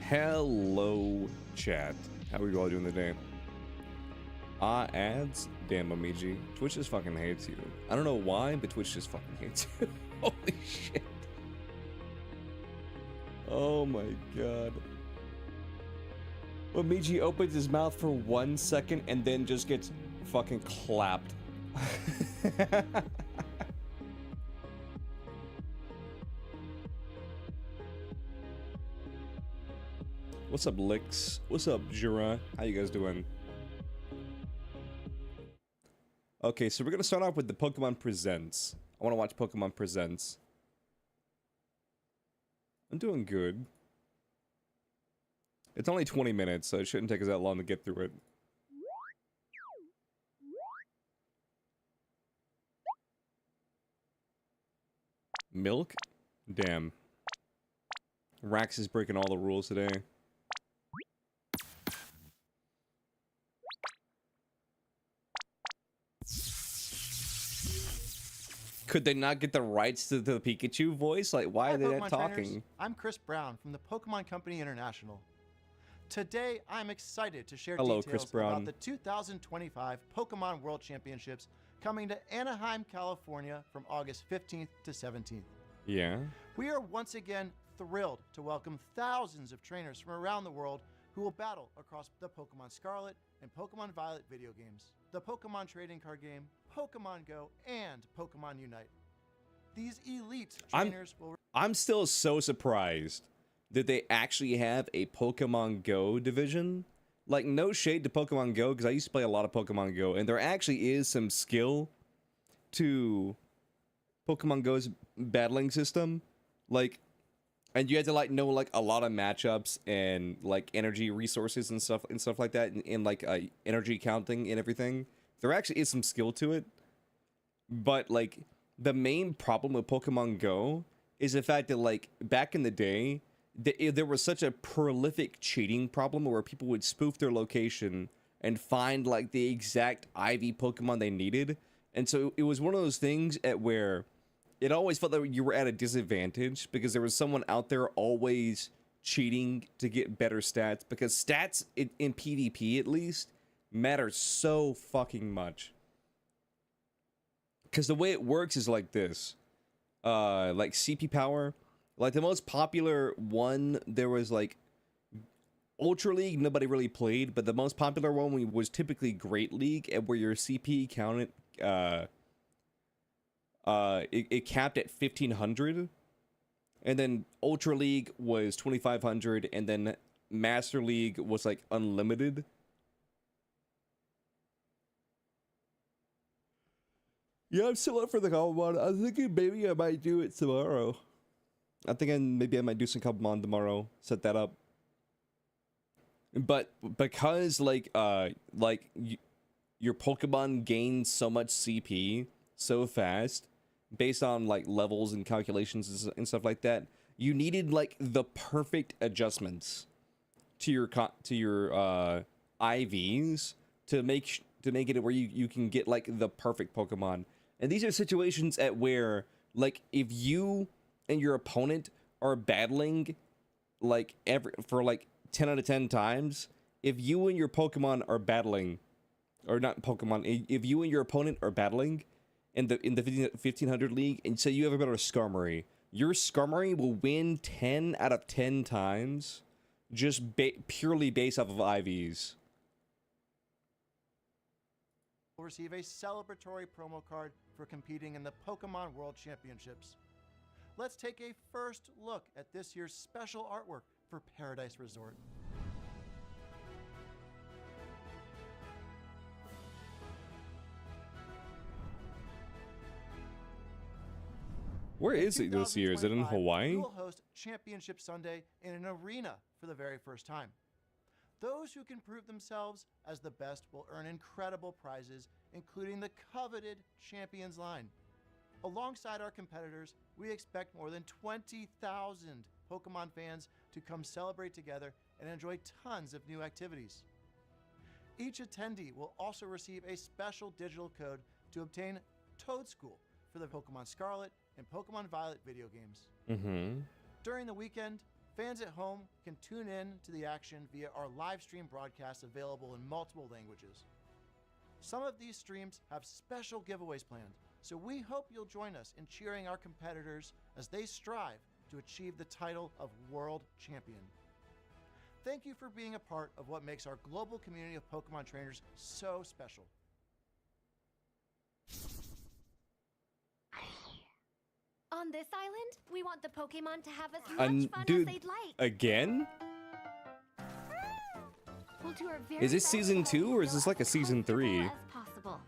Hello, chat. How are you all doing today? Ads? Damn, Amiji. Twitch just fucking hates you. I don't know why, but Twitch just fucking hates you. Holy shit. Oh my god. Amiji opens his mouth for 1 second and then just gets fucking clapped. What's up, Licks? What's up, Jura? How you guys doing? Okay, so we're gonna start off with the Pokemon Presents. I want to watch Pokemon Presents. I'm doing good. It's only 20 minutes, so it shouldn't take us that long to get through it. Milk? Damn. Rax is breaking all the rules today. Could they not get the rights to the Pikachu voice? Like, why are they not talking? Trainers. I'm Chris Brown from the Pokemon Company International. Today, I'm excited to share details about the 2025 Pokemon World Championships coming to Anaheim, California from August 15th to 17th. Yeah. We are once again thrilled to welcome thousands of trainers from around the world who will battle across the Pokemon Scarlet and Pokemon Violet video games, the Pokemon trading card game, Pokemon Go, and Pokemon Unite. These elite trainers I'm still so surprised that they actually have a Pokemon Go division. Like, no shade to Pokemon Go, because I used to play a lot of Pokemon Go, and there actually is some skill to Pokemon Go's battling system. Like, and you had to, like, know, like, a lot of matchups and, like, energy resources and stuff like that, and like, energy counting and everything. There actually is some skill to it, but, like, the main problem with Pokemon Go is the fact that, like, back in the day, there was such a prolific cheating problem where people would spoof their location and find, like, the exact IV Pokemon they needed, and so it was one of those things at where it always felt like you were at a disadvantage because there was someone out there always cheating to get better stats, because stats in PvP at least matter so fucking much. Because the way it works is like this. Like CP power, like the most popular one, there was like Ultra League, nobody really played, but the most popular one was typically Great League, and where your CP counted, it capped at 1500, and then Ultra League was 2500, and then Master League was like unlimited. Yeah, I'm still up for the Kabamon. I was thinking maybe I might do it tomorrow. I think maybe I might do some Kabamon tomorrow. Set that up. But because like your Pokemon gains so much CP so fast, based on like levels and calculations and stuff like that, you needed like the perfect adjustments to your IVs to make it where you can get like the perfect Pokemon. And these are situations at where, like, if you and your opponent are battling, like, for, like, 10 out of 10 times, if you and your Pokemon are battling, or not Pokemon, if you and your opponent are battling in the 1500 League, and say you have a better Skarmory, your Skarmory will win 10 out of 10 times, just purely based off of IVs. will receive a celebratory promo card for competing in the Pokemon World Championships. Let's take a first look at this year's special artwork for Paradise Resort. Where is it this year? Is it in Hawaii? We will host Championship Sunday in an arena for the very first time. Those who can prove themselves as the best will earn incredible prizes, including the coveted Champions line. Alongside our competitors, we expect more than 20,000 Pokemon fans to come celebrate together and enjoy tons of new activities. Each attendee will also receive a special digital code to obtain Toad School for the Pokemon Scarlet and Pokemon Violet video games. During the weekend, Fans at home can tune in to the action via our live stream broadcasts available in multiple languages. Some of these streams have special giveaways planned, so we hope you'll join us in cheering our competitors as they strive to achieve the title of World Champion. Thank you for being a part of what makes our global community of Pokemon trainers so special. On this island, we want the Pokemon to have as much fun Dude, as they'd like. again? We'll do our very Is this best season to 2 or is feel this like a as season 3? comfortable as possible,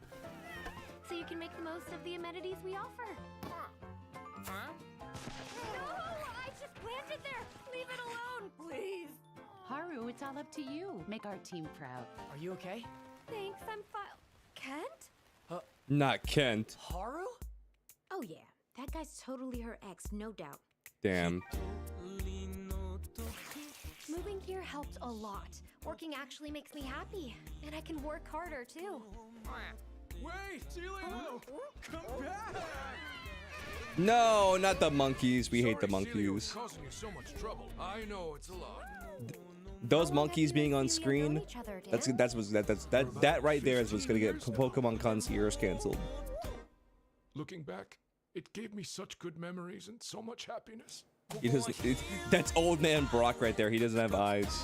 so you can make the most of the amenities we offer. No, I just planted there. Leave it alone, please. Haru, it's all up to you. Make our team proud. Are you okay? Thanks, I'm fine. Kent? Not Kent. Haru? Oh yeah, that guy's totally her ex, no doubt. Damn. Moving here helped a lot. Working actually makes me happy, and I can work harder too. Wait, Chile! Come back! No, not the monkeys. We hate the Sorry, Celio monkeys. is causing you so much trouble. I know it's a lot. Those How long monkeys have you being on guys seen you screen. known each other, Dan? That right there is what's gonna get Pokemon Concierge canceled. Looking back, it gave me such good memories and so much happiness. He doesn't. That's old man Brock right there. He doesn't have eyes.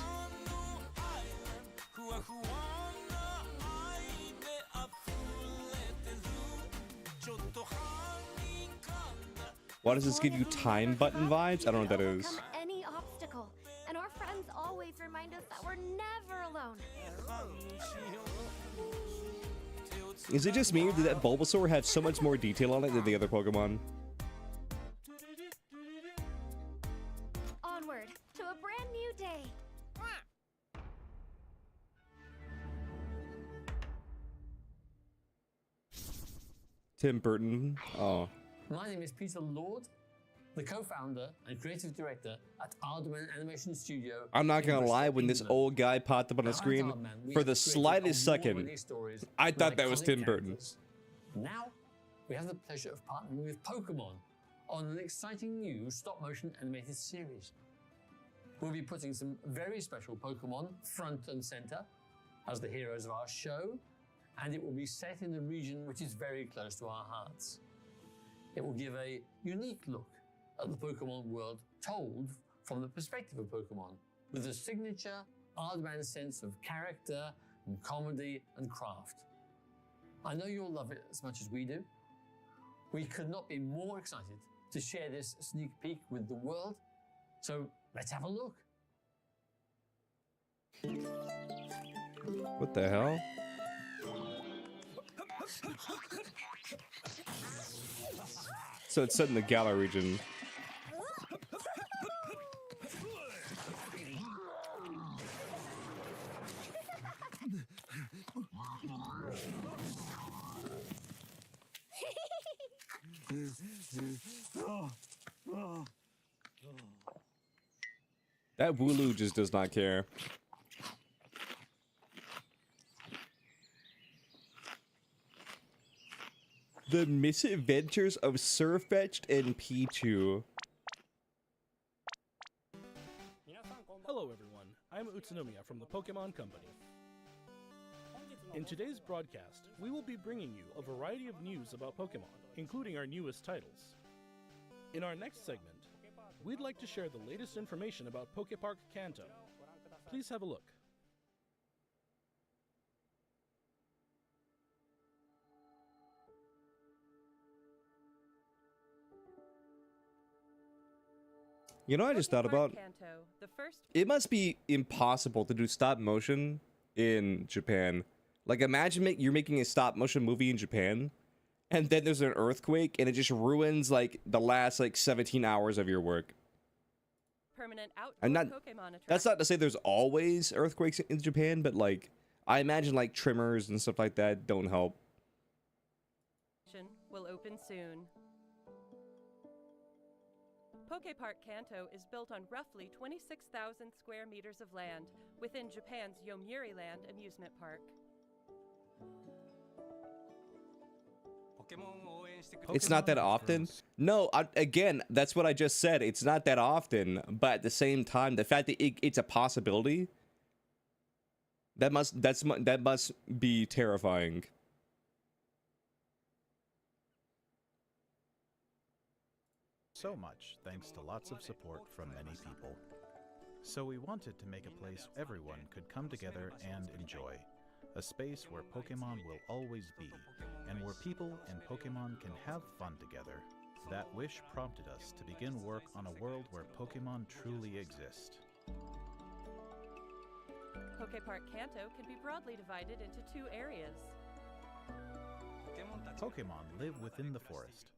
Why does this give you time button vibes? I don't know what that is. Overcome any obstacle, and our friends always remind us that we're never alone. Is it just me, or did that Bulbasaur have so much more detail on it than the other Pokemon? Onward to a brand new day. Tim Burton. Oh. My name is Peter Lord, the co-founder and creative director at Argento Animation Studio. I'm not in gonna Bristol, lie, when this England. old guy popped up on the Now, at screen, Aardman, we for have the created slightest second, award-winning stories I with thought that was iconic Tim Burton. characters. Now, we have the pleasure of partnering with Pokemon on an exciting new stop-motion animated series. We'll be putting some very special Pokemon front and center as the heroes of our show, and it will be set in a region which is very close to our hearts. It will give a unique look at the Pokemon world told from the perspective of Pokemon, with a signature Aardman sense of character and comedy and craft. I know you'll love it as much as we do. We could not be more excited to share this sneak peek with the world, so let's have a look. What the hell? So it's set in the Galar region. That Wooloo just does not care. The Misadventures of Surfetched and Pichu. Hello everyone, I'm Utsunomiya from the Pokemon Company. In today's broadcast, we will be bringing you a variety of news about Pokemon, including our newest titles. In our next segment, we'd like to share the latest information about Pokepark Kanto. Please have a look. You know what I just thought about? Kanto, the first It must be impossible to do stop motion in Japan. Like, imagine you're making a stop motion movie in Japan, and then there's an earthquake, and it just ruins, like, the last, like, 17 hours of your work. permanent outdoor I'm not- Pokemon attraction. That's not to say there's always earthquakes in Japan, but, like, I imagine, like, tremors and stuff like that don't help. Will open soon. Pokepark Kanto is built on roughly 26,000 square meters of land within Japan's Yomiuri Land amusement park. It's not that often. No, again, that's what I just said. It's not that often, but at the same time, the fact that it's a possibility, that must be terrifying. So much thanks to lots of support from many people. So we wanted to make a place everyone could come together and enjoy. A space where Pokemon will always be, and where people and Pokemon can have fun together. That wish prompted us to begin work on a world where Pokemon truly exist. Pokepark Kanto can be broadly divided into two areas. Pokemon live within the forest.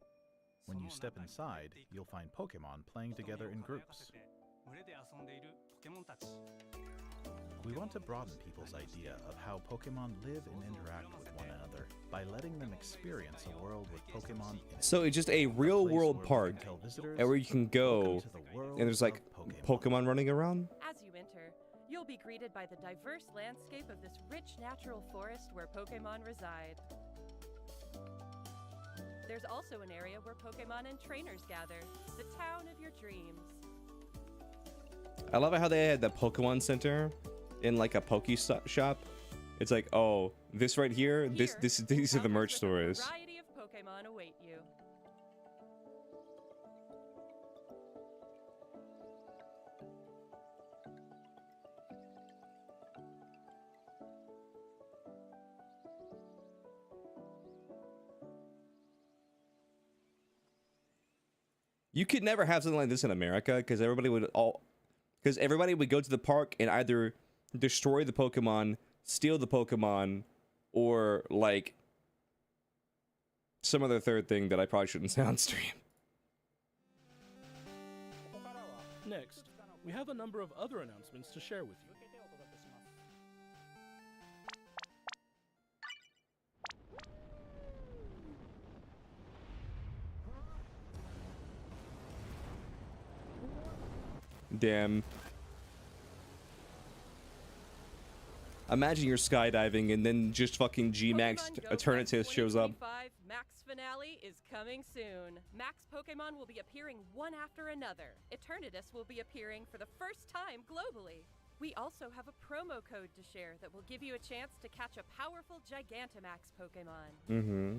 When you step inside, you'll find Pokemon playing together in groups. We want to broaden people's idea of how Pokemon live and interact with one another by letting them experience a world with Pokemon. So it's just a real world park where you can go and there's like Pokemon running around? As you enter, you'll be greeted by the diverse landscape of this rich natural forest where Pokemon reside. There's also an area where Pokemon and trainers gather, the town of your dreams. I love how they had the Pokemon Center in like a Poke shop. It's like, oh, this right here, these are the merch stores. A variety of Pokemon await you. You could never have something like this in America because everybody would go to the park and either destroy the Pokemon, steal the Pokemon, or like some other third thing that I probably shouldn't say on stream. Next, we have a number of other announcements to share with you. Damn. Imagine you're skydiving and then just fucking G-Max Eternatus shows up. Max Finale is coming soon. Max Pokemon will be appearing one after another. Eternatus will be appearing for the first time globally. We also have a promo code to share that will give you a chance to catch a powerful Gigantamax Pokemon. Mm-hmm.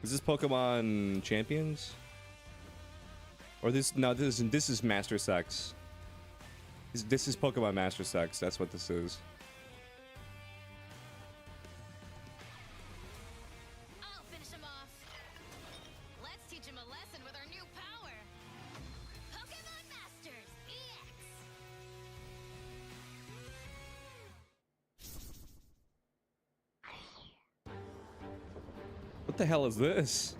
Is this Pokemon Champions? Or this? No, this is Master Sex. This is Pokemon Master Sex. That's what this is. I'll finish him off. Let's teach him a lesson with our new power. Pokemon Masters EX. What the hell is this?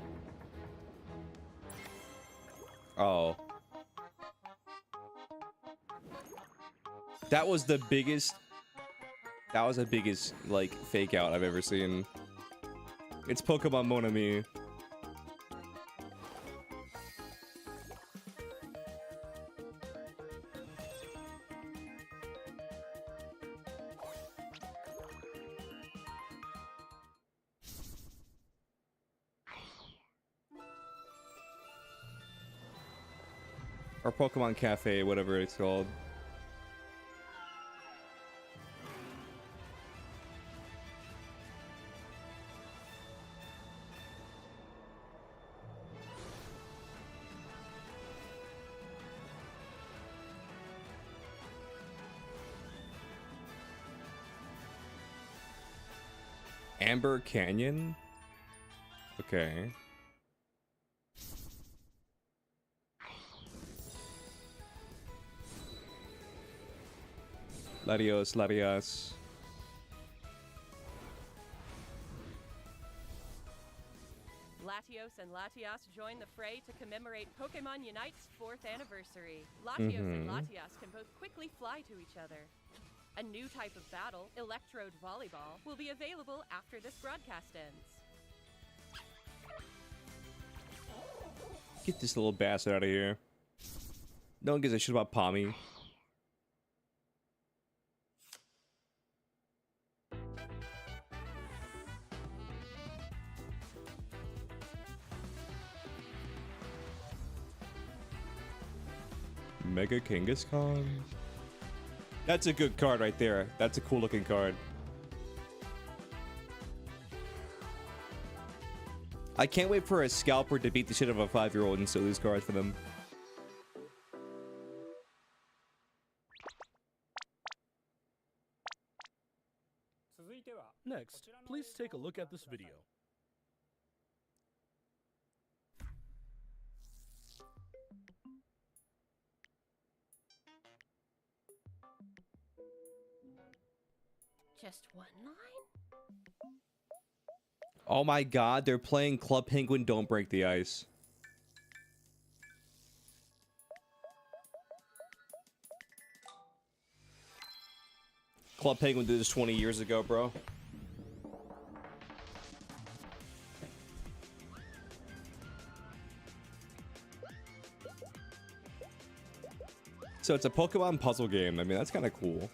Oh. That was the biggest like fake out I've ever seen. It's Pokemon Mon Ami. Or Pokemon Cafe, whatever it's called. Amber Canyon? Okay. Latios, Latias. Latios and Latias join the fray to commemorate Pokemon Unite's 4th anniversary. Latios and Latias can both quickly fly to each other. A new type of battle, Electrode Volleyball, will be available after this broadcast ends. Get this little bastard out of here. No one gives a shit about Pommy. Mega Kangaskhan? That's a good card right there. That's a cool looking card. I can't wait for a scalper to beat the shit out of a 5-year-old and still lose cards for them. Next, please take a look at this video. Just one line? Oh my god, they're playing Club Penguin Don't Break the Ice. Club Penguin did this 20 years ago, bro. So it's a Pokemon puzzle game. I mean, that's kind of cool.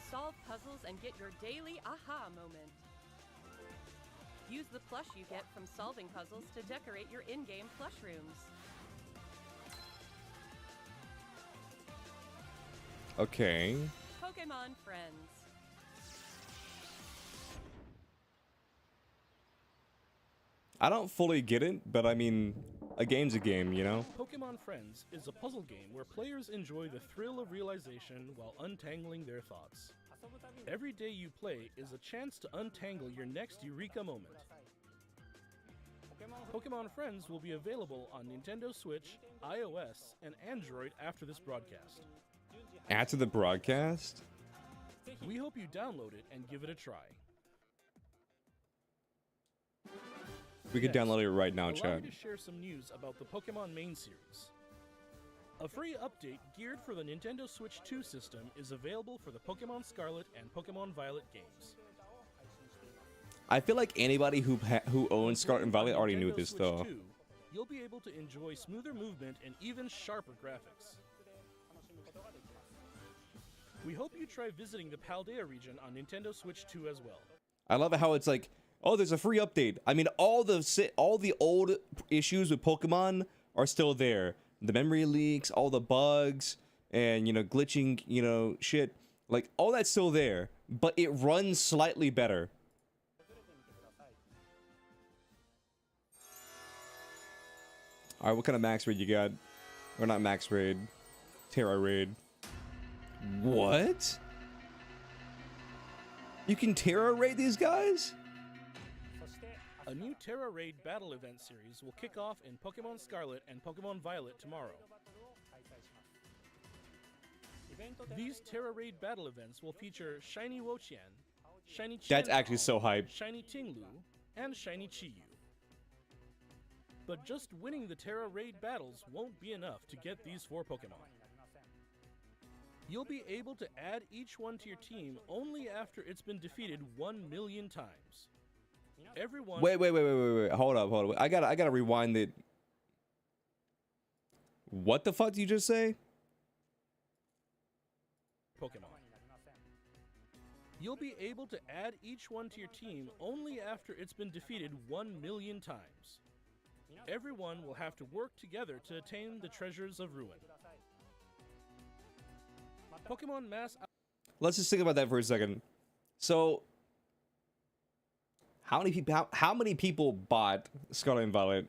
Solve puzzles and get your daily aha moment. Use the plush you get from solving puzzles to decorate your in-game plush rooms. Okay. Pokemon Friends. I don't fully get it, but I mean, a game's a game, you know? Pokemon Friends is a puzzle game where players enjoy the thrill of realization while untangling their thoughts. Every day you play is a chance to untangle your next eureka moment. Pokemon Friends will be available on Nintendo Switch, iOS, and Android after this broadcast. After the broadcast? We hope you download it and give it a try. We could download it right now, Allow chat. me to share some news about the Pokemon main series. A free update geared for the Nintendo Switch 2 system is available for the Pokemon Scarlet and Pokemon Violet games. I feel like anybody who owns Scarlet and Violet already knew Nintendo this, Switch though. 2, you'll be able to enjoy smoother movement and even sharper graphics. We hope you try visiting the Paldea region on Nintendo Switch 2 as well. I love how it's like, oh, there's a free update. I mean, all the old issues with Pokemon are still there. The memory leaks, all the bugs, and, you know, glitching, you know, shit. Like, all that's still there, but it runs slightly better. Alright, what kind of max raid you got? Or not max raid. Terra raid. What? You can Terra raid these guys? A new Terra Raid battle event series will kick off in Pokemon Scarlet and Pokemon Violet tomorrow. These Terra Raid battle events will feature Shiny Wochian, Shiny Qianpao, That's actually so hype. Shiny Tinglu, and Shiny Chiyu. But just winning the Terra Raid battles won't be enough to get these 4 Pokemon. You'll be able to add each one to your team only after it's been defeated 1 million times. Everyone. Wait. Hold up. I gotta rewind it. What the fuck did you just say? Pokemon. You'll be able to add each one to your team only after it's been defeated 1 million times. Everyone will have to work together to attain the treasures of Ruin. Pokemon Mass. Let's just think about that for a second. So, how many people bought Scarlet and Violet?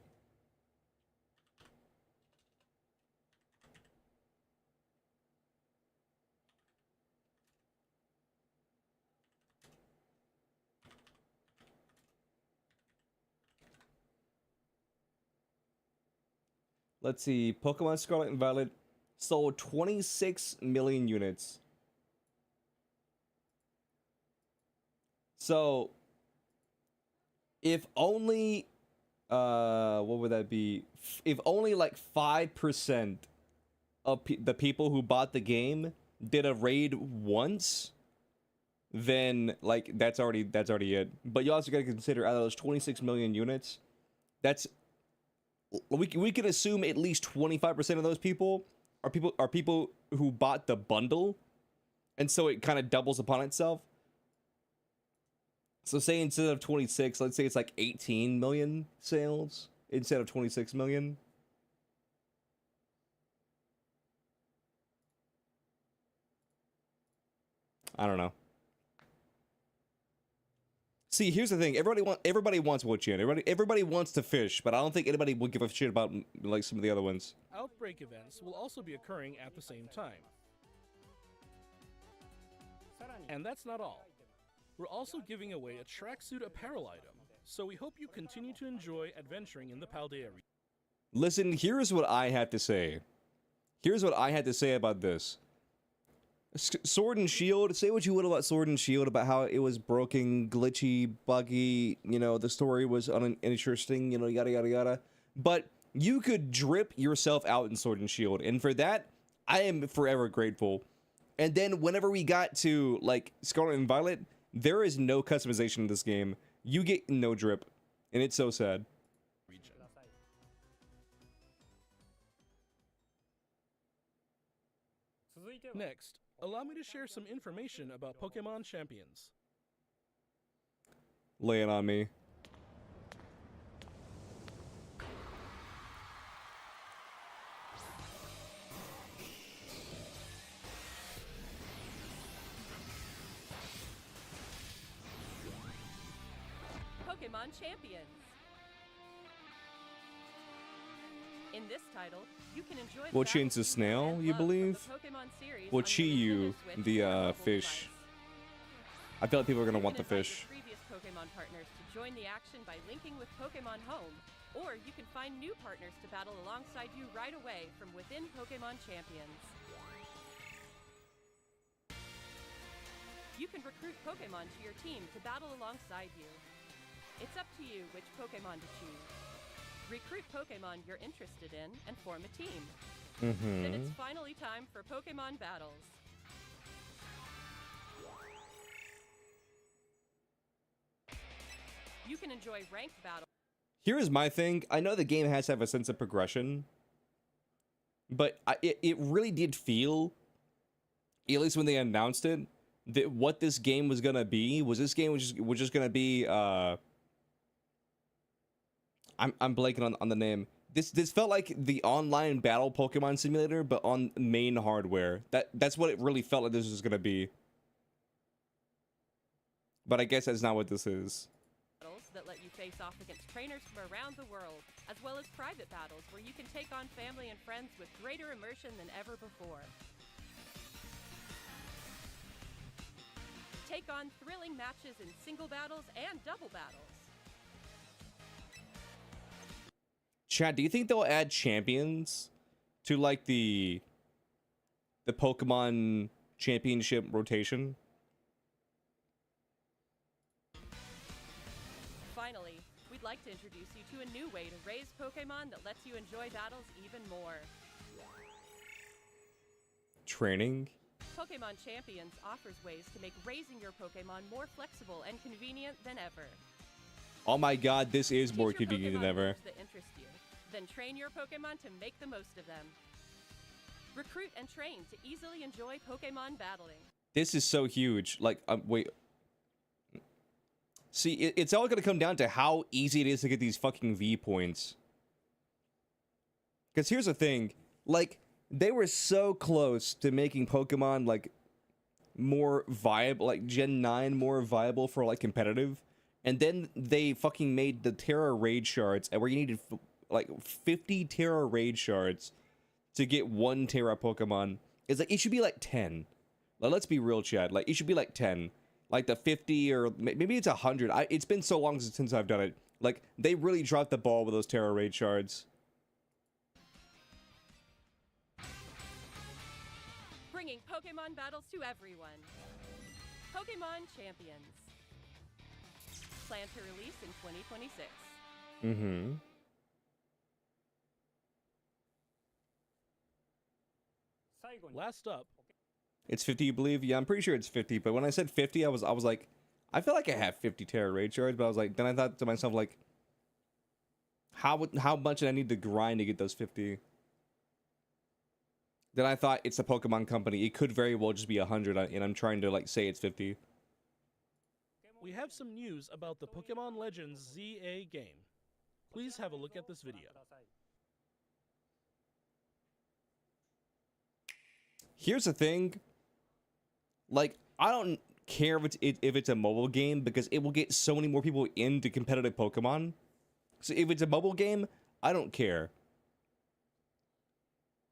Let's see. Pokemon Scarlet and Violet sold 26 million units. So, if only, what would that be? If only like 5% of the people who bought the game did a raid once, then like that's already it. But you also got to consider out of those 26 million units, that's we can assume at least 25% of those people are people who bought the bundle, and so it kind of doubles upon itself. So say instead of 26, let's say it's like 18 million sales instead of 26 million. I don't know. See, here's the thing. Everybody wants Wo-Chien. Everybody wants to fish, but I don't think anybody would give a shit about like some of the other ones. Outbreak events will also be occurring at the same time. And that's not all. We're also giving away a tracksuit apparel item, so we hope you continue to enjoy adventuring in the Paldea region. Listen, here's what I had to say. Here's what I had to say about this. Sword and Shield, say what you would about Sword and Shield, about how it was broken, glitchy, buggy, you know, the story was uninteresting, you know, yada yada yada. But you could drip yourself out in Sword and Shield, and for that, I am forever grateful. And then whenever we got to, like, Scarlet and Violet, there is no customization in this game. You get no drip, and it's so sad. Next, allow me to share some information about Pokemon Champions. Lay it on me. Pokemon Champions. In this title, you can enjoy the Wo-Chien's a snail, you believe? Wo-Chi-Yu, the fish. I feel like people are gonna want the fish. Previous Pokemon partners to join the action by linking with Pokemon Home, or you can find new partners to battle alongside you right away from within Pokemon Champions. You can recruit Pokemon to your team to battle alongside you. It's up to you which Pokemon to choose. Recruit Pokemon you're interested in and form a team. Then it's finally time for Pokemon battles. You can enjoy ranked battles. Here is my thing. I know the game has to have a sense of progression, but it really did feel, at least when they announced it, that what this game was gonna be was this game was just gonna be I'm blanking on the name. This felt like the online battle Pokemon simulator, but on main hardware. That's what it really felt like this was gonna be. But I guess that's not what this is. Battles that let you face off against trainers from around the world, as well as private battles where you can take on family and friends with greater immersion than ever before. Take on thrilling matches in single battles and double battles. Chad, do you think they'll add champions to like the Pokemon championship rotation? Finally, we'd like to introduce you to a new way to raise Pokemon that lets you enjoy battles even more. Training? Pokemon Champions offers ways to make raising your Pokemon more flexible and convenient than ever. Oh my god, this is more Teach your convenient than Pokemon ever. moves that interest you. Then train your Pokemon to make the most of them. Recruit and train to easily enjoy Pokemon battling. This is so huge. Like, wait. See, it's all gonna come down to how easy it is to get these fucking V points. Because here's the thing. Like, they were so close to making Pokemon, like, more viable, like, Gen 9 more viable for, like, competitive. And then they fucking made the Terra Raid Shards, and where you needed, like, 50 Terra Raid Shards to get one Terra Pokemon. It's like, it should be, like, 10. Like, let's be real, Chad. Like, it should be, like, 10. Like, the 50, or maybe it's 100. It's been so long since I've done it. Like, they really dropped the ball with those Terra Raid Shards. bringing Pokemon battles to everyone. Pokemon Champions. Planned to release in 2026. Mm-hmm. Last up, It's 50, you believe? Yeah, I'm pretty sure it's 50. But when I said 50, I was like, I feel like I have 50 Terra Raid Shards. But I was like, then I thought to myself, like, how much did I need to grind to get those 50? Then I thought it's a Pokemon company. It could very well just be 100, and I'm trying to like say it's 50. we have some news about the Pokemon Legends ZA game. Please have a look at this video. Here's the thing. Like, I don't care if it's a mobile game because it will get so many more people into competitive Pokemon. So if it's a mobile game, I don't care.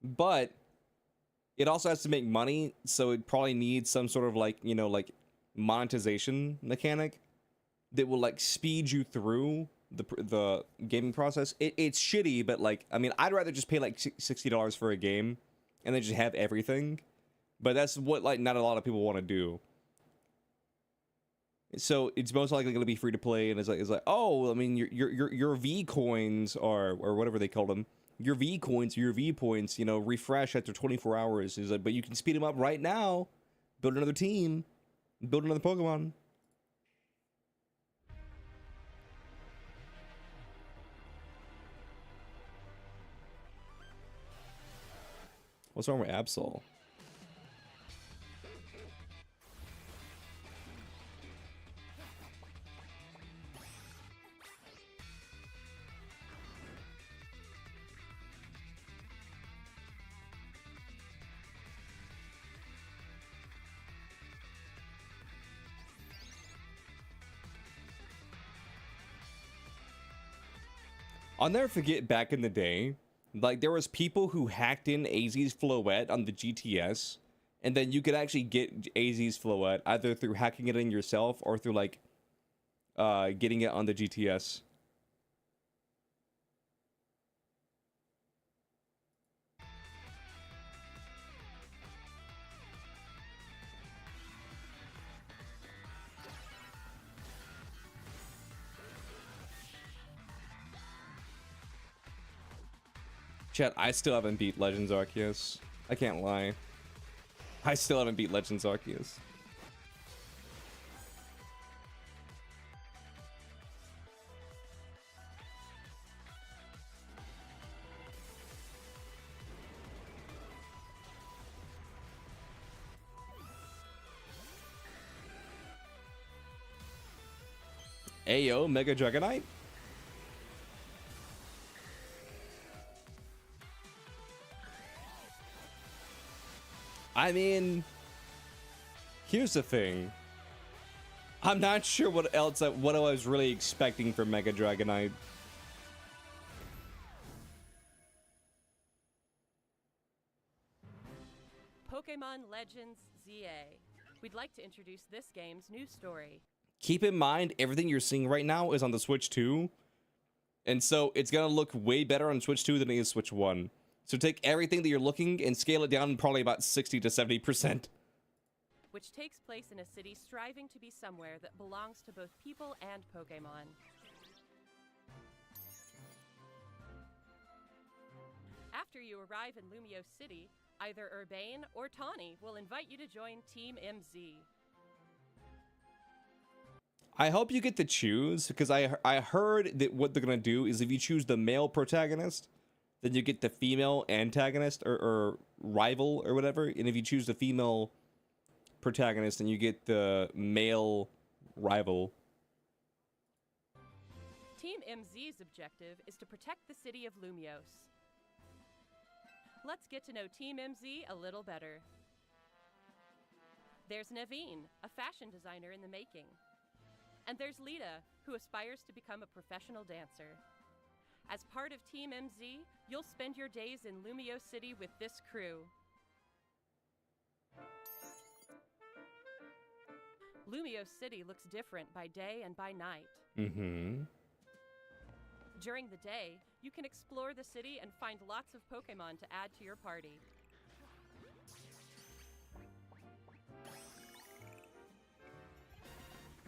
But it also has to make money, so it probably needs some sort of like, you know, like monetization mechanic that will like speed you through the gaming process. It's shitty, but like, I mean, I'd rather just pay like $60 for a game and then just have everything. But that's what like not a lot of people want to do. So it's most likely going to be free to play, and it's like oh, I mean your V coins are, or whatever they call them, your V coins or your V points, you know, refresh after 24 hours. Is like, but you can speed them up right now, build another team, build another Pokemon. What's wrong with Absol? I'll never forget back in the day, like there was people who hacked in AZ's Floette on the GTS, and then you could actually get AZ's Floette either through hacking it in yourself or through like getting it on the GTS. Chat, I still haven't beat Legends Arceus. I can't lie. I still haven't beat Legends Arceus. Ayo, Mega Dragonite? I mean, here's the thing. I'm not sure what I was really expecting from Mega Dragonite. Pokemon Legends ZA. We'd like to introduce this game's new story. Keep in mind, everything you're seeing right now is on the Switch 2. And so it's gonna look way better on Switch 2 than it is Switch 1. So take everything that you're looking and scale it down probably about 60 to 70%. Which takes place in a city striving to be somewhere that belongs to both people and Pokemon. After you arrive in Yugioh City, either Urbane or Tawny will invite you to join Team MZ. I hope you get to choose, because I heard that what they're gonna do is if you choose the male protagonist, then you get the female antagonist or rival or whatever. And if you choose the female protagonist, then you get the male rival. Team MZ's objective is to protect the city of Yugioh. Let's get to know Team MZ a little better. There's Naveen, a fashion designer in the making. And there's Lita, who aspires to become a professional dancer. As part of Team MZ, you'll spend your days in Yugioh City with this crew. Yugioh City looks different by day and by night. Mm-hmm. During the day, you can explore the city and find lots of Pokemon to add to your party.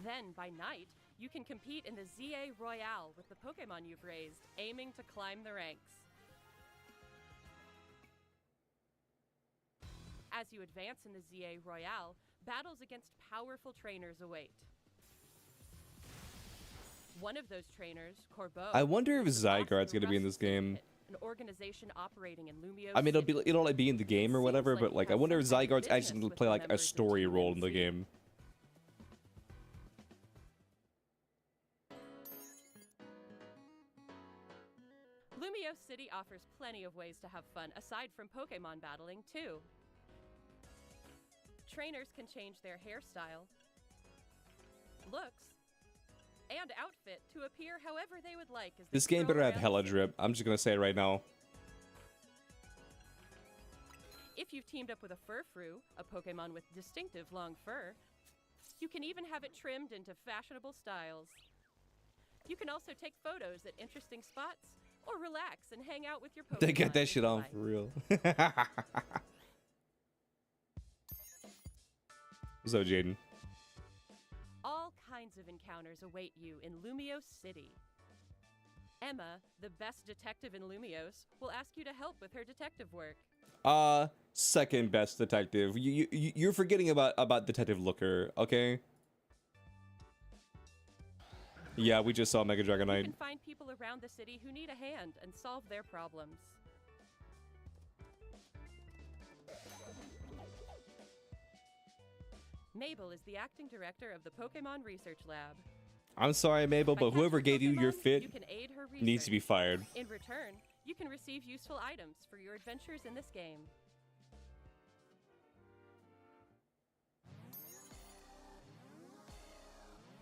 Then, by night, you can compete in the ZA Royale with the Pokemon you've raised, aiming to climb the ranks. As you advance in the ZA Royale, battles against powerful trainers await. One of those trainers, Corbeau, I wonder if is the boss of Zygarde's the gonna be in this Rust game. Syndicate, an organization operating in Lumio I mean, City. it'll like be in the game or Seems whatever, like but you like I have wonder if some kind of Zygarde's actually business gonna with play the like a members of story Team role in the MC. game. Lumio City offers plenty of ways to have fun aside from Pokemon battling, too. Trainers can change their hairstyle, looks, and outfit to appear however they would like. As they This game stroll better have around hella the city. drip. I'm just gonna say it right now. If you've teamed up with a Furfrou, a Pokemon with distinctive long fur, you can even have it trimmed into fashionable styles. You can also take photos at interesting spots or relax and hang out with your Pokemon. They get that if shit you on like. for real. What's up, Jaden? All kinds of encounters await you in Lumio City. Emma, the best detective in Lumios, will ask you to help with her detective work. Second best detective. You're forgetting about Detective Looker, okay? Yeah, we just saw Mega You Dragonite. can find people around the city who need a hand and solve their problems. Mabel is the acting director of the Pokemon Research Lab. I'm sorry, Mabel, By but whoever catching gave you your Pokemon, fit you can aid her needs to be research. fired. In return, you can receive useful items for your adventures in this game.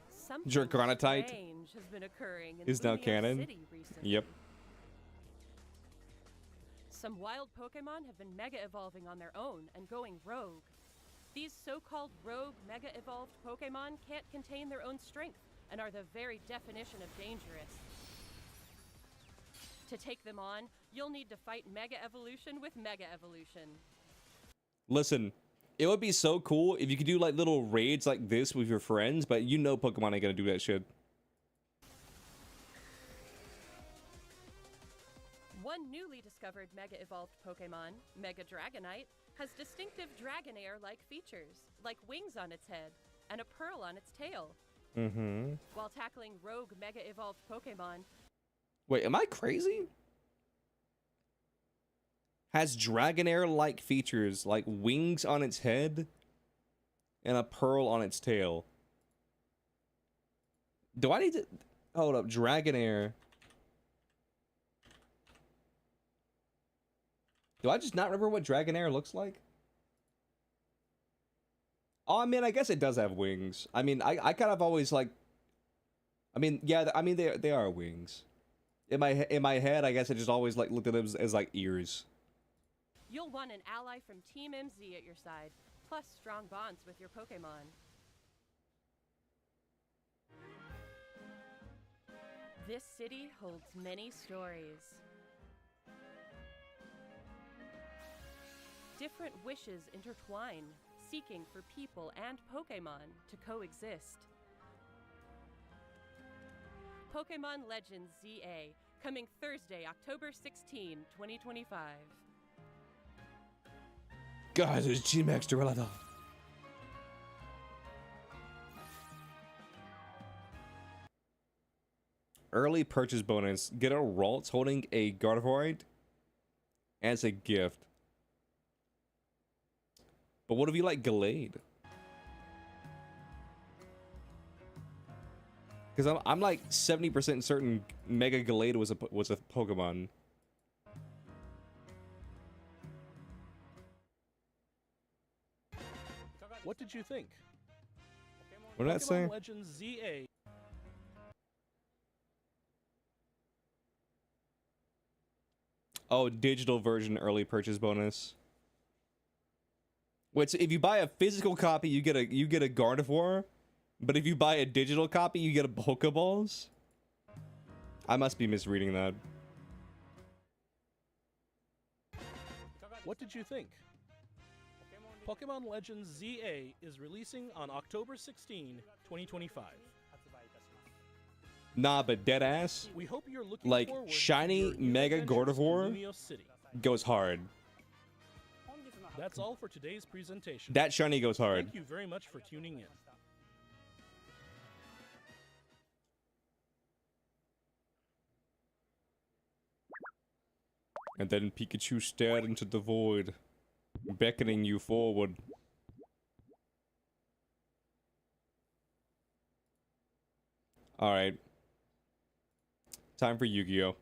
Something Dragonite strange has been occurring in is now Lumio canon. City recently. Yep. Some wild Pokemon have been mega evolving on their own and going rogue. These so-called rogue mega evolved Pokemon can't contain their own strength and are the very definition of dangerous. To take them on, you'll need to fight Mega Evolution with Mega Evolution. Listen, it would be so cool if you could do like little raids like this with your friends, but you know Pokemon ain't gonna do that shit. One newly discovered Mega Evolved Pokemon, Mega Dragonite, has distinctive Dragonair-like features, like wings on its head and a pearl on its tail. Mm-hmm. While tackling rogue Mega Evolved Pokemon, Wait, am I crazy? Has Dragonair-like features, like wings on its head and a pearl on its tail. Do I need to... Hold up, Dragonair. Do I just not remember what Dragonair looks like? Oh, I mean, I guess it does have wings. I mean, I kind of always like... I mean, yeah, I mean, they are wings. In my head, I guess I just always like looked at them as like ears. you'll want an ally from Team MZ at your side, plus strong bonds with your Pokemon. This city holds many stories. Different wishes intertwine, seeking for people and Pokemon to coexist. Pokemon Legends ZA, coming Thursday, October 16, 2025. Guys, it's G-Max Dorado. Early purchase bonus. Get a Ralts holding a Gardevoir as a gift. But what if you like Gallade? Because I'm like 70% certain Mega Gallade was a Pokemon. What did you think? What did that say? Pokemon Legends ZA. Oh, digital version early purchase bonus. Wait, so if you buy a physical copy, you get a Gardevoir, but if you buy a digital copy, you get a Pokeballs? I must be misreading that. What did you think? Pokemon Legends ZA is releasing on October 16, 2025. Nah, but dead ass. We hope you're looking Like forward shiny to your new Mega adventures in Gardevoir Yugioh City. goes hard. That's all for today's presentation. That shiny goes hard. Thank you very much for tuning in. And then Pikachu stared into the void, beckoning you forward. Alright. Time for Yu-Gi-Oh!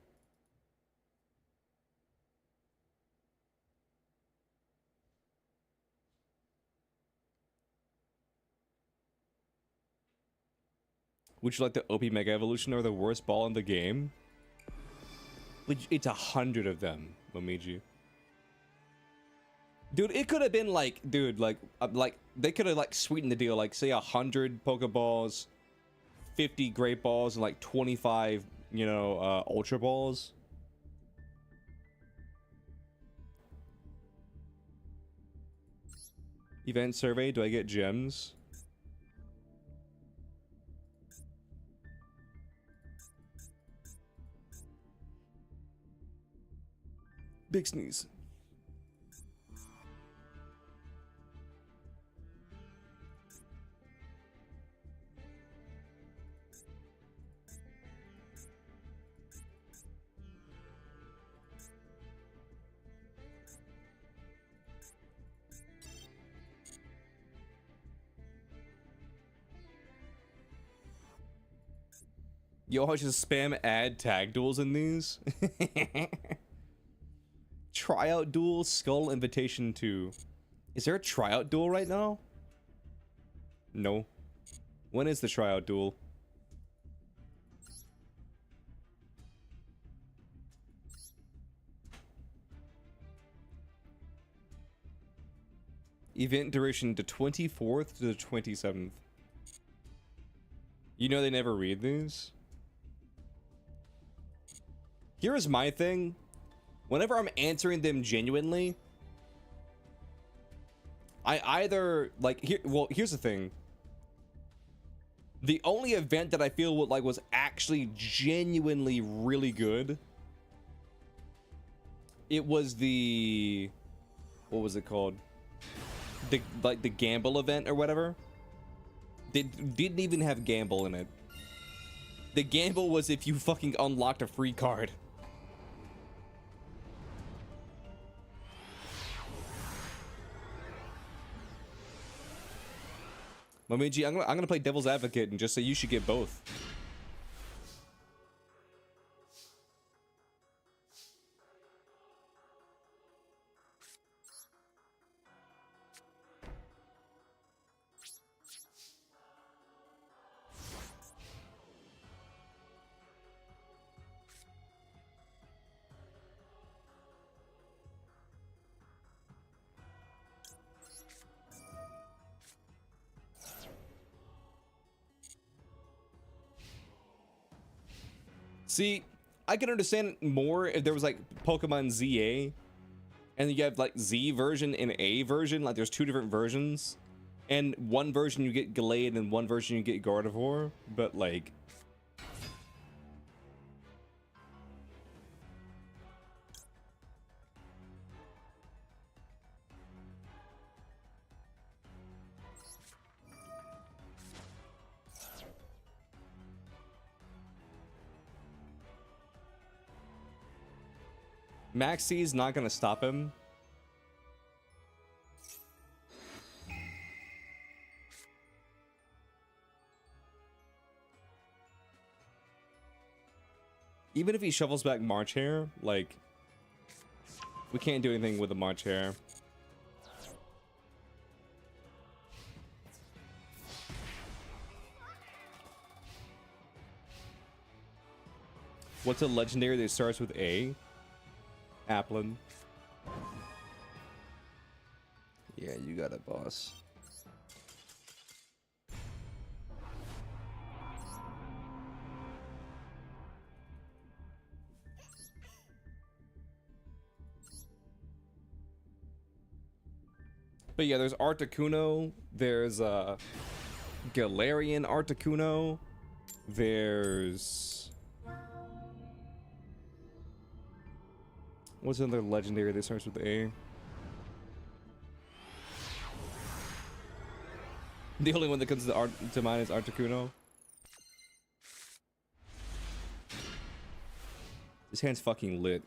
Would you like the OP Mega Evolution or the worst ball in the game? It's 100 of them, Momiji. Dude, it could have been like, dude, like they could have like sweetened the deal, like say 100 Pokeballs, 50 Great Balls, and like 25, you know, Ultra Balls. Event survey, do I get gems? Big sneeze. Yo, I just spam add tag duels in these. Tryout duel, Skull Invitation 2. Is there a tryout duel right now? No. When is the tryout duel? Event duration the 24th to the 27th. You know they never read these? Here is my thing. Whenever I'm answering them genuinely, I either like here's the thing. The only event that I feel was actually genuinely really good, it was the, what was it called? The gamble event or whatever. They didn't even have gamble in it. The gamble was if you fucking unlocked a free card. Momiji, I'm gonna play devil's advocate and just say you should get both. See, I can understand more if there was like Pokemon ZA and you have like Z version and A version, like there's two different versions, and one version you get Gallade and one version you get Gardevoir, but like Maxie's not gonna stop him. Even if he shovels back March Hare, like, we can't do anything with the March Hare. What's a legendary that starts with A? Applin. Yeah, you got it, boss. But yeah, there's Articuno, there's Galarian Articuno, there's what's another legendary that starts with A? The only one that comes to mind is Articuno. This hand's fucking lit.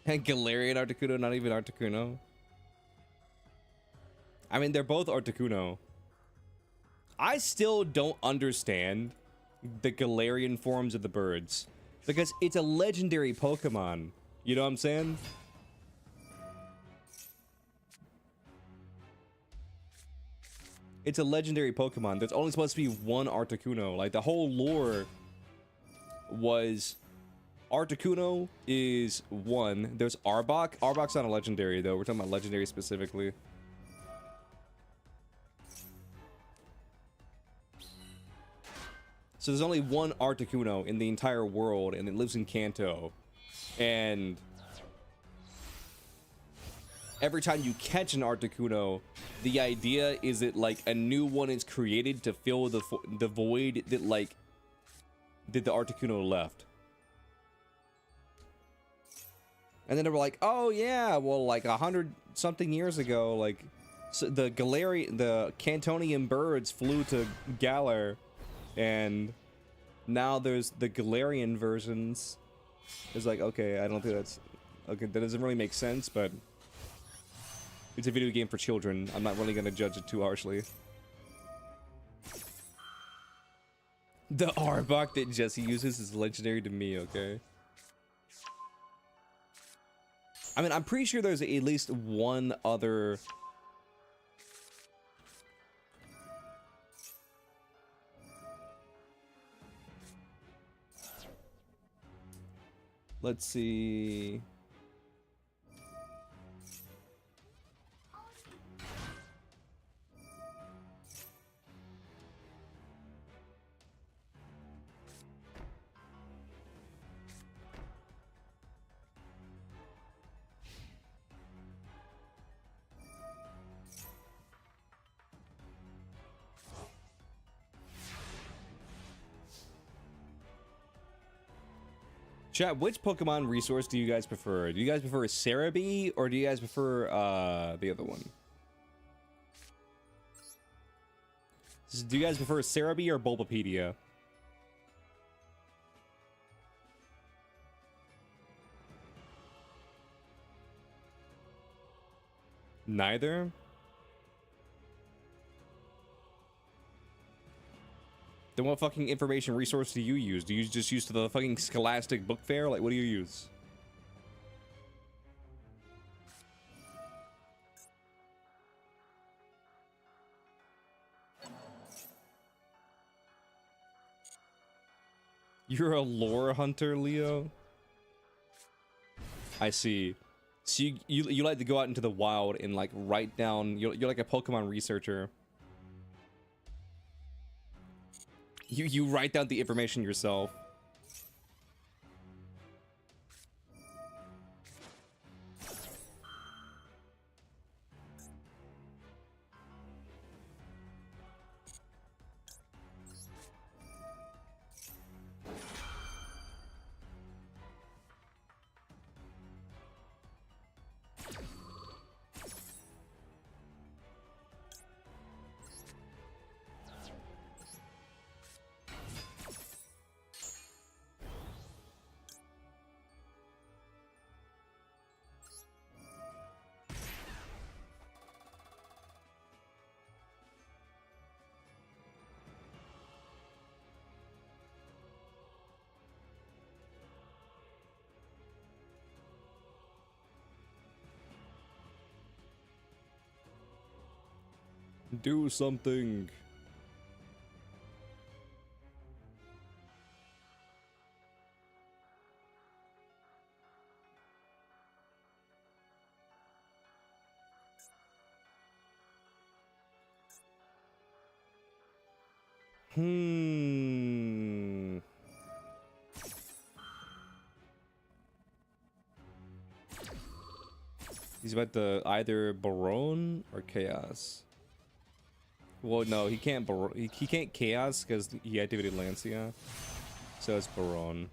And Galarian Articuno, not even Articuno. I mean, they're both Articuno. I still don't understand the Galarian forms of the birds. Because it's a legendary Pokemon. You know what I'm saying? It's a legendary Pokemon. There's only supposed to be one Articuno. Like, the whole lore was Articuno is one. There's Arbok. Arbok's not a legendary, though. We're talking about legendary specifically. So there's only one Articuno in the entire world, and it lives in Kanto. And every time you catch an Articuno, the idea is that, like, a new one is created to fill the void that, like, that the Articuno left. And then they were like, oh yeah, well, like 100-something years ago, like, so the Cantonian birds flew to Galar, and now there's the Galarian versions. It's like, okay, I don't think that's okay. That doesn't really make sense, but it's a video game for children. I'm not really gonna judge it too harshly. The Arbok that Jesse uses is legendary to me, okay? I mean, I'm pretty sure there's at least one other... Let's see... Chat, which Pokemon resource do you guys prefer? Do you guys prefer Cerebi, or do you guys prefer the other one? Do you guys prefer Cerebi or Bulbapedia? Neither? Then what fucking information resource do you use? Do you just use the fucking Scholastic Book Fair? Like, what do you use? You're a lore hunter, Leo? I see. So you like to go out into the wild and, like, write down... You're like a Pokemon researcher. You write down the information yourself. Do something. He's about to either Baron or Chaos. Well, no, he can't he can't Chaos because he activated Lancia. So it's Baron.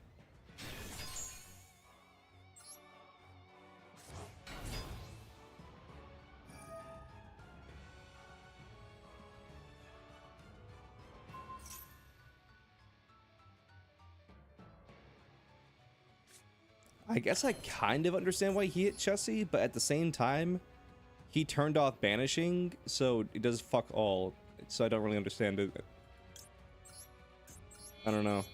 I guess I kind of understand why he hit Chessie, but at the same time, he turned off banishing, so it does fuck all. So I don't really understand it. I don't know.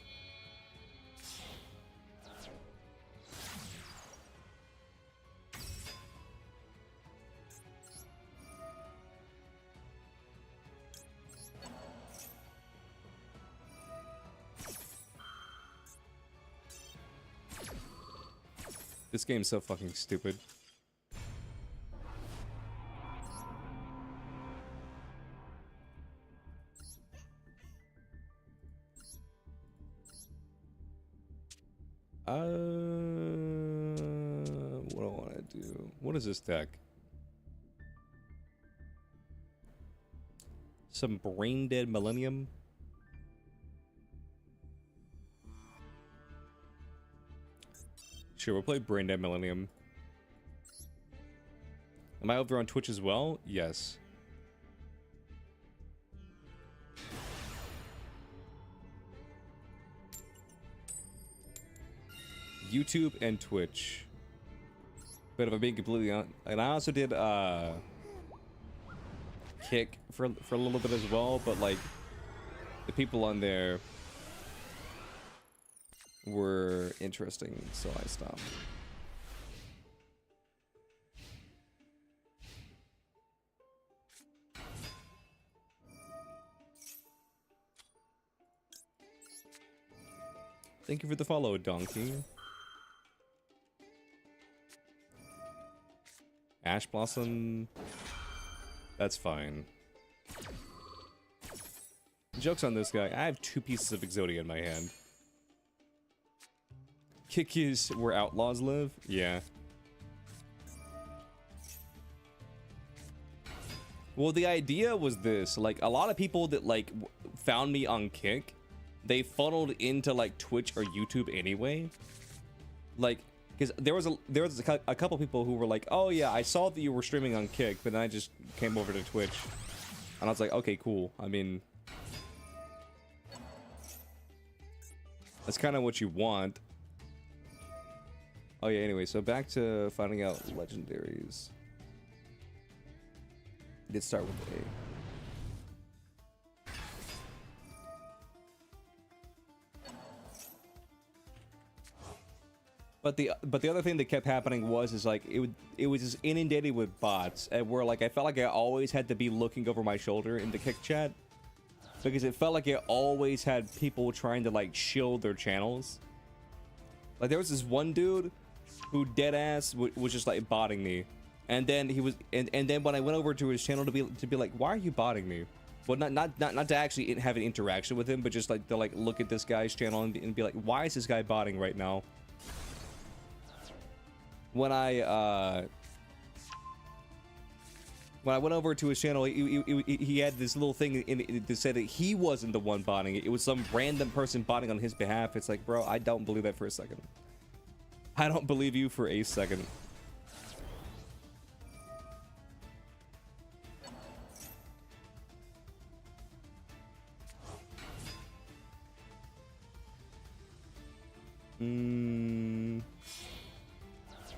This game's so fucking stupid. What do I want to do? What is this deck? Some brain dead Millennium? Sure, we'll play Brain Dead Millennium. Am I over on Twitch as well? Yes. YouTube and Twitch. But if I'm being completely honest, and I also did Kick for a little bit as well, but like the people on there were interesting, so I stopped. Thank you for the follow, Donkey. Ash Blossom. That's fine. Joke's on this guy. I have 2 pieces of Exodia in my hand. Kick is where outlaws live? Yeah. Well, the idea was this. Like, a lot of people that, like, found me on Kick, they funneled into, like, Twitch or YouTube anyway. Like, because there was a couple people who were like, oh, yeah, I saw that you were streaming on Kick, but then I just came over to Twitch. And I was like, okay, cool. I mean, that's kind of what you want. Oh yeah, anyway, so back to finding out legendaries. Did start with A. But the other thing that kept happening was like it was just inundated with bots, and where like I felt like I always had to be looking over my shoulder in the Kick chat, because it felt like it always had people trying to like shield their channels. Like there was this one dude who deadass was just like botting me, and then he was, and then when I went over to his channel to be like, why are you botting me? Well, not to actually have an interaction with him, but just like to like look at this guy's channel and be like, why is this guy botting right now? When I went over to his channel, he had this little thing in it that said that he wasn't the one botting it. It was some random person botting on his behalf. It's like, bro, I don't believe that for a second. I don't believe you for a second.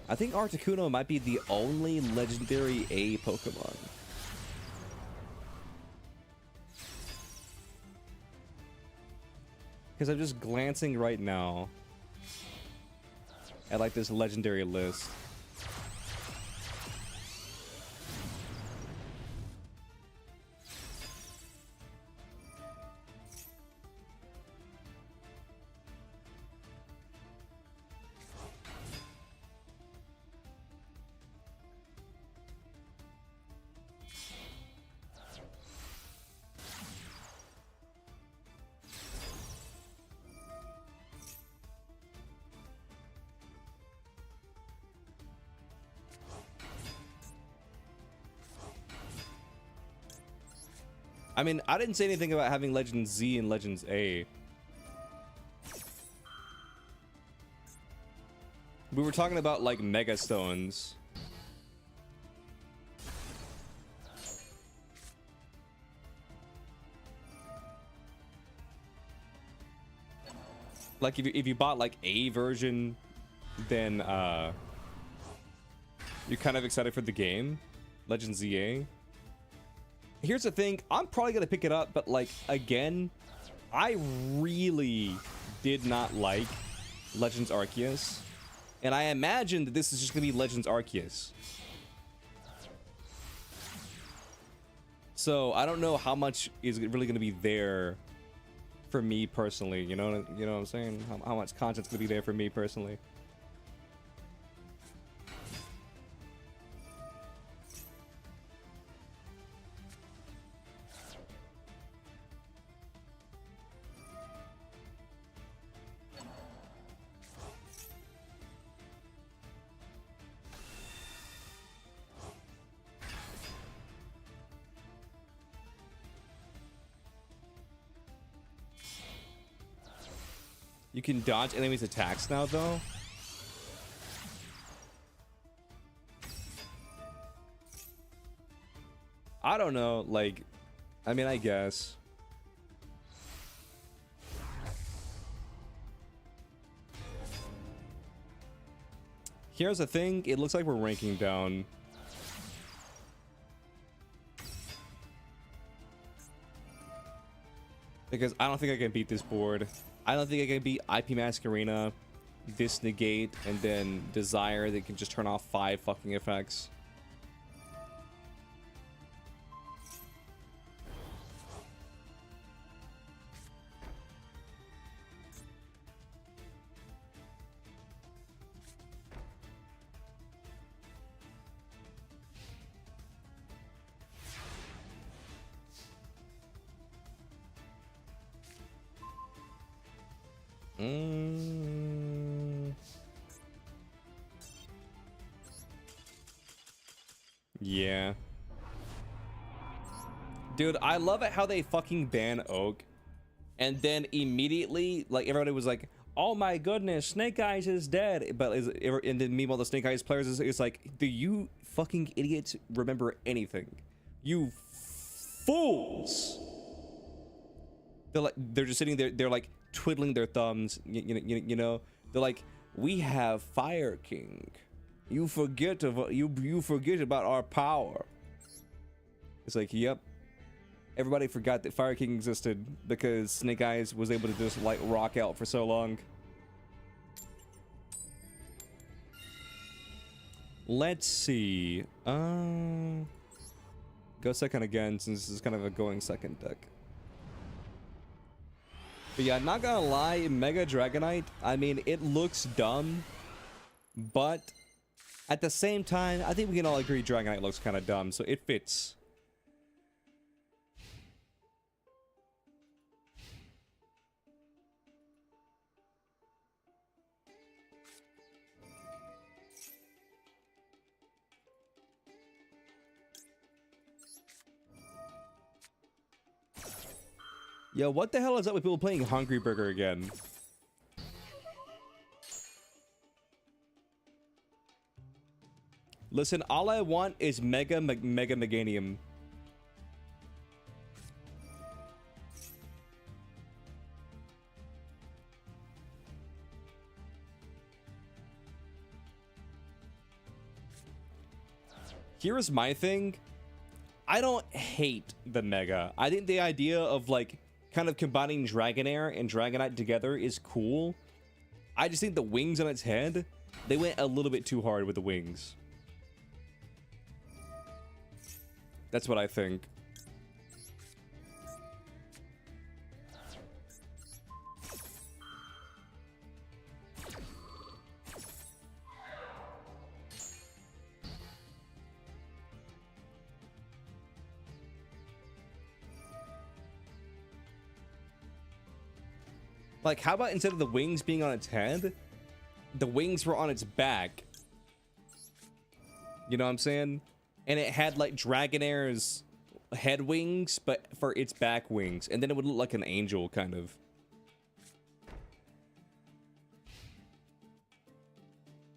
I think Articuno might be the only legendary A Pokemon. Because I'm just glancing right now at like this legendary list. I mean, I didn't say anything about having Legends Z and Legends A. We were talking about like Mega Stones. Like if you bought like a version, then you're kind of excited for the game, Legends ZA. Here's the thing, I'm probably gonna pick it up, but like again, I really did not like Legends Arceus, and I imagine that this is just gonna be Legends Arceus. So I don't know how much is really gonna be there for me personally. You know what I'm saying? How much content's gonna be there for me personally? You can dodge enemies' attacks now, though. I don't know, like, I mean, I guess. Here's the thing, it looks like we're ranking down. Because I don't think I can beat this board. I don't think I can beat IP Masquerena, this negate, and then Desire that can just turn off 5 fucking effects. Yeah. Dude, I love it how they fucking ban Oak. And then immediately, like, everybody was like, oh my goodness, Snake Eyes is dead. But and then meanwhile, the Snake Eyes players is like, do you fucking idiots remember anything? You fools! They're just sitting there, they're like twiddling their thumbs, you know? They're like, we have Fire King. You forget about our power. It's like, yep. Everybody forgot that Fire King existed because Snake Eyes was able to just like rock out for so long. Let's see. Go second again since this is kind of a going second deck. But yeah, not gonna lie, Mega Dragonite, I mean, it looks dumb, but at the same time, I think we can all agree Dragonite looks kind of dumb, so it fits. Yo, what the hell is up with people playing Hungry Burger again? Listen, all I want is Mega Meganium. Here's my thing. I don't hate the Mega. I think the idea of like kind of combining Dragonair and Dragonite together is cool. I just think the wings on its head, they went a little bit too hard with the wings. That's what I think. Like, how about instead of the wings being on its head, the wings were on its back? You know what I'm saying? And it had like Dragonair's head wings, but for its back wings, and then it would look like an angel, kind of.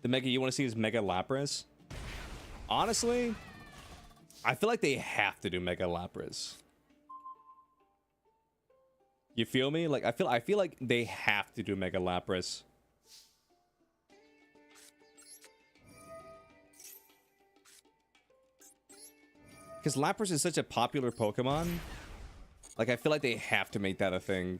The Mega you want to see is Mega Lapras? Honestly, I feel like they have to do Mega Lapras. You feel me? Like I feel like they have to do Mega Lapras. Because Lapras is such a popular Pokemon. Like, I feel like they have to make that a thing.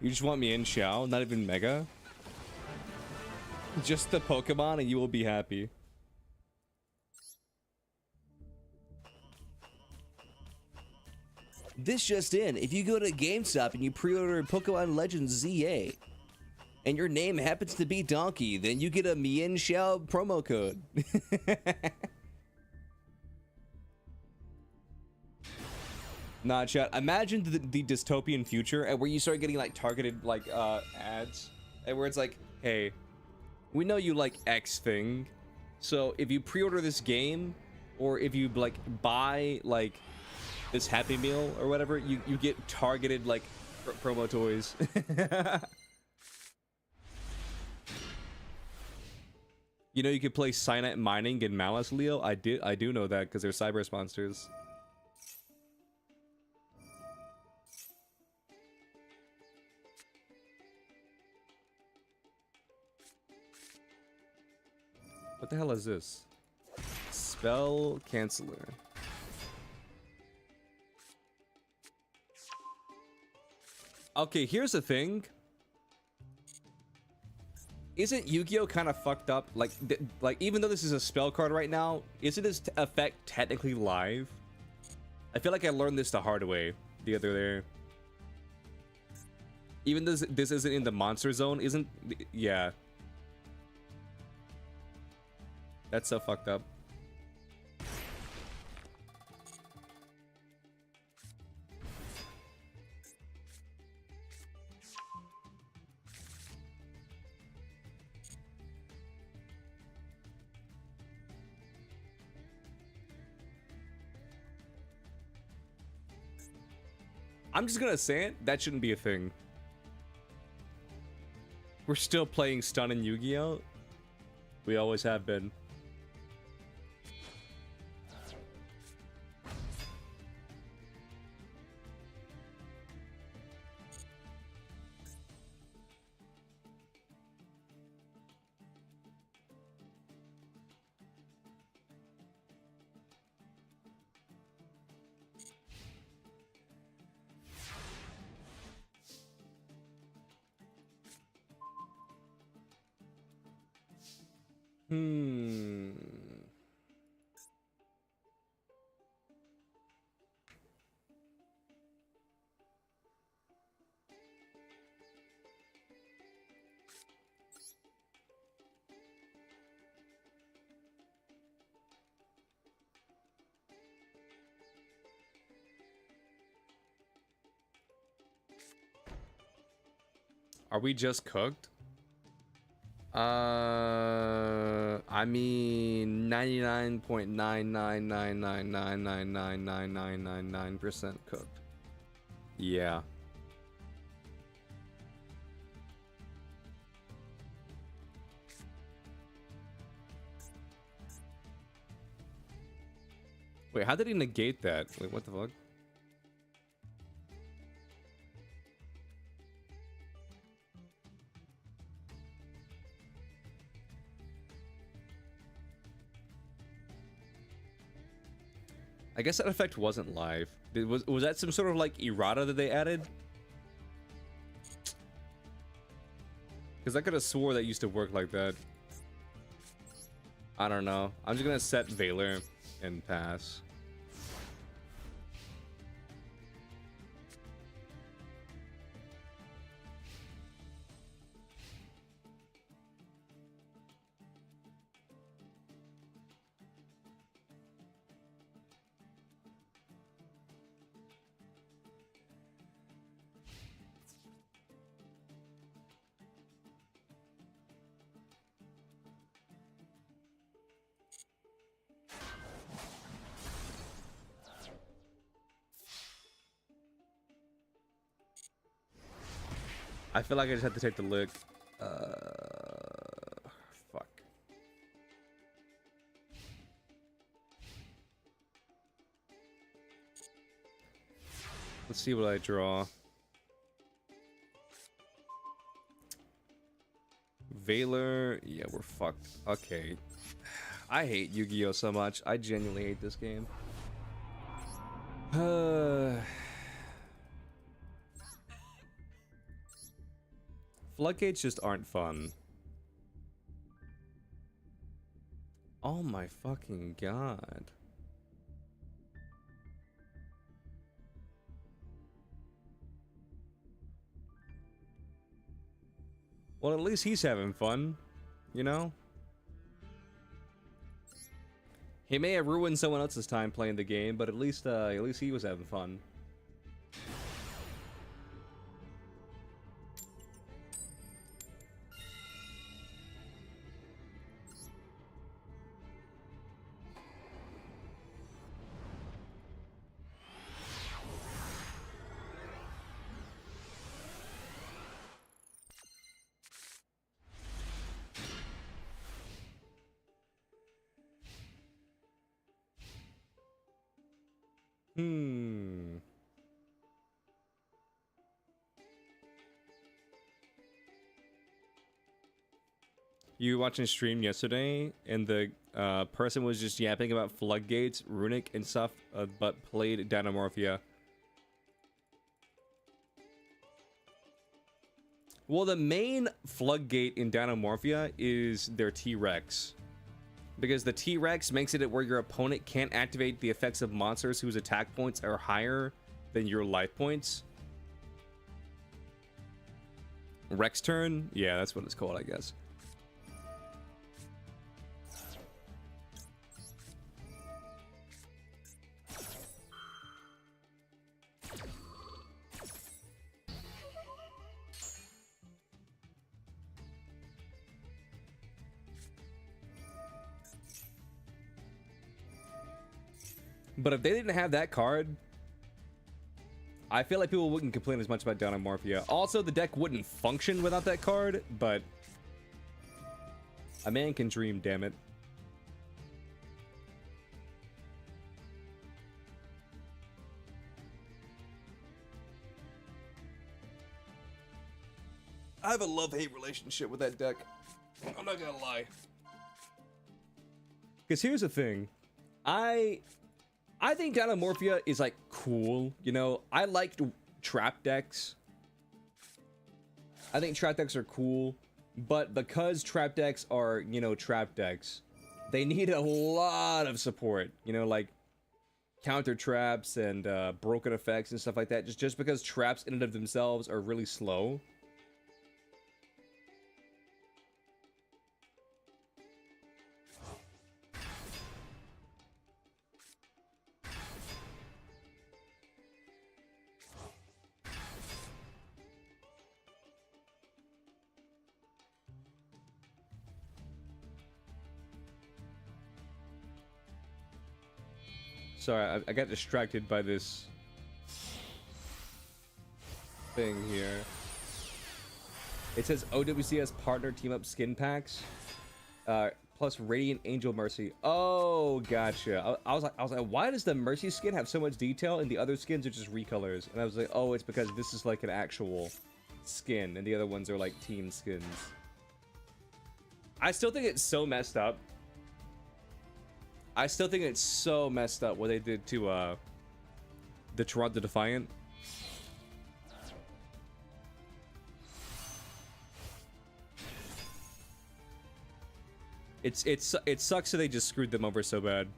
You just want me in Xiao, not even Mega? Just the Pokemon and you will be happy. This just in, if you go to GameStop and you pre-order Pokemon Legends ZA, and your name happens to be Donkey, then you get a Mian Xiao promo code. Nah, chat. Imagine the dystopian future and where you start getting like targeted like ads, and where it's like, hey, we know you like X thing, so if you pre-order this game, or if you like buy like this Happy Meal or whatever, you get targeted like promo toys. You know you could play Cyanite Mining in Malice, Leo. I do know that because they're Cyberse monsters. What the hell is this? Spell Canceller. Okay, here's the thing. Isn't Yu-Gi-Oh kind of fucked up? Like even though this is a spell card right now, isn't this effect technically live? I feel like I learned this the hard way the other day. Even though this isn't in the monster zone, isn't... Yeah. That's so fucked up. I'm just gonna say it, that shouldn't be a thing. We're still playing Stun and Yu-Gi-Oh! We always have been. Are we just cooked? I mean 99.999999999% cooked. Yeah. Wait, how did he negate that? Wait, what the fuck? I guess that effect wasn't live. Was that some sort of like errata that they added? Because I could have swore that used to work like that. I don't know. I'm just gonna set Valor and pass. I feel like I just have to take the lick. Fuck. Let's see what I draw. Valor. Yeah, we're fucked. Okay. I hate Yu-Gi-Oh so much. I genuinely hate this game. Floodgates just aren't fun. Oh my fucking god. Well, at least he's having fun, you know? He may have ruined someone else's time playing the game, but at least he was having fun. You were watching a stream yesterday, and the person was just yapping about floodgates, runic, and stuff, but played Dynamorphia. Well, the main floodgate in Dynamorphia is their T-Rex. Because the T-Rex makes it where your opponent can't activate the effects of monsters whose attack points are higher than your life points. Rex turn? Yeah, that's what it's called, I guess. But if they didn't have that card, I feel like people wouldn't complain as much about Dynamorphia. Also, the deck wouldn't function without that card, but a man can dream, damn it. I have a love-hate relationship with that deck. I'm not gonna lie. Because here's the thing. I think Dynamorphia is, like, cool, you know? I liked trap decks. I think trap decks are cool, but because trap decks are, you know, trap decks, they need a lot of support, you know, like counter traps and broken effects and stuff like that, just because traps in and of themselves are really slow. Sorry, I got distracted by this thing here. It says OWCS partner team up skin packs, plus Radiant Angel Mercy. Oh, gotcha. I was like, why does the Mercy skin have so much detail and the other skins are just recolors? And I was like, oh, it's because this is like an actual skin, and the other ones are like team skins. I still think it's so messed up. I still think it's so messed up what they did to the Toronto Defiant. It sucks that they just screwed them over so bad.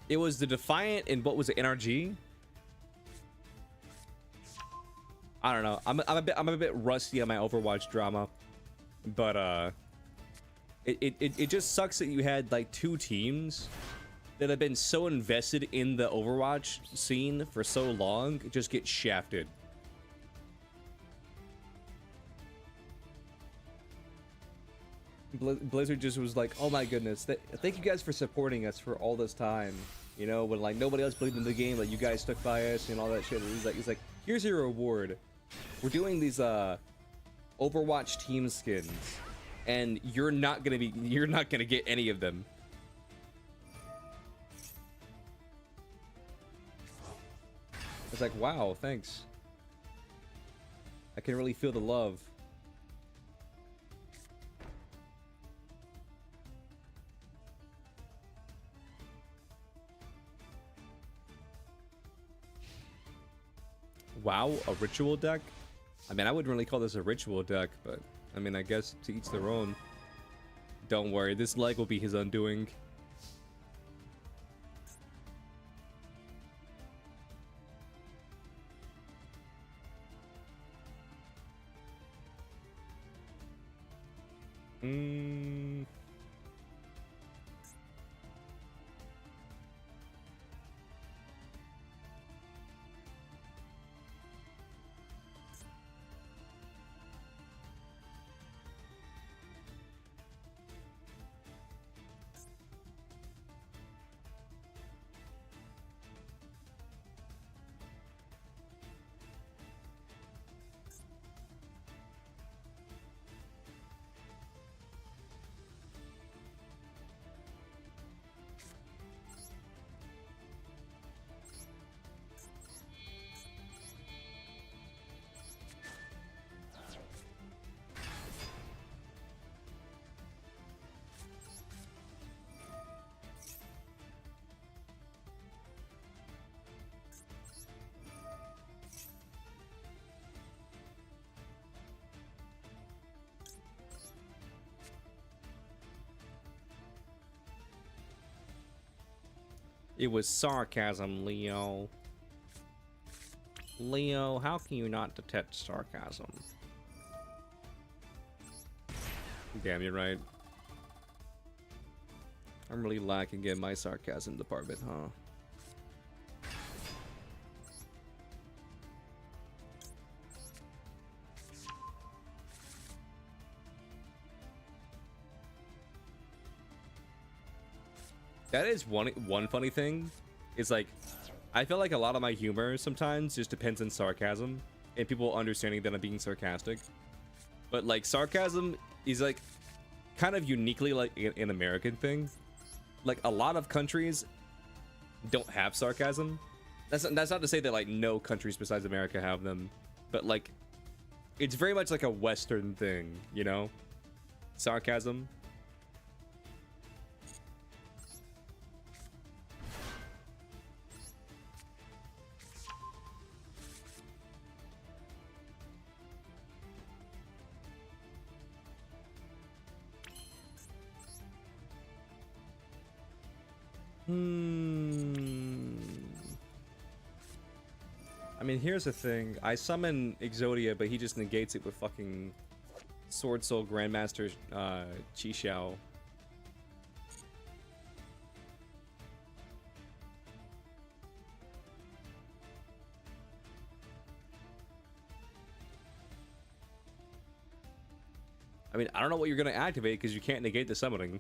It was the Defiant and what was it, NRG? I don't know. I'm a bit rusty on my Overwatch drama, but it just sucks that you had like two teams that have been so invested in the Overwatch scene for so long just get shafted. Blizzard just was like, oh my goodness, thank you guys for supporting us for all this time. You know, when like nobody else believed in the game, like you guys stuck by us and all that shit. He's like, here's your reward. We're doing these Overwatch team skins, and you're not gonna get any of them. It's like, wow, thanks. I can really feel the love. Wow, a ritual deck? I mean, I wouldn't really call this a ritual deck, but I mean, I guess to each their own. Don't worry, this leg will be his undoing. It was sarcasm, Leo. Leo, how can you not detect sarcasm? Damn, you're right. I'm really lacking in my sarcasm department, huh? That is one funny thing, is like, I feel like a lot of my humor sometimes just depends on sarcasm and people understanding that I'm being sarcastic. But like sarcasm is like kind of uniquely like an American thing. Like a lot of countries don't have sarcasm. That's not to say that like no countries besides America have them, but like it's very much like a Western thing, you know? Sarcasm. I mean, here's the thing. I summon Exodia, but he just negates it with fucking Sword Soul Grandmaster Chi Xiao. I mean, I don't know what you're gonna activate because you can't negate the summoning.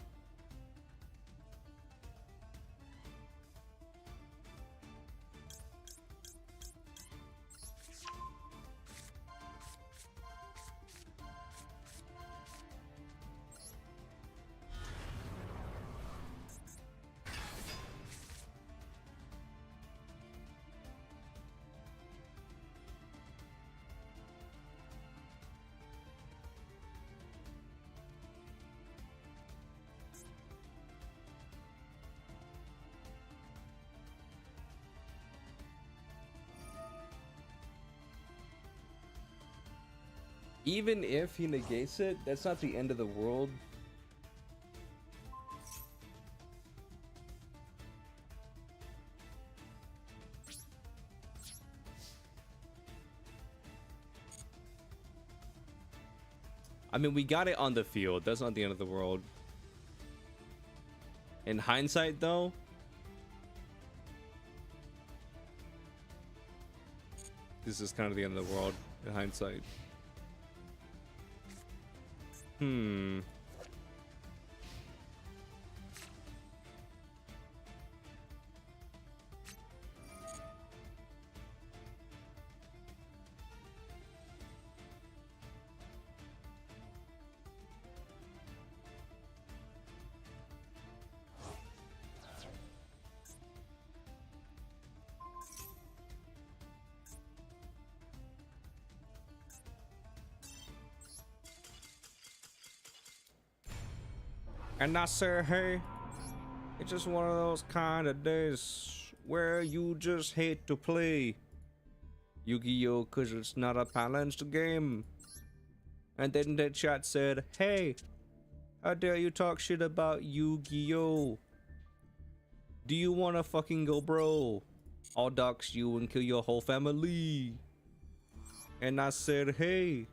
Even if he negates it, that's not the end of the world. I mean, we got it on the field. That's not the end of the world. In hindsight, though, this is kind of the end of the world in hindsight. And I said, hey, it's just one of those kind of days where you just hate to play Yu-Gi-Oh! Cause it's not a balanced game. And then the chat said, hey, how dare you talk shit about Yu-Gi-Oh! Do you wanna fucking go bro? I'll dox you and kill your whole family. And I said, hey,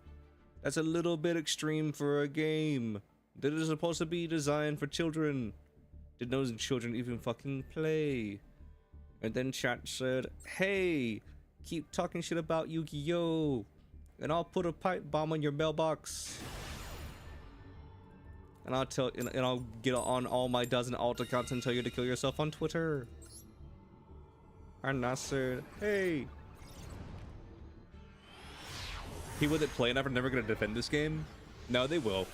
that's a little bit extreme for a game that is supposed to be designed for children. Did those children even fucking play? And then chat said, hey, keep talking shit about Yu-Gi-Oh! And I'll put a pipe bomb on your mailbox. And I'll get on all my dozen alt accounts and tell you to kill yourself on Twitter. And I said, hey. People that play enough are never gonna defend this game? No, they will.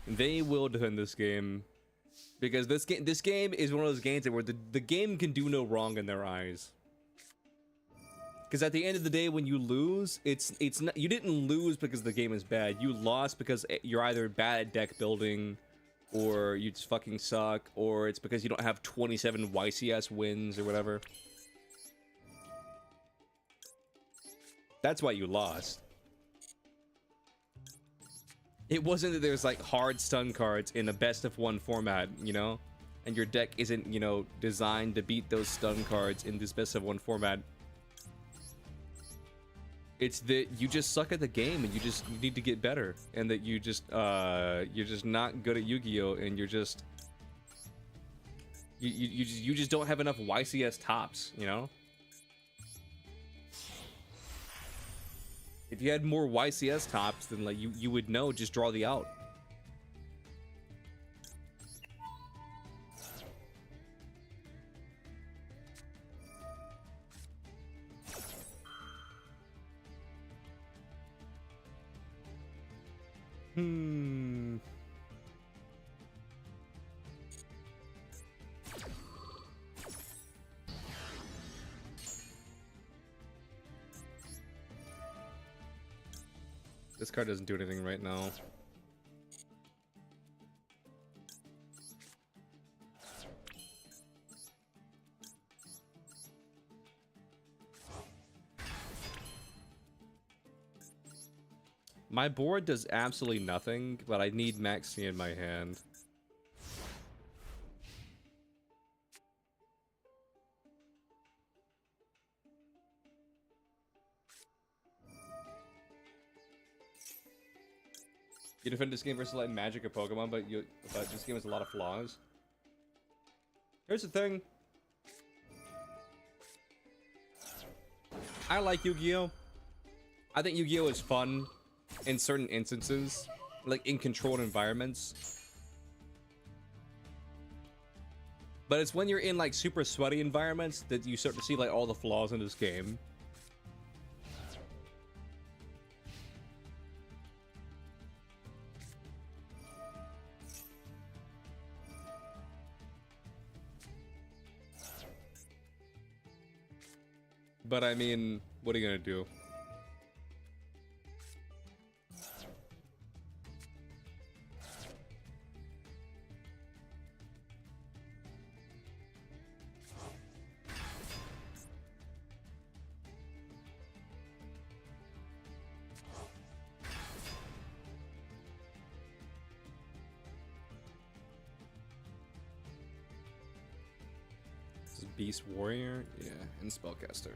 They will defend this game because this game is one of those games where the game can do no wrong in their eyes. Because at the end of the day, when you lose, it's not, you didn't lose because the game is bad. You lost because you're either bad at deck building, or you just fucking suck, or it's because you don't have 27 YCS wins or whatever. That's why you lost. It wasn't that there's like hard stun cards in a best of one format, you know? And your deck isn't, you know, designed to beat those stun cards in this best of one format. It's that you just suck at the game and you need to get better. And that you're just not good at Yu-Gi-Oh! And you're just... You just don't have enough YCS tops, you know? If you had more YCS tops, then like you would know, just draw the out. This card doesn't do anything right now. My board does absolutely nothing, but I need Maxi in my hand. You defend this game versus like Magic or Pokemon, but this game has a lot of flaws. Here's the thing. I like Yu-Gi-Oh! I think Yu-Gi-Oh! Is fun in certain instances, like in controlled environments. But it's when you're in like super sweaty environments that you start to see like all the flaws in this game. But I mean, what are you gonna do? Beast Warrior, yeah, and Spellcaster.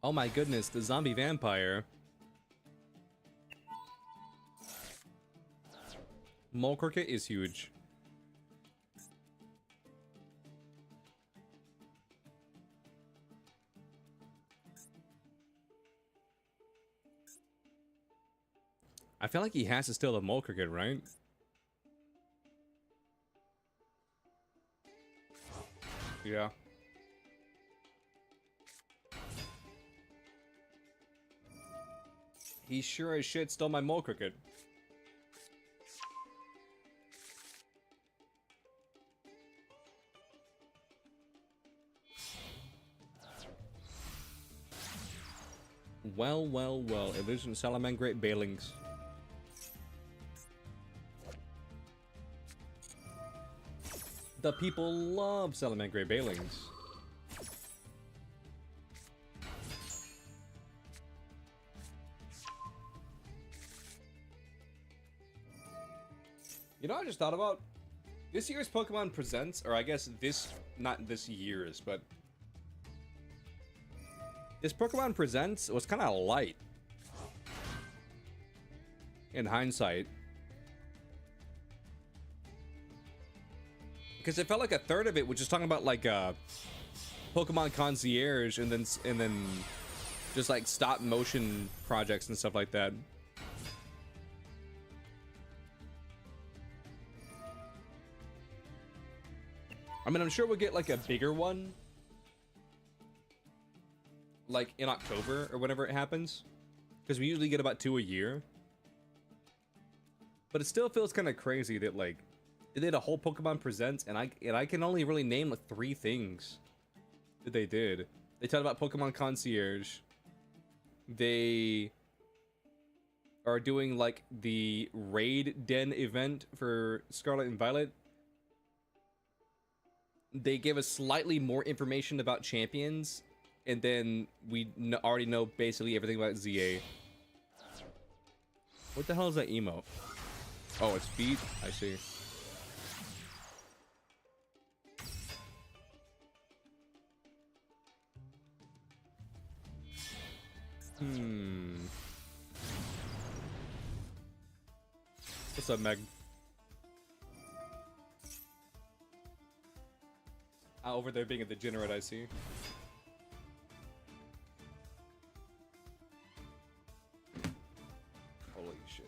Oh my goodness, the zombie vampire. Mole Cricket is huge. I feel like he has to steal the Mole Cricket, right? Yeah. He sure as shit stole my Mole Cricket. Well, well, well. Illusion Salamangreat Bailings. The people love Salamangreat Bailings. You know what I just thought about? This year's Pokemon Presents, or I guess this, not this year's, but this Pokemon Presents was kind of light. In hindsight. Because it felt like a third of it was just talking about like Pokemon Concierge and then just like stop motion projects and stuff like that. I mean, I'm sure we'll get like a bigger one like in October or whenever it happens, because we usually get about 2 a year. But it still feels kind of crazy that like they did a whole Pokemon Presents, and I can only really name like 3 things that they did. They talked about Pokemon Concierge. They are doing like the Raid Den event for Scarlet and Violet. They gave us slightly more information about champions, and then we already know basically everything about ZA. What the hell is that emote? Oh, it's feet? I see. What's up, Meg? Over there being a degenerate, I see. Holy shit.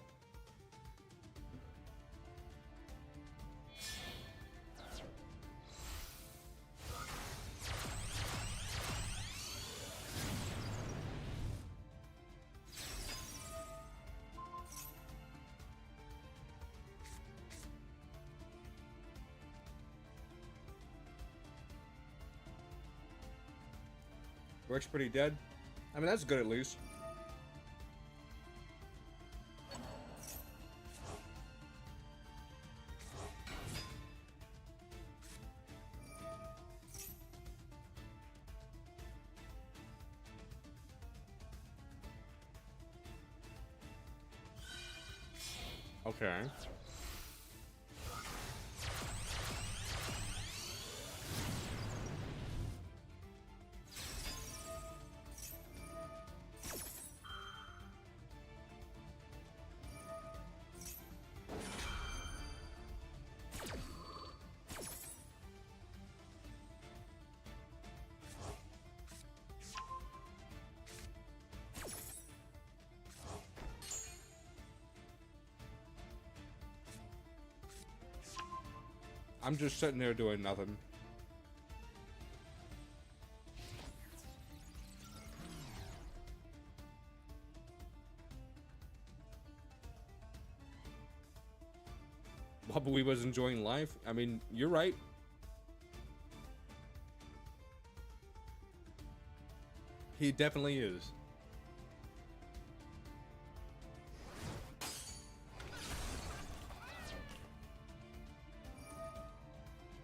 Works pretty dead. I mean, that's good at least. Okay. I'm just sitting there doing nothing. Wobbly was enjoying life. I mean, you're right. He definitely is.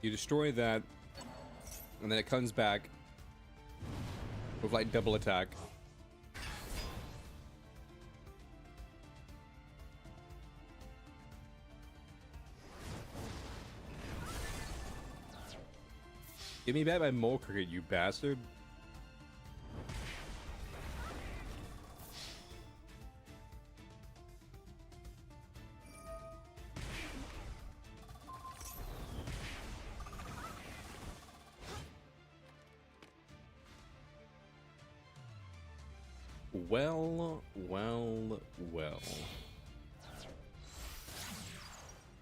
You destroy that, and then it comes back with like double attack. Give me back my mole cricket, you bastard. Well.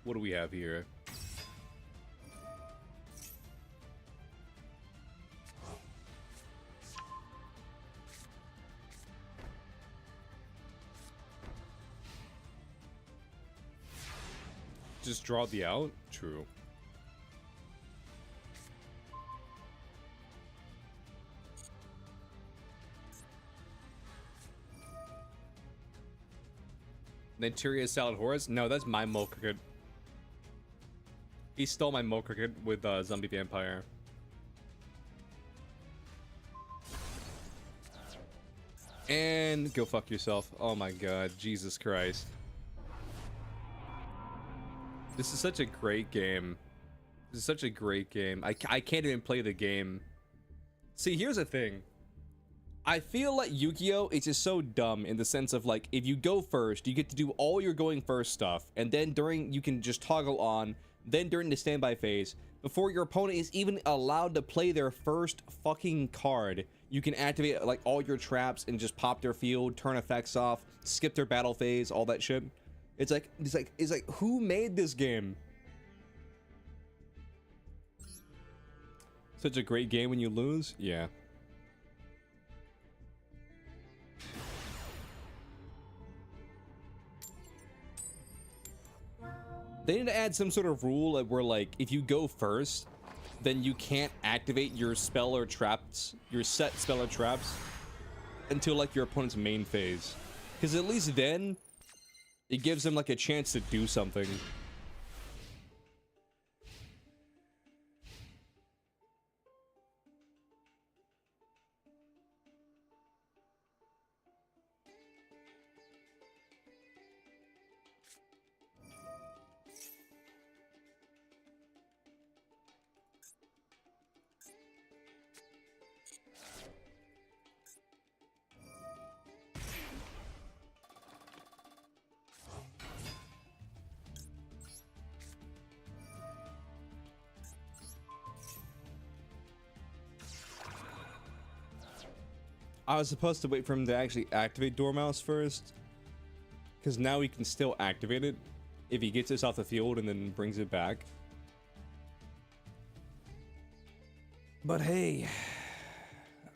What do we have here? Just draw the out? True. Nanteria Salad Horse? No, that's my mole cricket. He stole my mole cricket with Zombie Vampire. And go fuck yourself. Oh my god, Jesus Christ. This is such a great game. This is such a great game. I can't even play the game. See, here's the thing. I feel like Yugioh is just so dumb in the sense of, like, if you go first, you get to do all your going first stuff, and then during, you can just toggle on, then during the standby phase, before your opponent is even allowed to play their first fucking card, you can activate, like, all your traps and just pop their field, turn effects off, skip their battle phase, all that shit. It's like, who made this game? Such a great game when you lose? Yeah. They need to add some sort of rule where, like, if you go first, then you can't activate your spell or traps, your set spell or traps, until, like, your opponent's main phase. Because at least then, it gives them, like, a chance to do something. I was supposed to wait for him to actually activate Dormouse first, because now he can still activate it if he gets this off the field and then brings it back. But hey,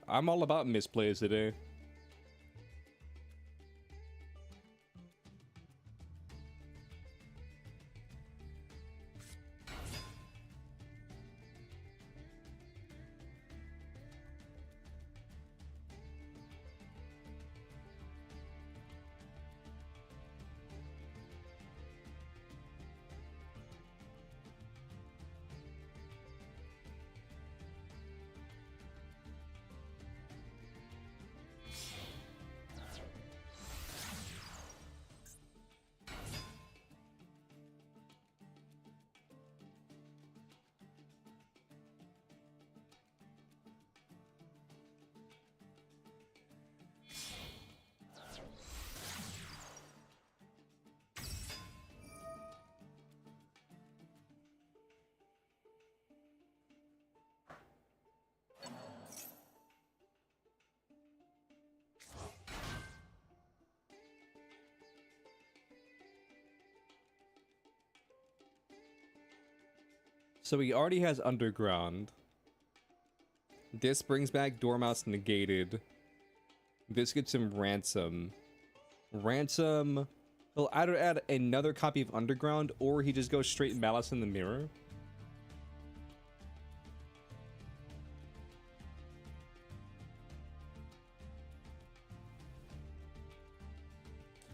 I'm all about misplays today. So he already has Underground. This brings back Dormouse Negated. This gets him Ransom. Ransom, he'll either add another copy of Underground, or he just goes straight Malice in the Mirror.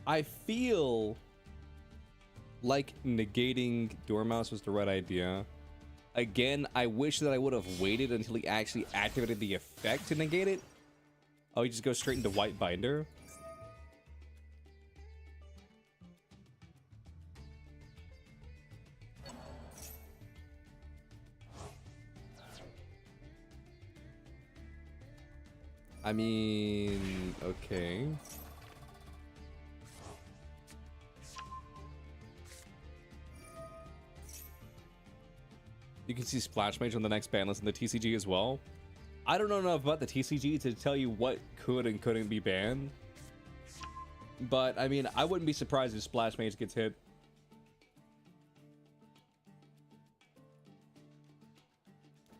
I feel like negating Dormouse was the right idea. Again, I wish that I would have waited until he actually activated the effect to negate it. Oh, he just goes straight into White Binder. I mean, okay. You can see Splash Mage on the next ban list in the TCG as well. I don't know enough about the TCG to tell you what could and couldn't be banned. But, I mean, I wouldn't be surprised if Splash Mage gets hit.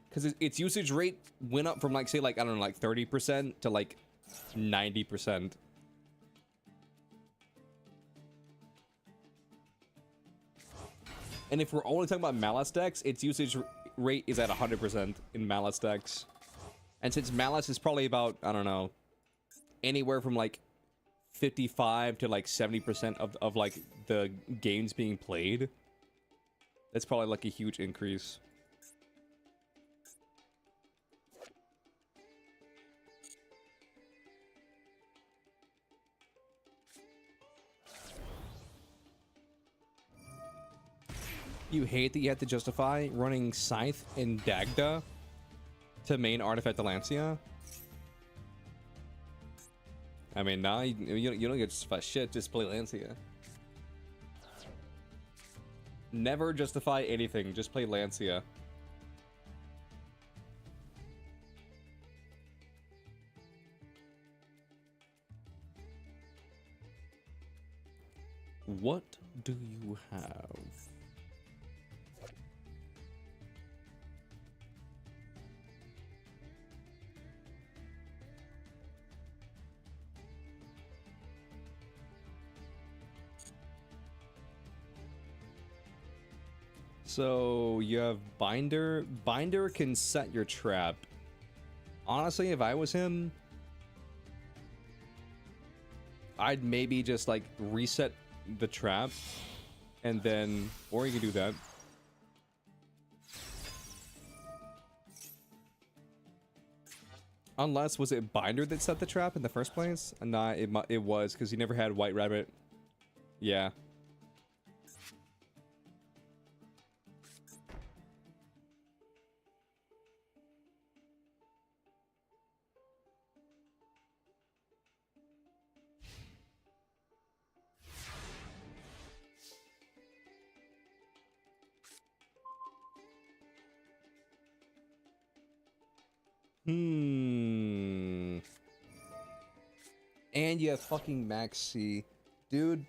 Because its usage rate went up from, like, say, like, I don't know, like 30% to, like, 90%. And if we're only talking about Malice decks, its usage rate is at 100% in Malice decks. And since Malice is probably about, I don't know, anywhere from like 55 to like 70% of like the games being played, that's probably like a huge increase. You hate that you have to justify running Scythe and Dagda to main Artifact Lancia? I mean, nah, you don't get to justify shit, just play Lancia. Never justify anything, just play Lancia. What do you have? So you have Binder. Binder can set your trap. Honestly, if I was him, I'd maybe just like reset the trap and then, or you can do that. Unless, was it Binder that set the trap in the first place? Nah, it was, because he never had White Rabbit. Yeah. And you have fucking Max C. Dude.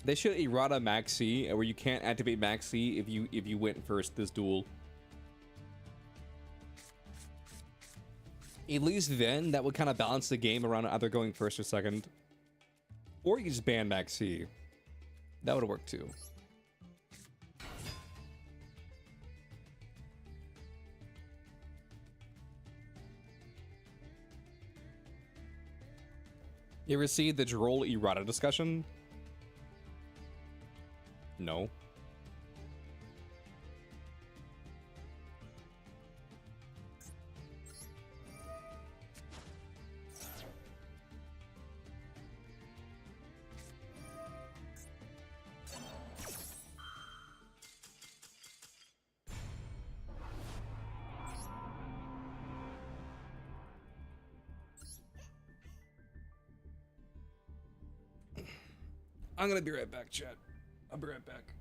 They should errata Max C, where you can't activate Max C if you went first this duel. At least then, that would kind of balance the game around either going first or second. Or you can just ban Max C. That would work too. You ever see the Droll errata discussion? No. I'm gonna be right back, chat. I'll be right back.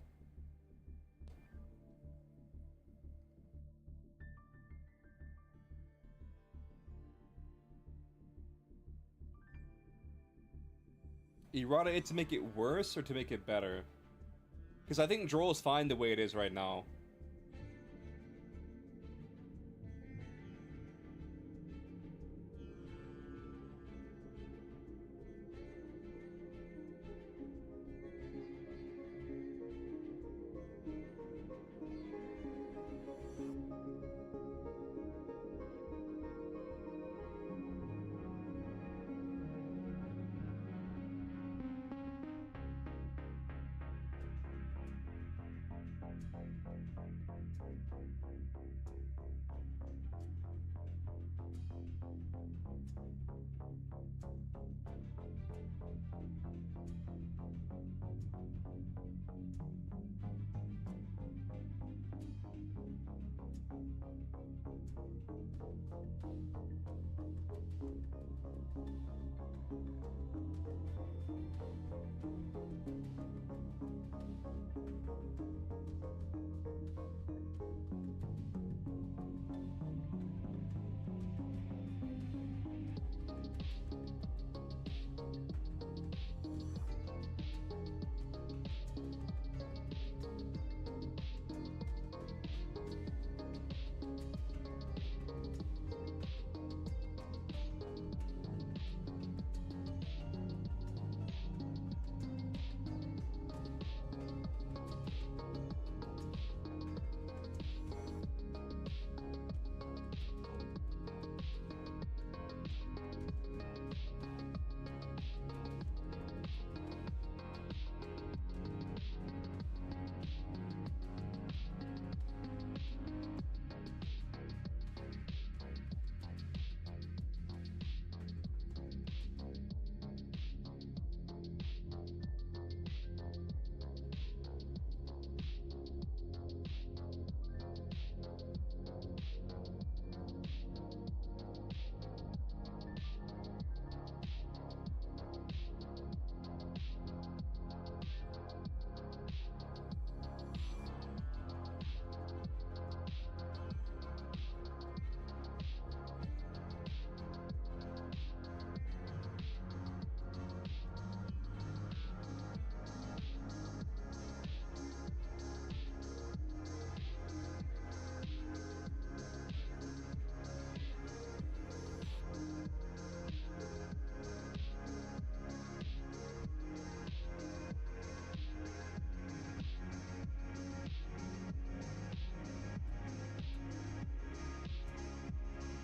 Errata it to make it worse or to make it better? Because I think Droll is fine the way it is right now.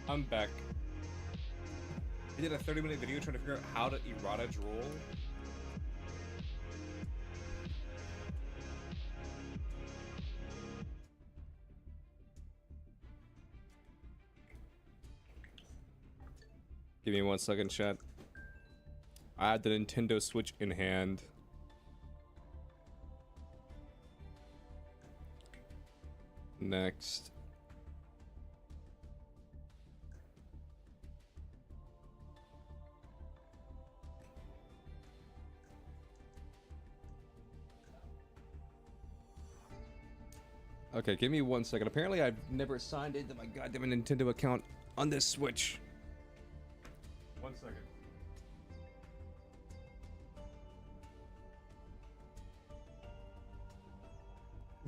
I'm back. I did a 30-minute video trying to figure out how to errata drool. Give me 1 second, chat. I had the Nintendo Switch in hand. Next. Okay, give me 1 second. Apparently, I've never signed into my goddamn Nintendo account on this Switch. 1 second.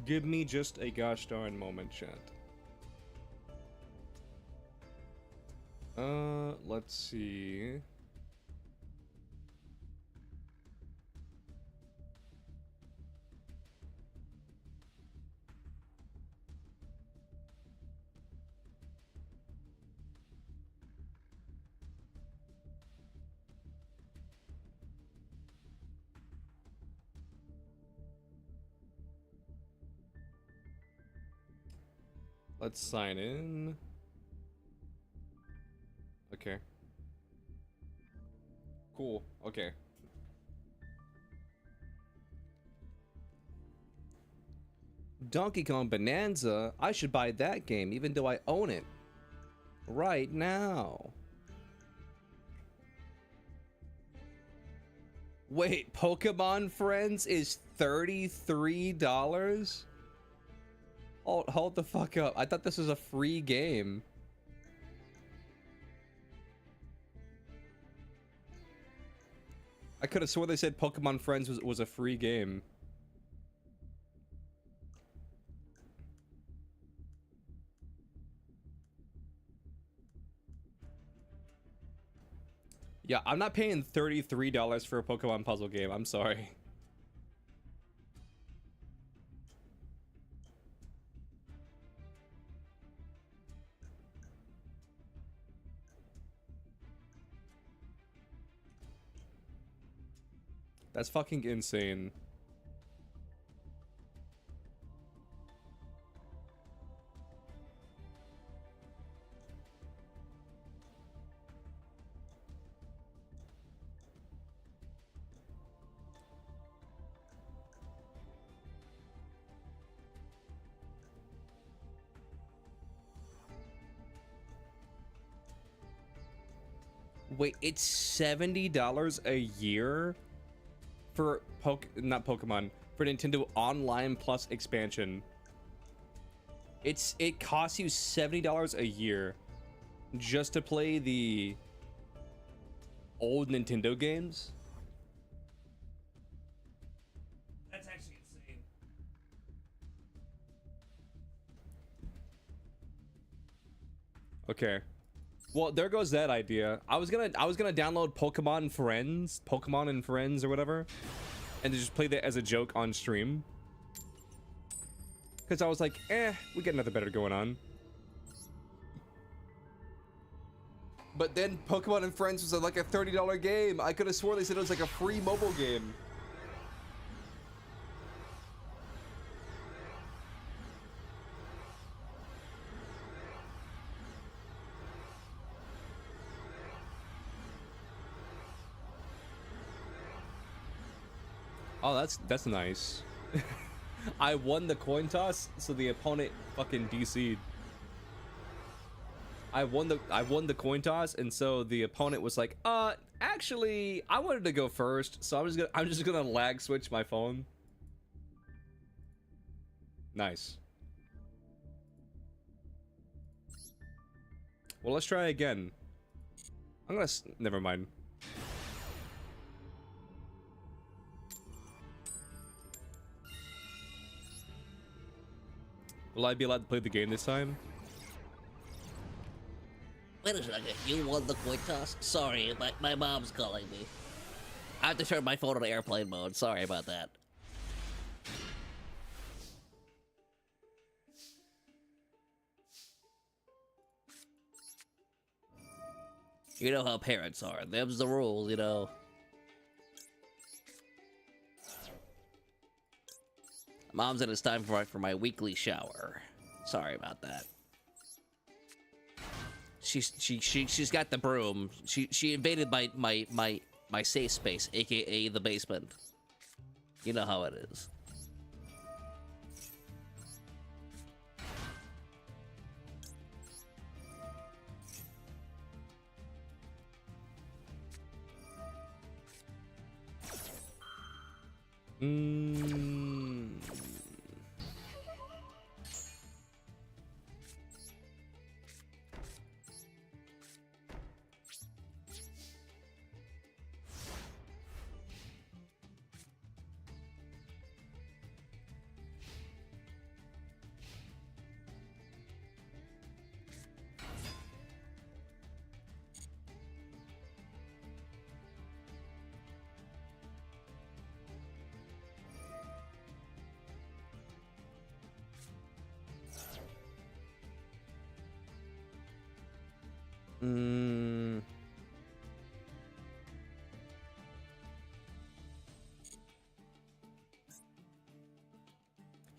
Give me just a gosh darn moment, chat. Let's see. Let's sign in. Okay. Cool. Okay. Donkey Kong Bonanza? I should buy that game even though I own it right now. Wait, Pokemon Friends is $33? Hold the fuck up. I thought this was a free game. I could have sworn they said Pokemon Friends was a free game. Yeah, I'm not paying $33 for a Pokemon puzzle game. I'm sorry. That's fucking insane. Wait, it's $70 a year for not Pokemon, for Nintendo Online Plus expansion. It costs you $70 a year just to play the old Nintendo games. That's actually insane. Okay. Well, there goes that idea. I was gonna download Pokemon and Friends or whatever, and to just play that as a joke on stream. Because I was like, we got nothing better going on. But then Pokemon and Friends was like a $30 game. I could have sworn they said it was like a free mobile game. Oh, that's nice. I won the coin toss, so the opponent fucking DC'd. I won the coin toss, and so the opponent was like, actually, I wanted to go first, so I'm just gonna lag switch my phone. Nice. Well, let's try again. Never mind. Will I be allowed to play the game this time? Wait a second, you won the coin toss? Sorry, my mom's calling me. I have to turn my phone on airplane mode. Sorry about that. You know how parents are. Them's the rules, you know. Mom said it's time for my weekly shower. Sorry about that. She's got the broom. She invaded my safe space, aka the basement. You know how it is.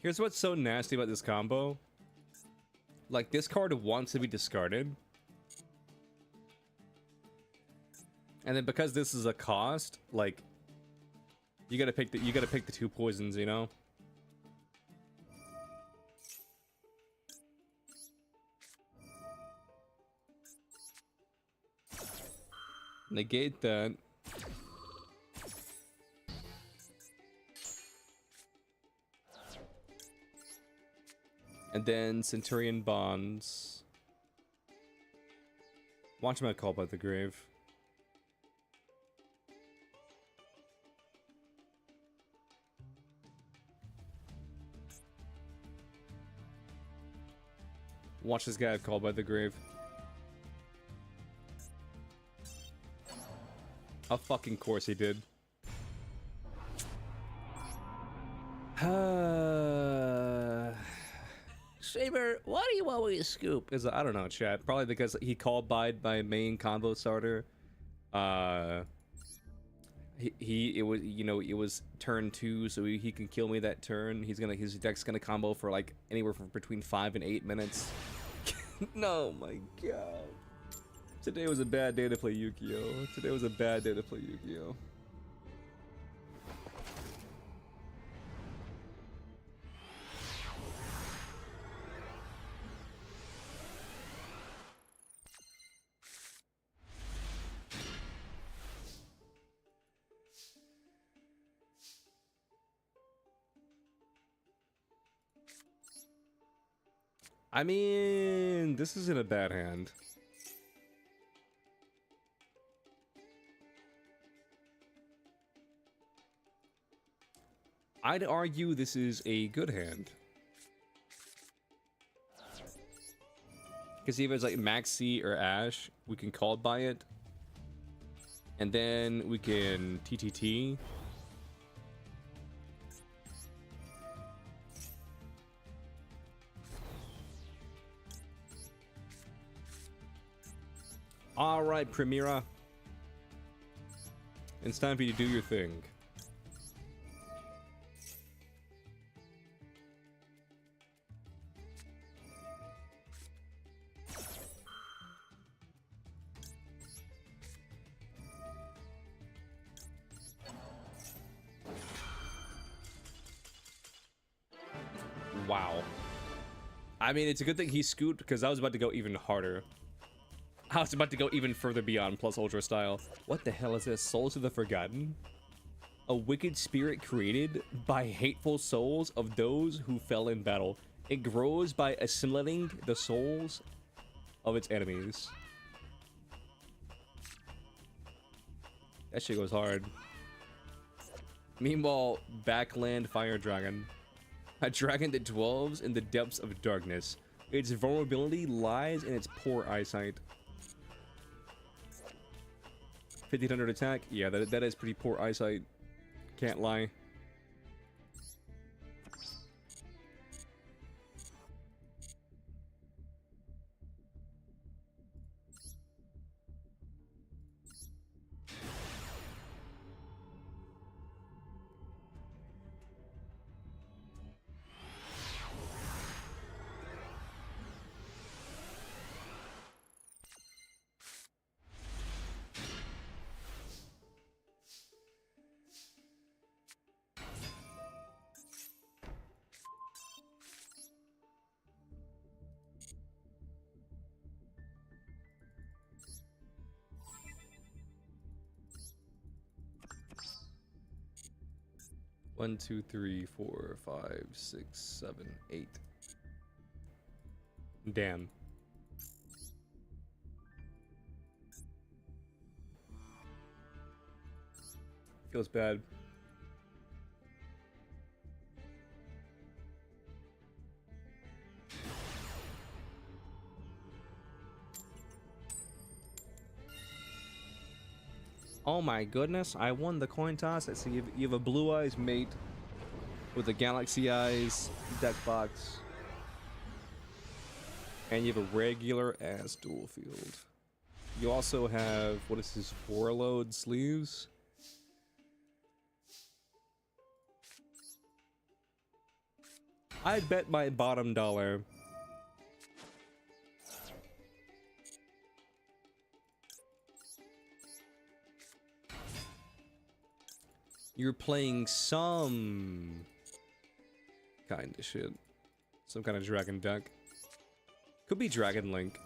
Here's what's so nasty about this combo. Like, this card wants to be discarded. And then because this is a cost, like, you gotta pick the two poisons, you know? Negate that. And then Centurion Bonds. Watch him out call by the grave. Watch this guy have called by the grave. Of fucking course he did. Saber, why do you always scoop? Because I don't know, chat. Probably because he called by my main combo starter. It was, you know, it was turn 2, so he can kill me that turn. His deck's gonna combo for like anywhere from between 5 and 8 minutes. No, my god. Today was a bad day to play Yugioh. Today was a bad day to play Yugioh. I mean, this isn't a bad hand. I'd argue this is a good hand. Because if it's like Maxi or Ash, we can call by it. And then we can TTT. Alright, Primera. It's time for you to do your thing. Wow. I mean, it's a good thing he scooped because I was about to go even harder. I was about to go even further beyond plus ultra style. What the hell is this? Souls of the Forgotten? A wicked spirit created by hateful souls of those who fell in battle. It grows by assimilating the souls of its enemies. That shit goes hard. Meanwhile, Backland Fire Dragon. A dragon that dwells in the depths of darkness. Its vulnerability lies in its poor eyesight. 1500 attack? Yeah, that is pretty poor eyesight. Can't lie. One, two, three, 4, 5, 6, 7, 8. Damn. Feels bad. Oh my goodness, I won the coin toss. Let's see, you have a Blue Eyes mate with a Galaxy Eyes deck box. And you have a regular ass dual field. You also have, what is this, Warlord sleeves? I'd bet my bottom dollar. You're playing some kind of shit. Some kind of dragon deck. Could be Dragon Link.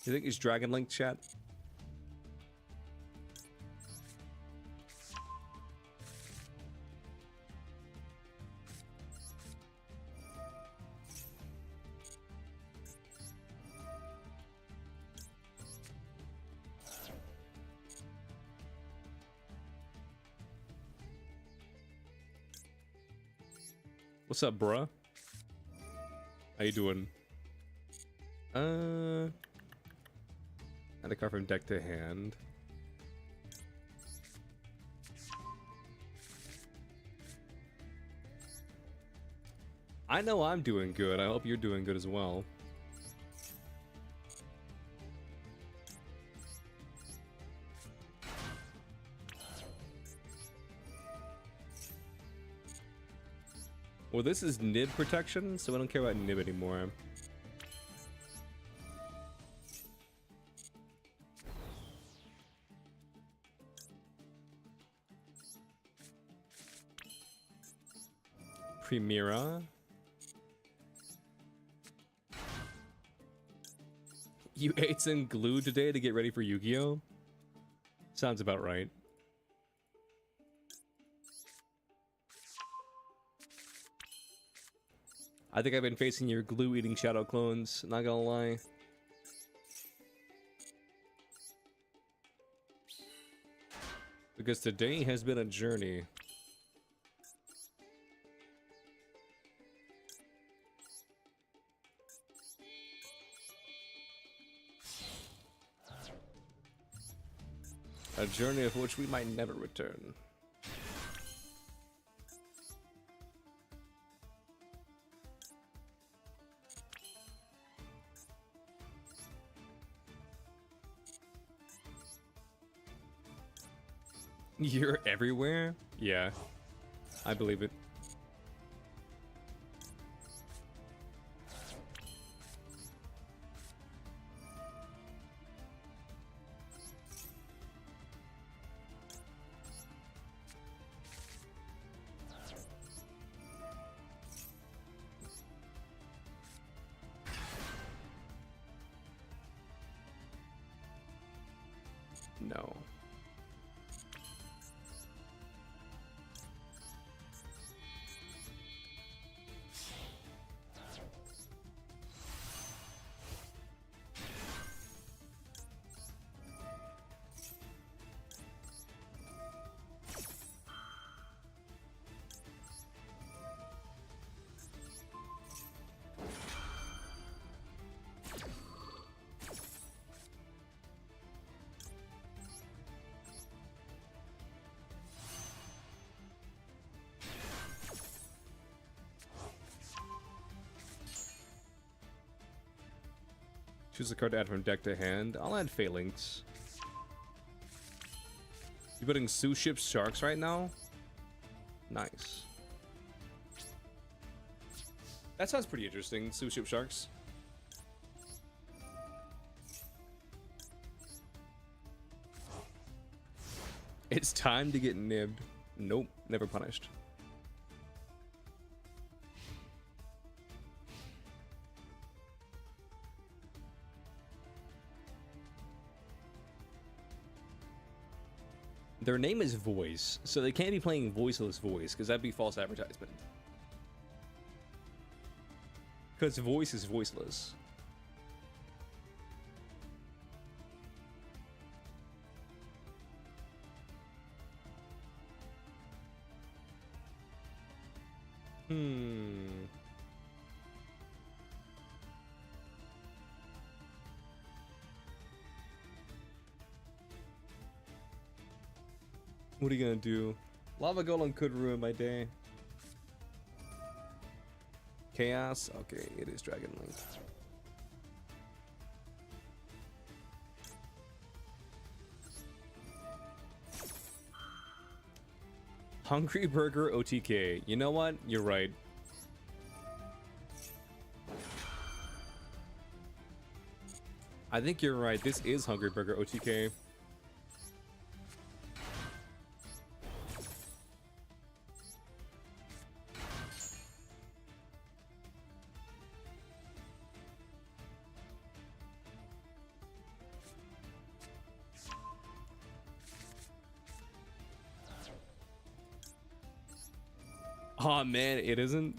You think it's Dragon Link, chat? What's up, bruh? How you doing? Add a card from deck to hand. I know I'm doing good. I hope you're doing good as well. Well, this is nib protection, so I don't care about nib anymore. Primera. You ate some glue today to get ready for Yugioh? Sounds about right. I think I've been facing your glue-eating shadow clones, not gonna lie. Because today has been a journey. A journey of which we might never return. You're everywhere? Yeah, I believe it. No. Choose a card to add from deck to hand. I'll add Phalanx. You putting Sous Ship Sharks right now? Nice. That sounds pretty interesting, Sous Ship Sharks. It's time to get nibbed. Nope, never punished. Their name is Voice, so they can't be playing Voiceless Voice, because that'd be false advertisement. Because Voice is voiceless. What are you gonna do? Lava Golem could ruin my day. Chaos? Okay, it is Dragon Link. Hungry Burger OTK. You know what? You're right. I think you're right. This is Hungry Burger OTK. Oh man, it isn't.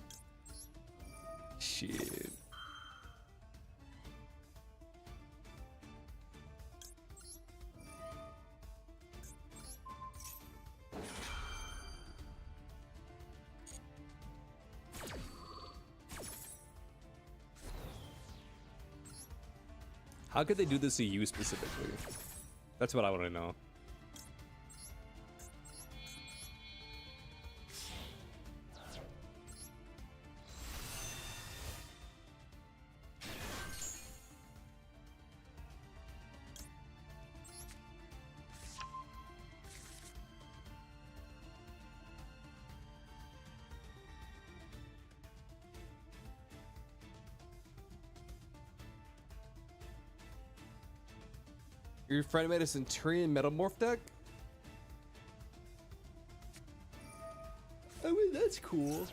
Shit. How could they do this to you specifically? That's what I want to know. Your friend made a Centurion Metamorph deck? I mean, that's cool.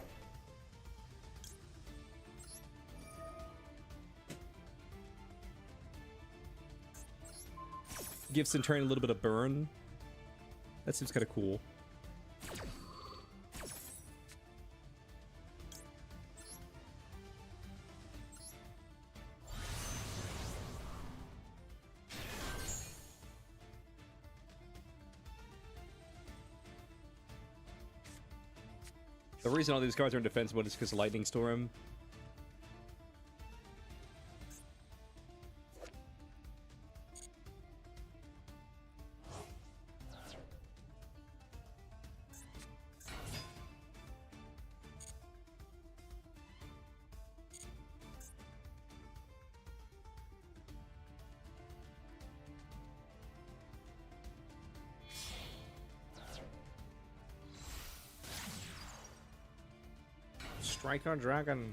Give Centurion a little bit of burn. That seems kind of cool. The reason all these cards are in defense mode is because Lightning Storm. Strike on Dragon.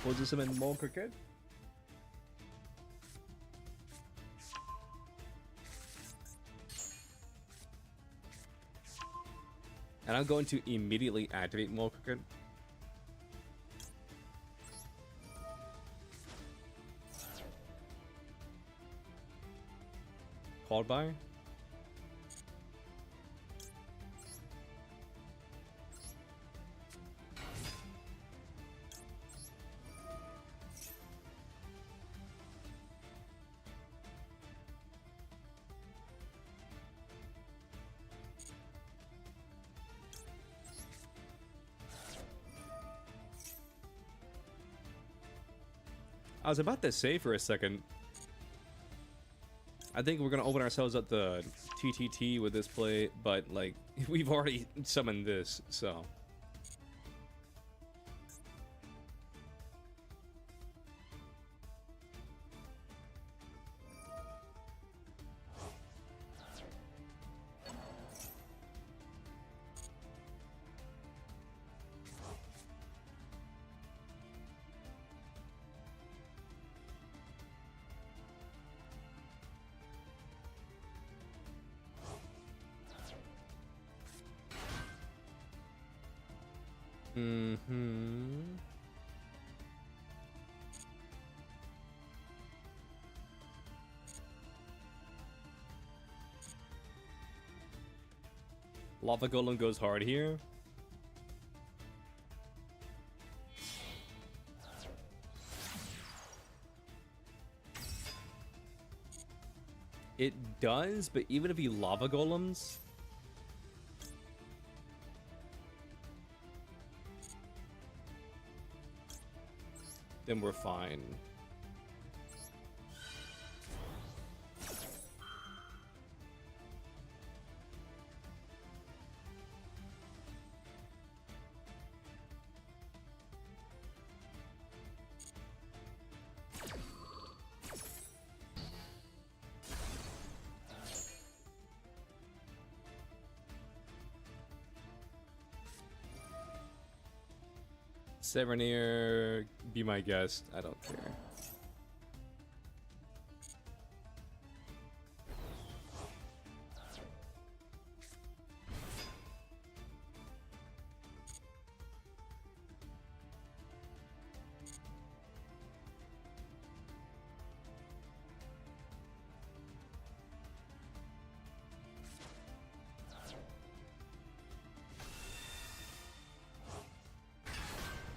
Was this in more cricket? And I'm going to immediately activate more cricket. Called by. I was about to say for a second, I think we're gonna open ourselves up to TTT with this play, but like we've already summoned this, so. Lava Golem goes hard here. It does, but even if he Lava Golems, then we're fine. Severnier, be my guest. I don't care.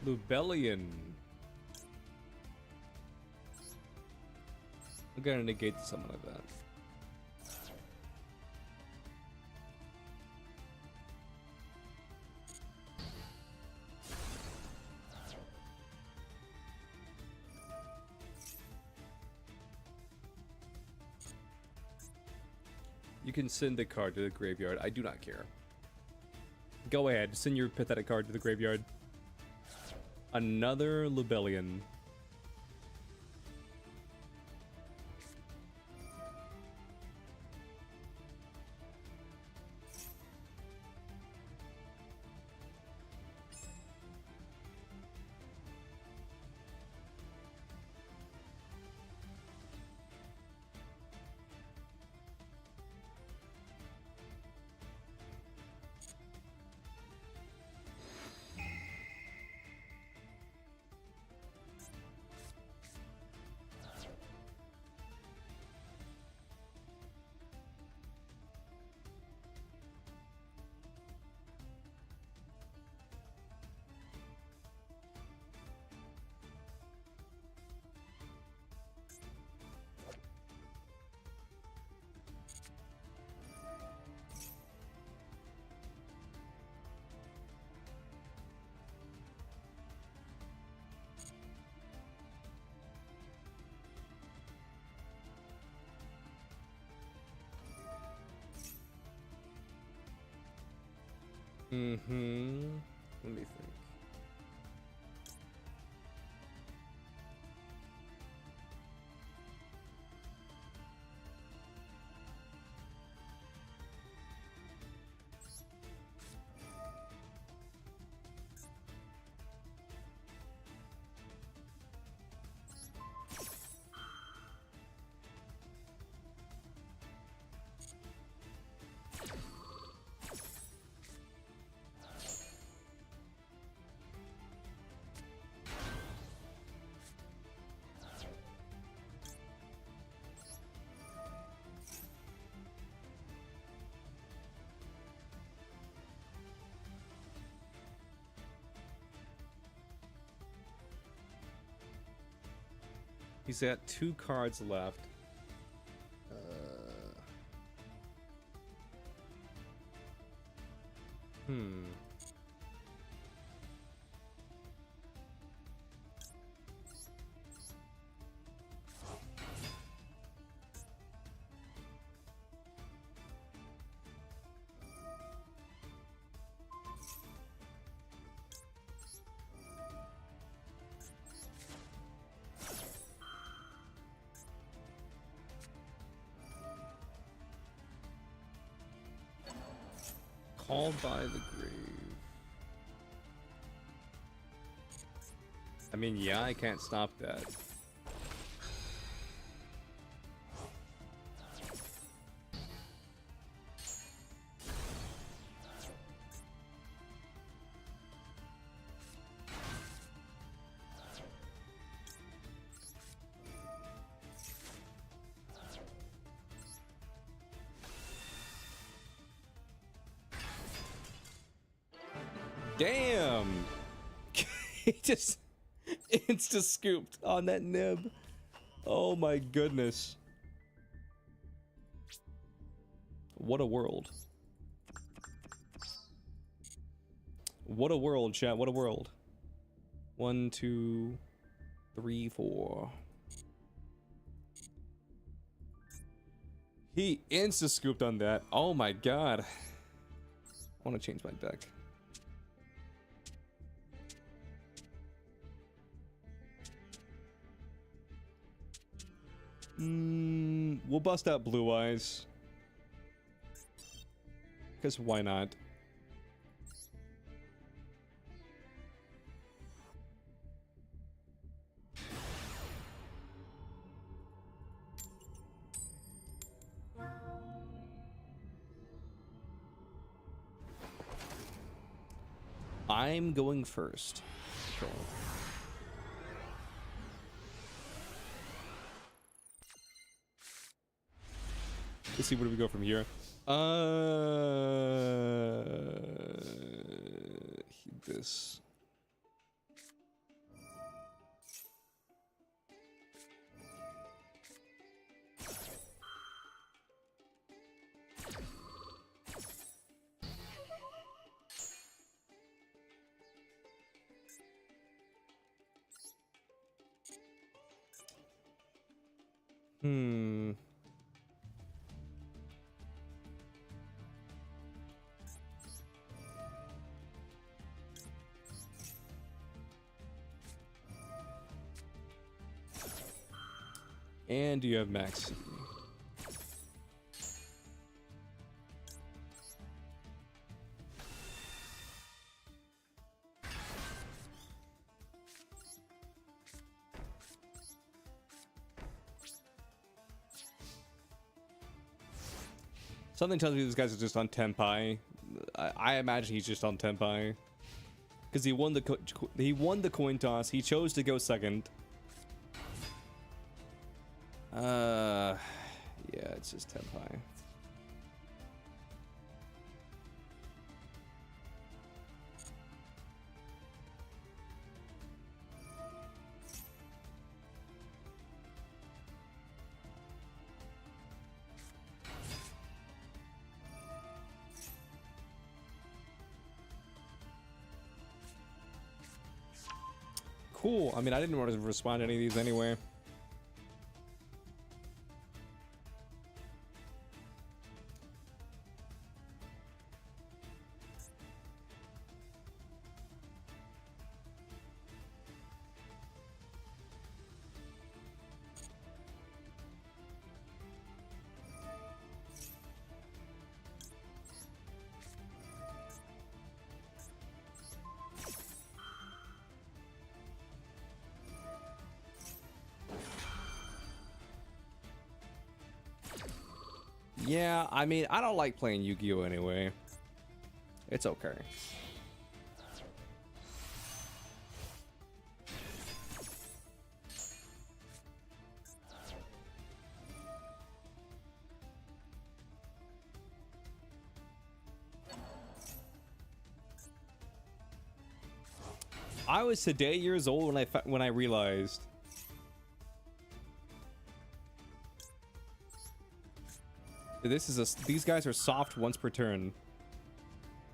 Lubellion. I'm gonna negate something like that. You can send the card to the graveyard. I do not care. Go ahead, send your pathetic card to the graveyard. Another Lubellion. Mm-hmm. Let me think. He's got 2 cards left. Hmm. Called by the grave. I mean, yeah, I can't stop that. Damn! He just insta scooped on that nib. Oh my goodness. What a world. What a world, chat. What a world. 1, 2, 3, 4. He insta scooped on that. Oh my god. I want to change my deck. We'll bust out Blue Eyes. Because why not? I'm going first. Okay. Let's see, where do we go from here? This. And you have Maxi. Something tells me these guys are just on Tenpai. I imagine he's just on Tenpai. Because he won the coin toss. He chose to go second. Yeah, it's just Tenpai. Cool. I mean, I didn't want to respond to any of these anyway. Yeah, I mean, I don't like playing Yu-Gi-Oh anyway. It's okay. I was today years old when I realized that these guys are soft once per turn,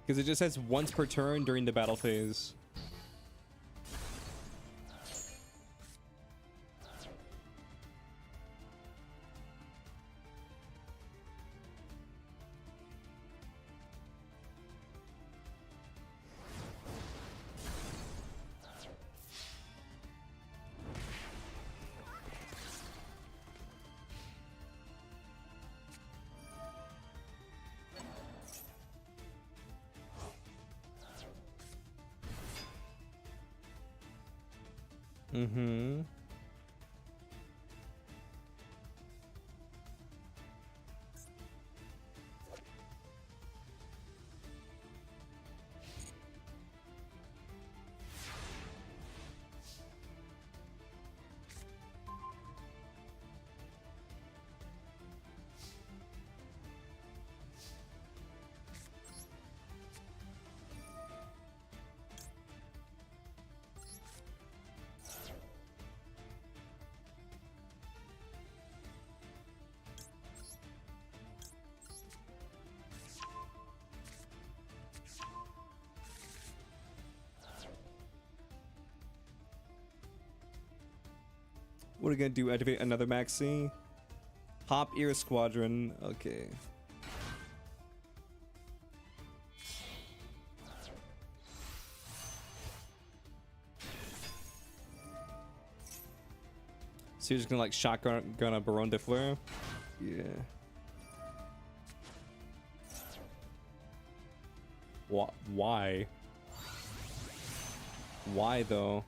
because it just says once per turn during the battle phase. Mm-hmm. What are we gonna do? Activate another maxi? Hop Ear Squadron. Okay. So you're just gonna like shotgun a Baron de Fleur? Yeah. Why? Why though?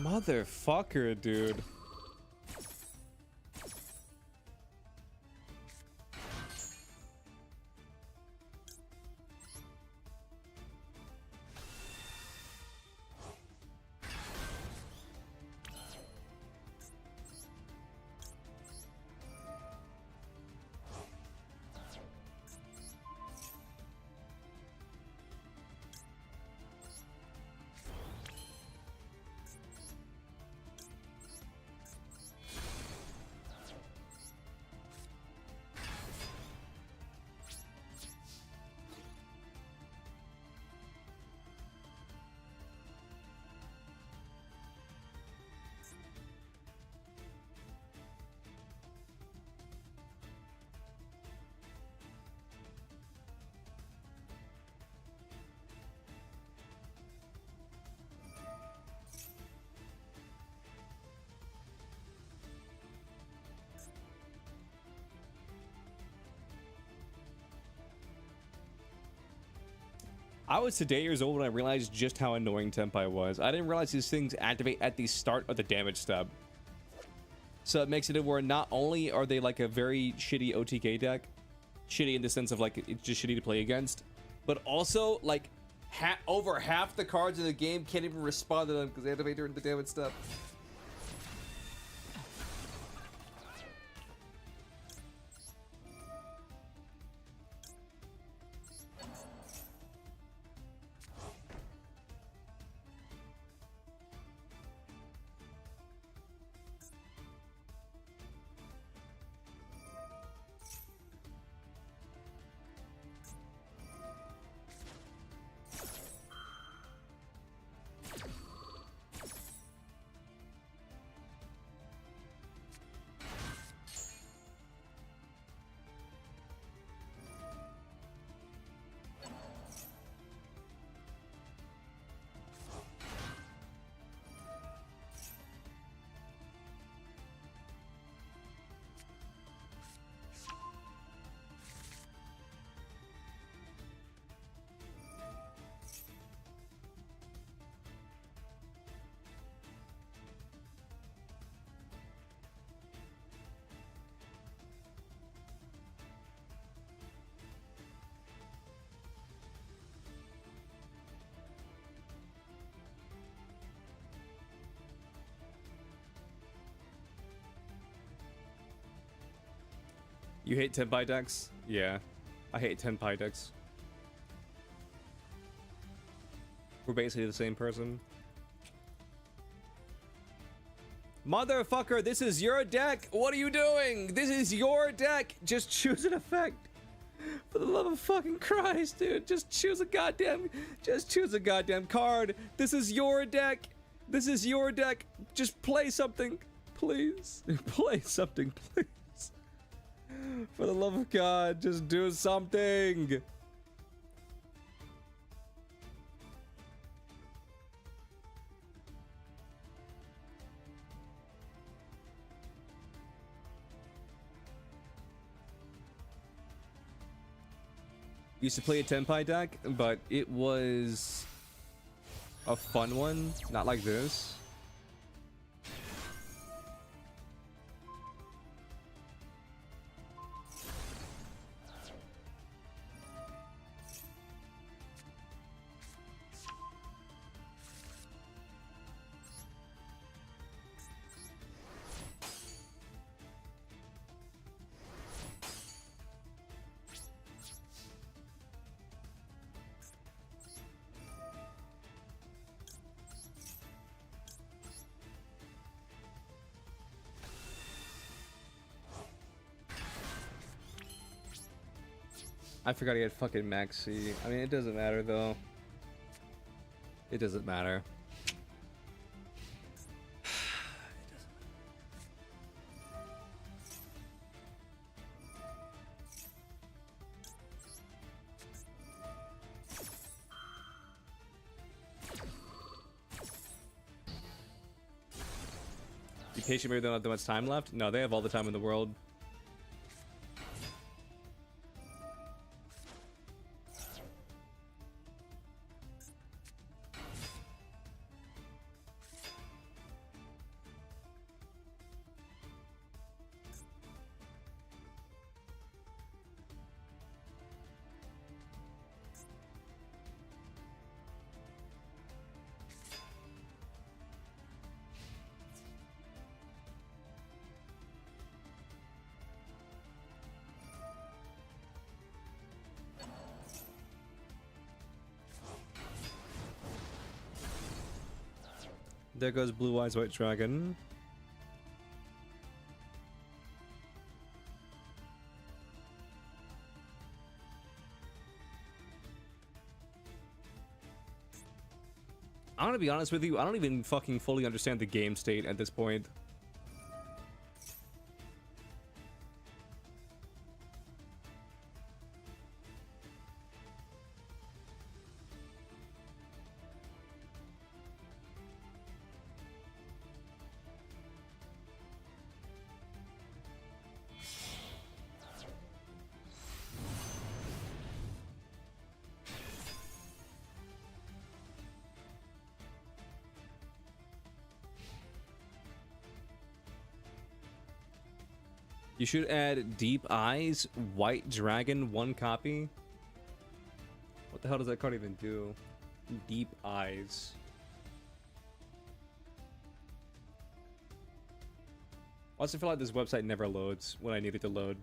Motherfucker, dude. I was today years old when I realized just how annoying Tempai was. I didn't realize these things activate at the start of the damage step. So it makes it where not only are they like a very shitty OTK deck, shitty in the sense of like it's just shitty to play against, but also like over half the cards in the game can't even respond to them because they activate during the damage step. You hate Tenpai decks? Yeah. I hate Tenpai decks. We're basically the same person. Motherfucker, this is your deck! What are you doing? This is your deck! Just choose an effect! For the love of fucking Christ, dude! Just choose a goddamn card! This is your deck! This is your deck! Just play something! Please! Play something, please! For the love of God, just do something! Used to play a Tenpai deck, but it was a fun one, not like this. I forgot he had fucking Maxi. I mean, it doesn't matter though. It doesn't matter. You patient, maybe they don't have that much time left? No, they have all the time in the world. There goes Blue Eyes White Dragon. I'm gonna be honest with you, I don't even fucking fully understand the game state at this point. You should add Deep Eyes, White Dragon, 1 copy. What the hell does that card even do? Deep eyes. I also feel like this website never loads when I need it to load.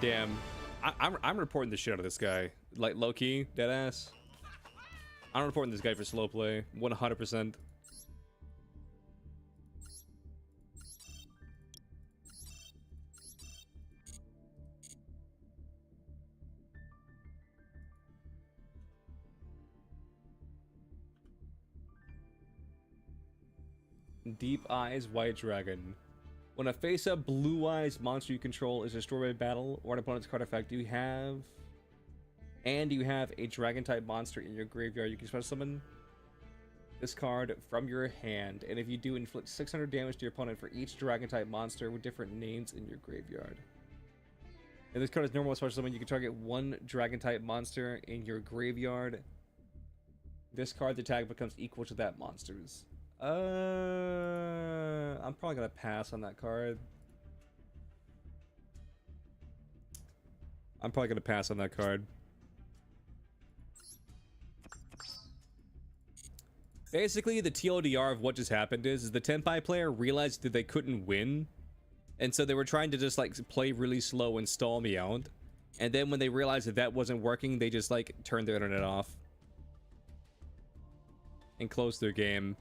Damn, I'm reporting the shit out of this guy. Like low key, dead ass. I'm reporting this guy for slow play, 100%. Deep Eyes White Dragon. When a face-up blue eyes monster you control is destroyed by battle or an opponent's card effect, you have a dragon type monster in your graveyard, you can special summon this card from your hand, and if you do, inflict 600 damage to your opponent for each dragon type monster with different names in your graveyard. If this card is normal special summon, you can target one dragon type monster in your graveyard. This card's attack becomes equal to that monster's. I'm probably gonna pass on that card. Basically, the TLDR of what just happened is the Tenpai player realized that they couldn't win, and so they were trying to just like play really slow and stall me out. And then when they realized that that wasn't working, they just like turned their internet off and closed their game.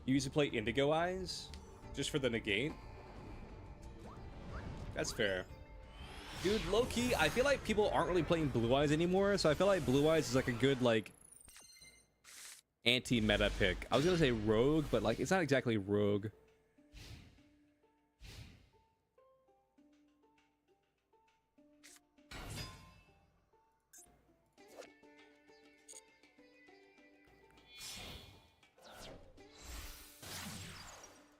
You used to play Indigo Eyes just for the negate? That's fair. Dude, low-key, I feel like people aren't really playing Blue Eyes anymore, so I feel like Blue Eyes is like a good, like, anti-meta pick. I was gonna say Rogue, but, like, it's not exactly Rogue.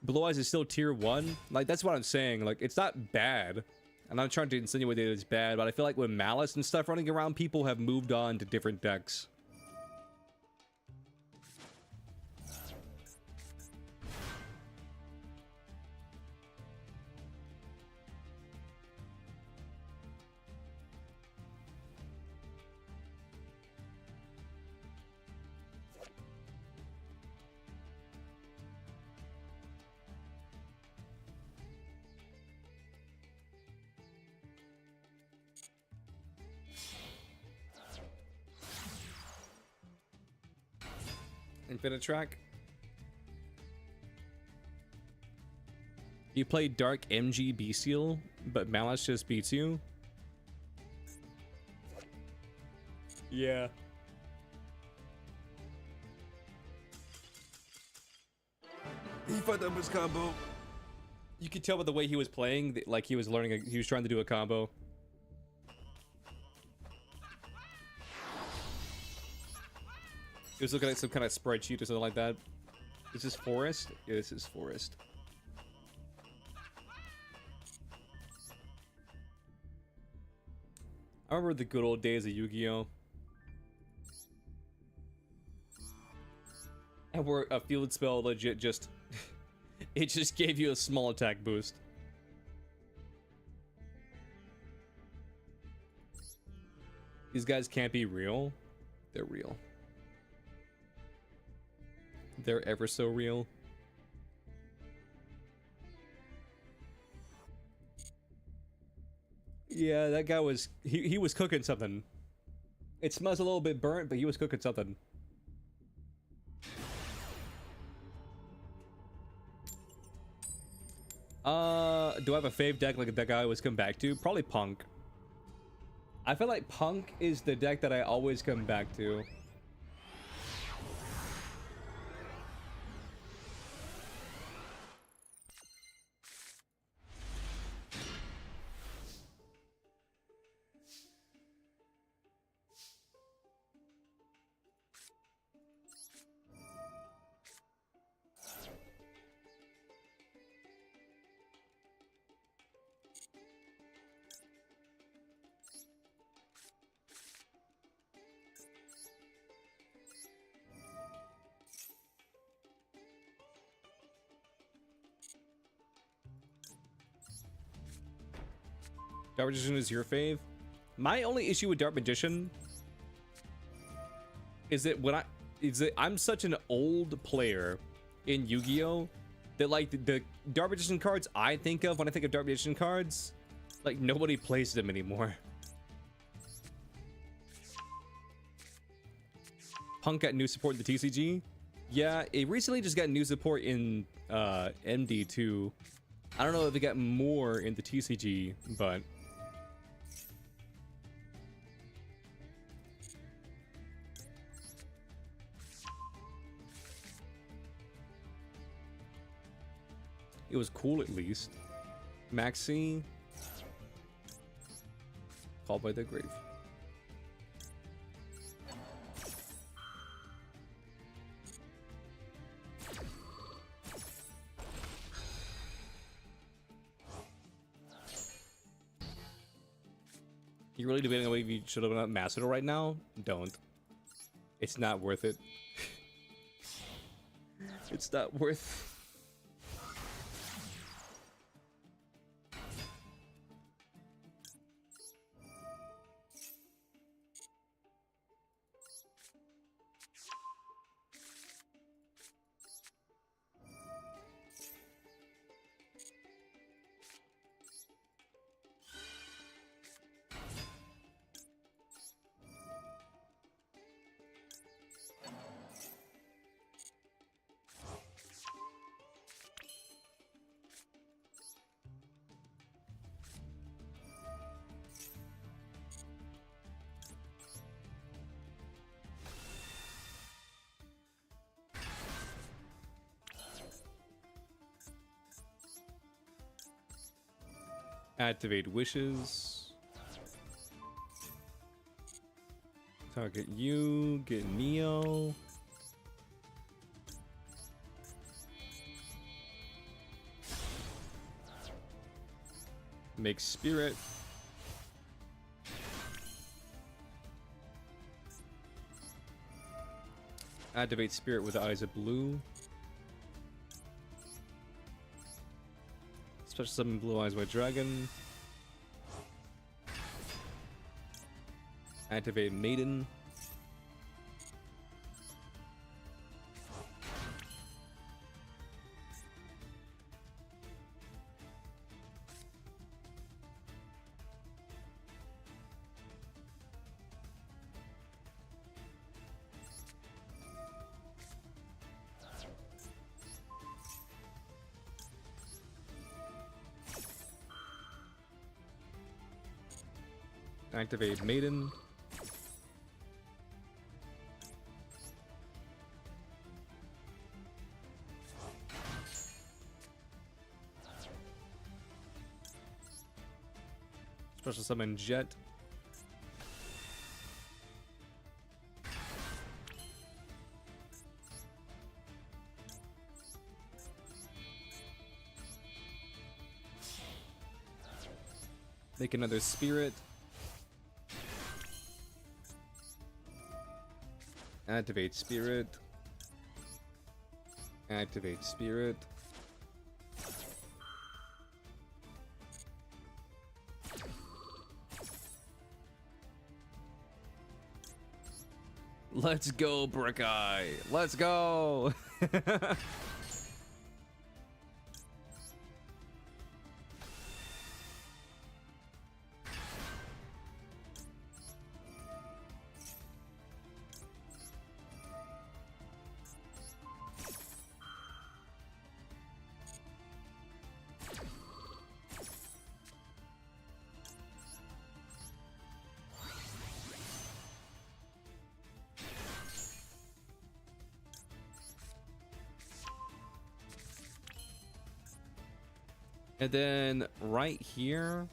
Blue Eyes is still tier 1. Like, that's what I'm saying. Like, it's not bad. I'm not trying to insinuate that it's bad, but I feel like with Malice and stuff running around, people have moved on to different decks. Infinite Track. You play Dark MG Bestial, but Malice just beats you. Yeah. He fucked up his combo. You could tell by the way he was playing, like he was learning, he was trying to do a combo. He was looking at some kind of spreadsheet or something like that. Is this Forest? Yeah, this is Forest. I remember the good old days of Yu-Gi-Oh! And where a field spell legit just... it just gave you a small attack boost. These guys can't be real. They're real. They're ever so real. Yeah, that guy was... He was cooking something. It smells a little bit burnt, but he was cooking something. Do I have a fave deck like that guy always come back to? Probably Punk. I feel like Punk is the deck that I always come back to. Dark Magician is your fave? My only issue with Dark Magician is that I'm such an old player in Yu-Gi-Oh that like the Dark Magician cards I think of when I think of Dark Magician cards, like nobody plays them anymore. Punk got new support in the TCG. Yeah, it recently just got new support in MD2. I don't know if it got more in the TCG, but it was cool at least. Maxi, Called by the Grave. You really debating whether you should open up Macedon right now? Don't. It's not worth it. It's not worth. Activate wishes. Target you, get Neo. Make spirit. Activate spirit with eyes of blue. Special summon Blue Eyes White Dragon. Activate Maiden. Activate Maiden. Special summon Jet. Make another spirit. Activate spirit. Activate spirit. Let's go, Brick Eye. Let's go. And then right here,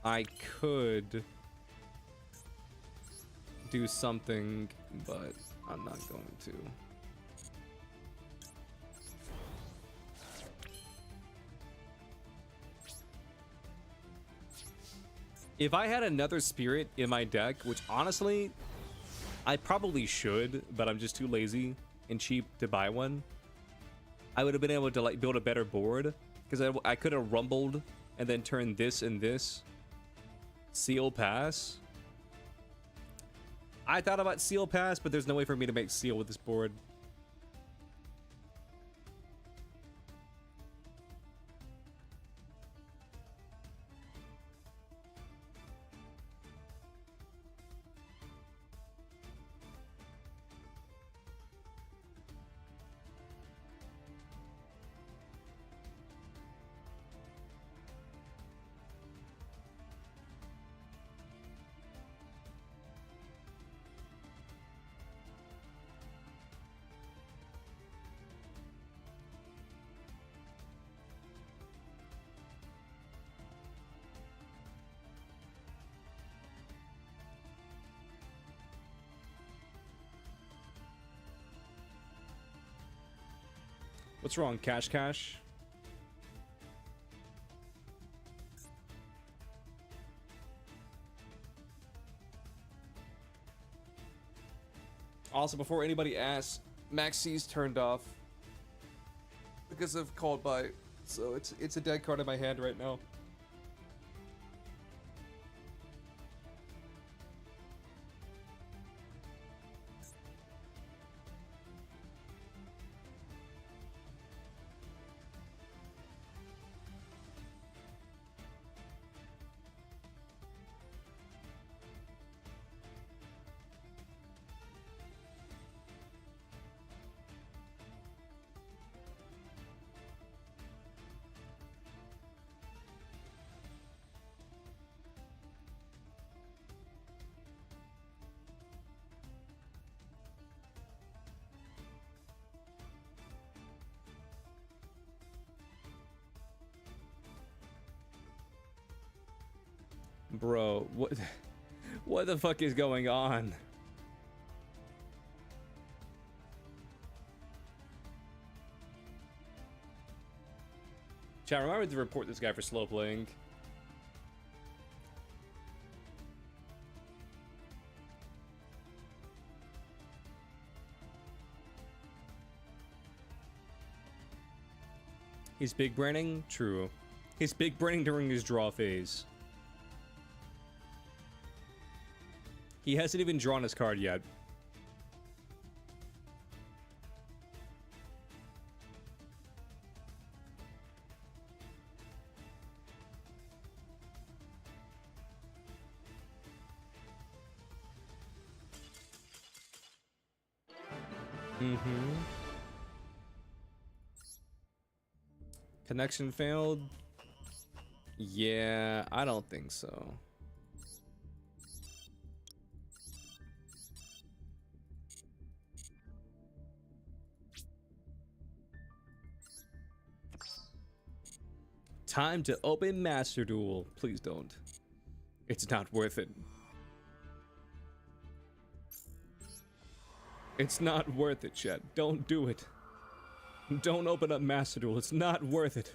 I could do something, but I'm not going to. If I had another spirit in my deck, which honestly, I probably should, but I'm just too lazy and cheap to buy one, I would have been able to like build a better board, because I could have rumbled and then turn this and this. Seal pass. I thought about seal pass, but there's no way for me to make seal with this board. What's wrong, Cash Cash? Also, before anybody asks, Maxi's turned off because of called by, so it's a dead card in my hand right now. Bro, what the fuck is going on? Chat, remember to report this guy for slow playing. He's big braining? True. He's big braining during his draw phase. He hasn't even drawn his card yet. Connection failed? Yeah, I don't think so. Time to open Master Duel. Please don't. It's not worth it. It's not worth it, chat. Don't do it. Don't open up Master Duel. It's not worth it.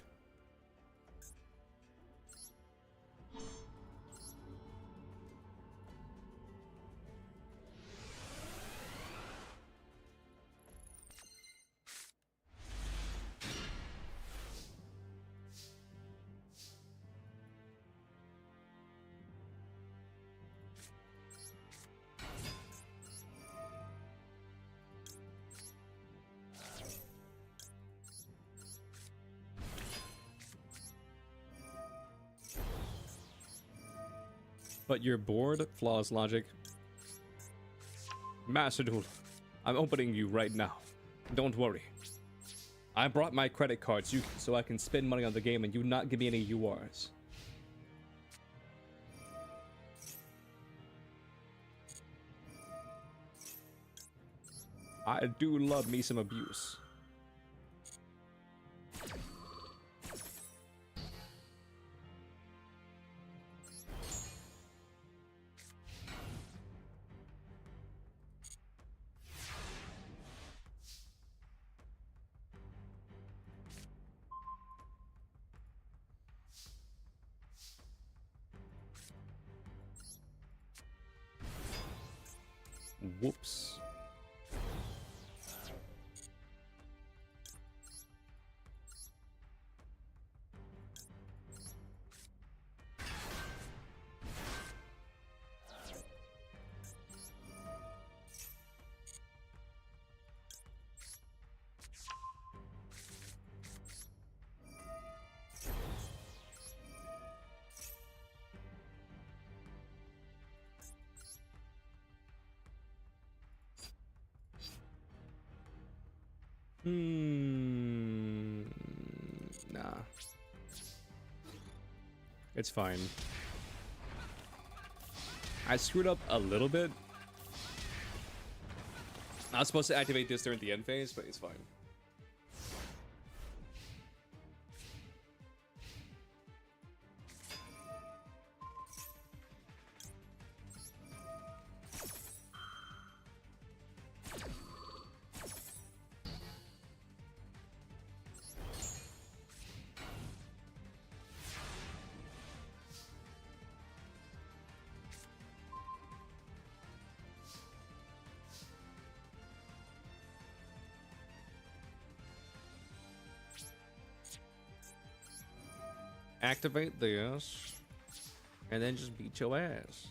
But you're bored? Flawless logic. Master Duel, I'm opening you right now. Don't worry. I brought my credit cards so I can spend money on the game and you not give me any URs. I do love me some abuse. Whoops. Nah. It's fine. I screwed up a little bit. I was supposed to activate this during the end phase, but it's fine. Activate this, and then just beat your ass.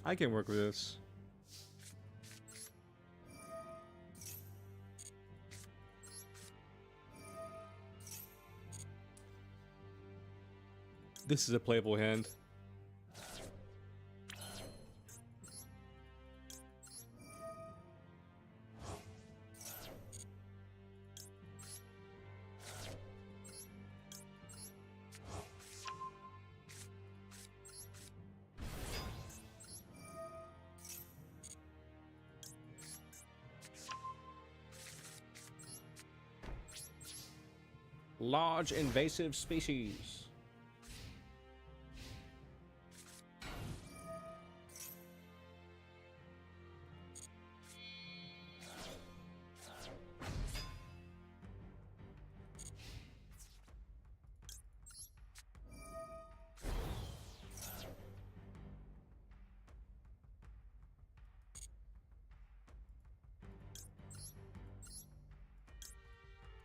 I can work with this. This is a playable hand. Large invasive species.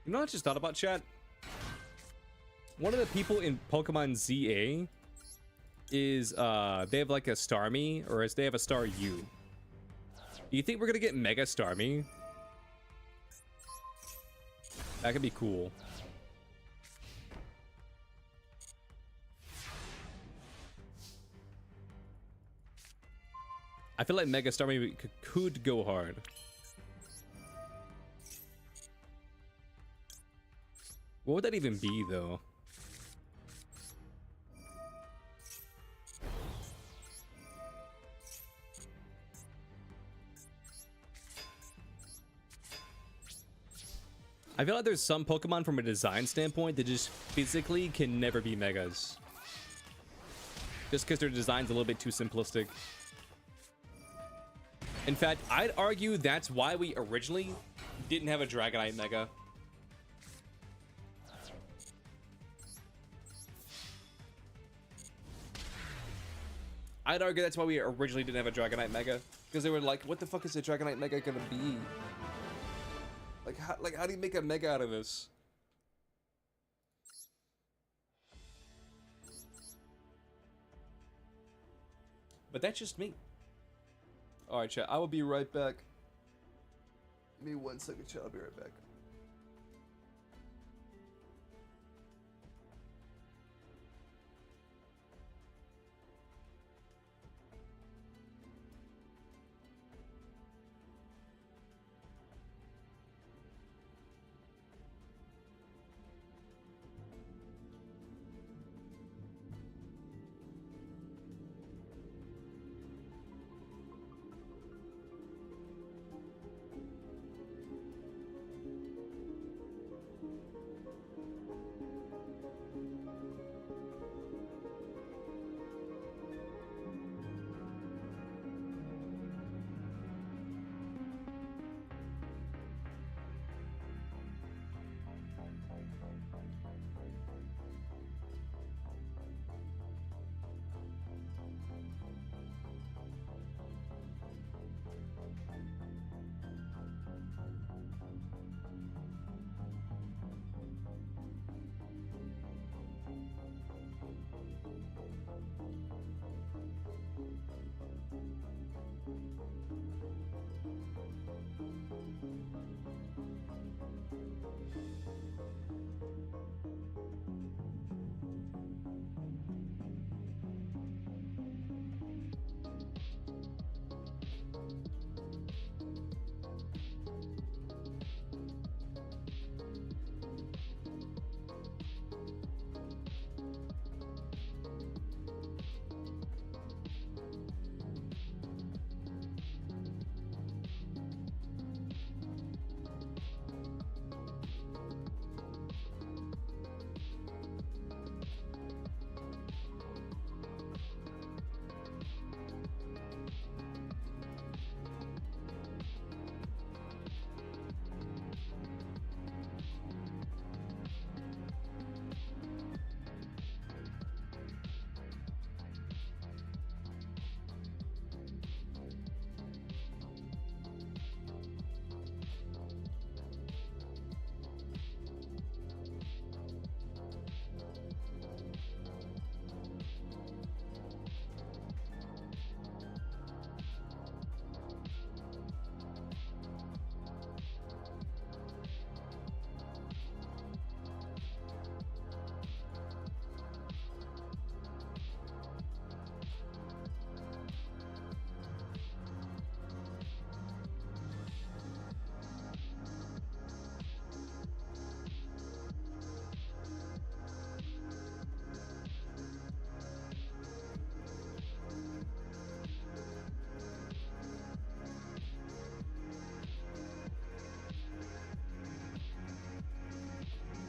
You know what I just thought about, chat? One of the people in Pokemon ZA is, they have like a Starmie, or they have a Star U. Do you think we're gonna get Mega Starmie? That could be cool. I feel like Mega Starmie could go hard. What would that even be, though? I feel like there's some Pokemon from a design standpoint that just physically can never be Megas. Just because their design's a little bit too simplistic. In fact, I'd argue that's why we originally didn't have a Dragonite Mega. I'd argue that's why we originally didn't have a Dragonite Mega, because they were like, what the fuck is a Dragonite Mega gonna be? Like how do you make a Mega out of this? But that's just me. Alright, chat, I will be right back. Give me 1 second, chat, I'll be right back.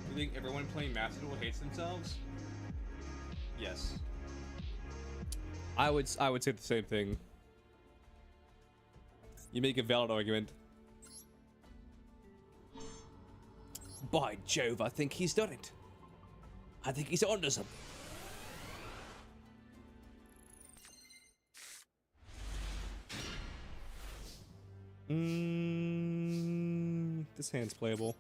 You think everyone playing Master Duel hates themselves? Yes. I would say the same thing. You make a valid argument. By Jove, I think he's done it. I think he's onto something. This hand's playable.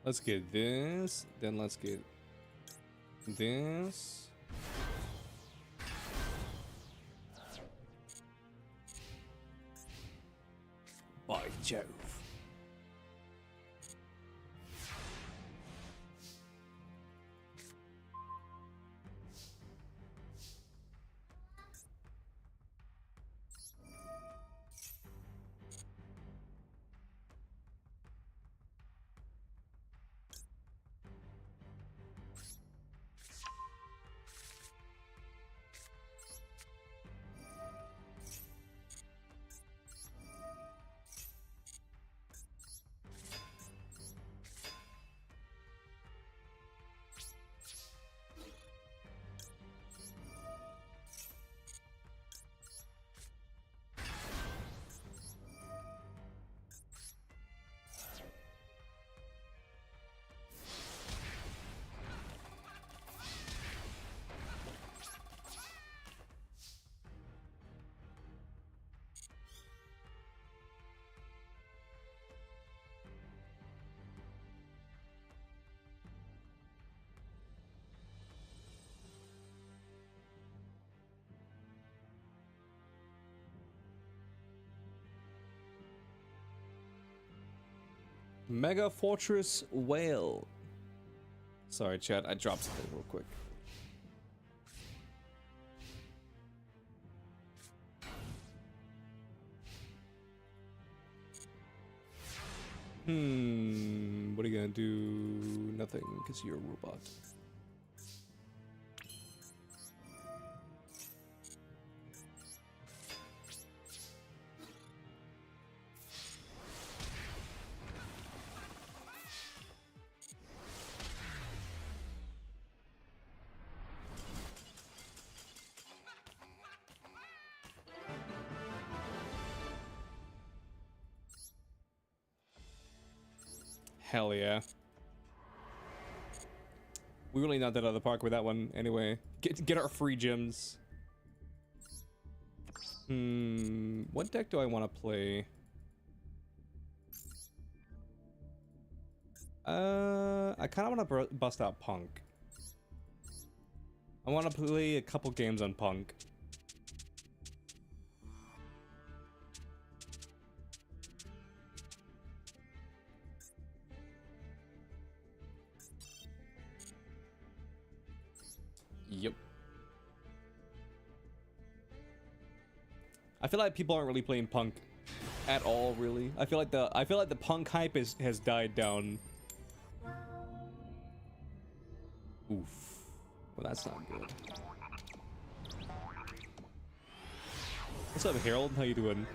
Let's get this, then let's get this. By Jove. Mega Fortress Whale. Sorry, chat, I dropped something real quick. What are you gonna do? Nothing, because you're a robot. Hell yeah. We really knocked that out of the park with that one anyway. Get our free gems. What deck do I want to play? I kind of want to bust out Punk. I want to play a couple games on Punk. Yep. I feel like people aren't really playing Punk at all, really. I feel like the Punk hype has died down. Oof. Well, that's not good. What's up, Harold? How you doing?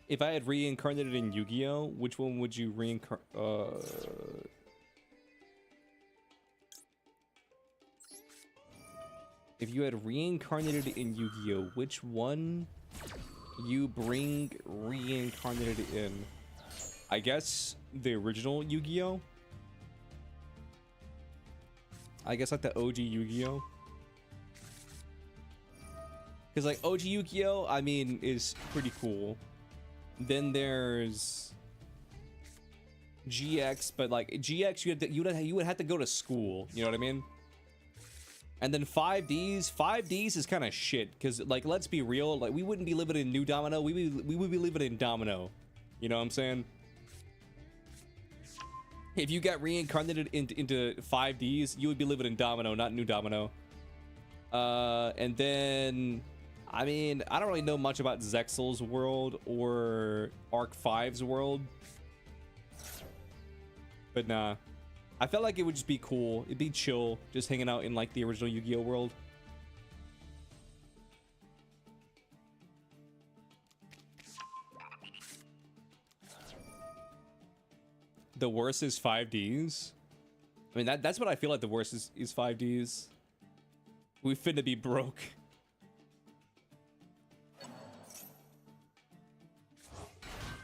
If I had reincarnated in Yu-Gi-Oh, which one would you reincarnate? If you had reincarnated in Yu-Gi-Oh, which one you bring reincarnated in? I guess the original Yu-Gi-Oh. I guess like the OG Yu-Gi-Oh. Because like OG Yu-Gi-Oh, I mean, is pretty cool. Then there's GX, but like GX, you would have to go to school. You know what I mean? And then 5Ds is kind of shit because like let's be real, like we wouldn't be living in New Domino, we would be living in Domino. You know what I'm saying? If you got reincarnated into 5Ds, you would be living in Domino, not New Domino. And then, I mean, I don't really know much about Zexal's world or Arc 5's world. But nah. I felt like it would just be cool. It'd be chill, just hanging out in like the original Yu-Gi-Oh world. The worst is 5Ds. I mean, that's what I feel like the worst is 5Ds. We finna be broke.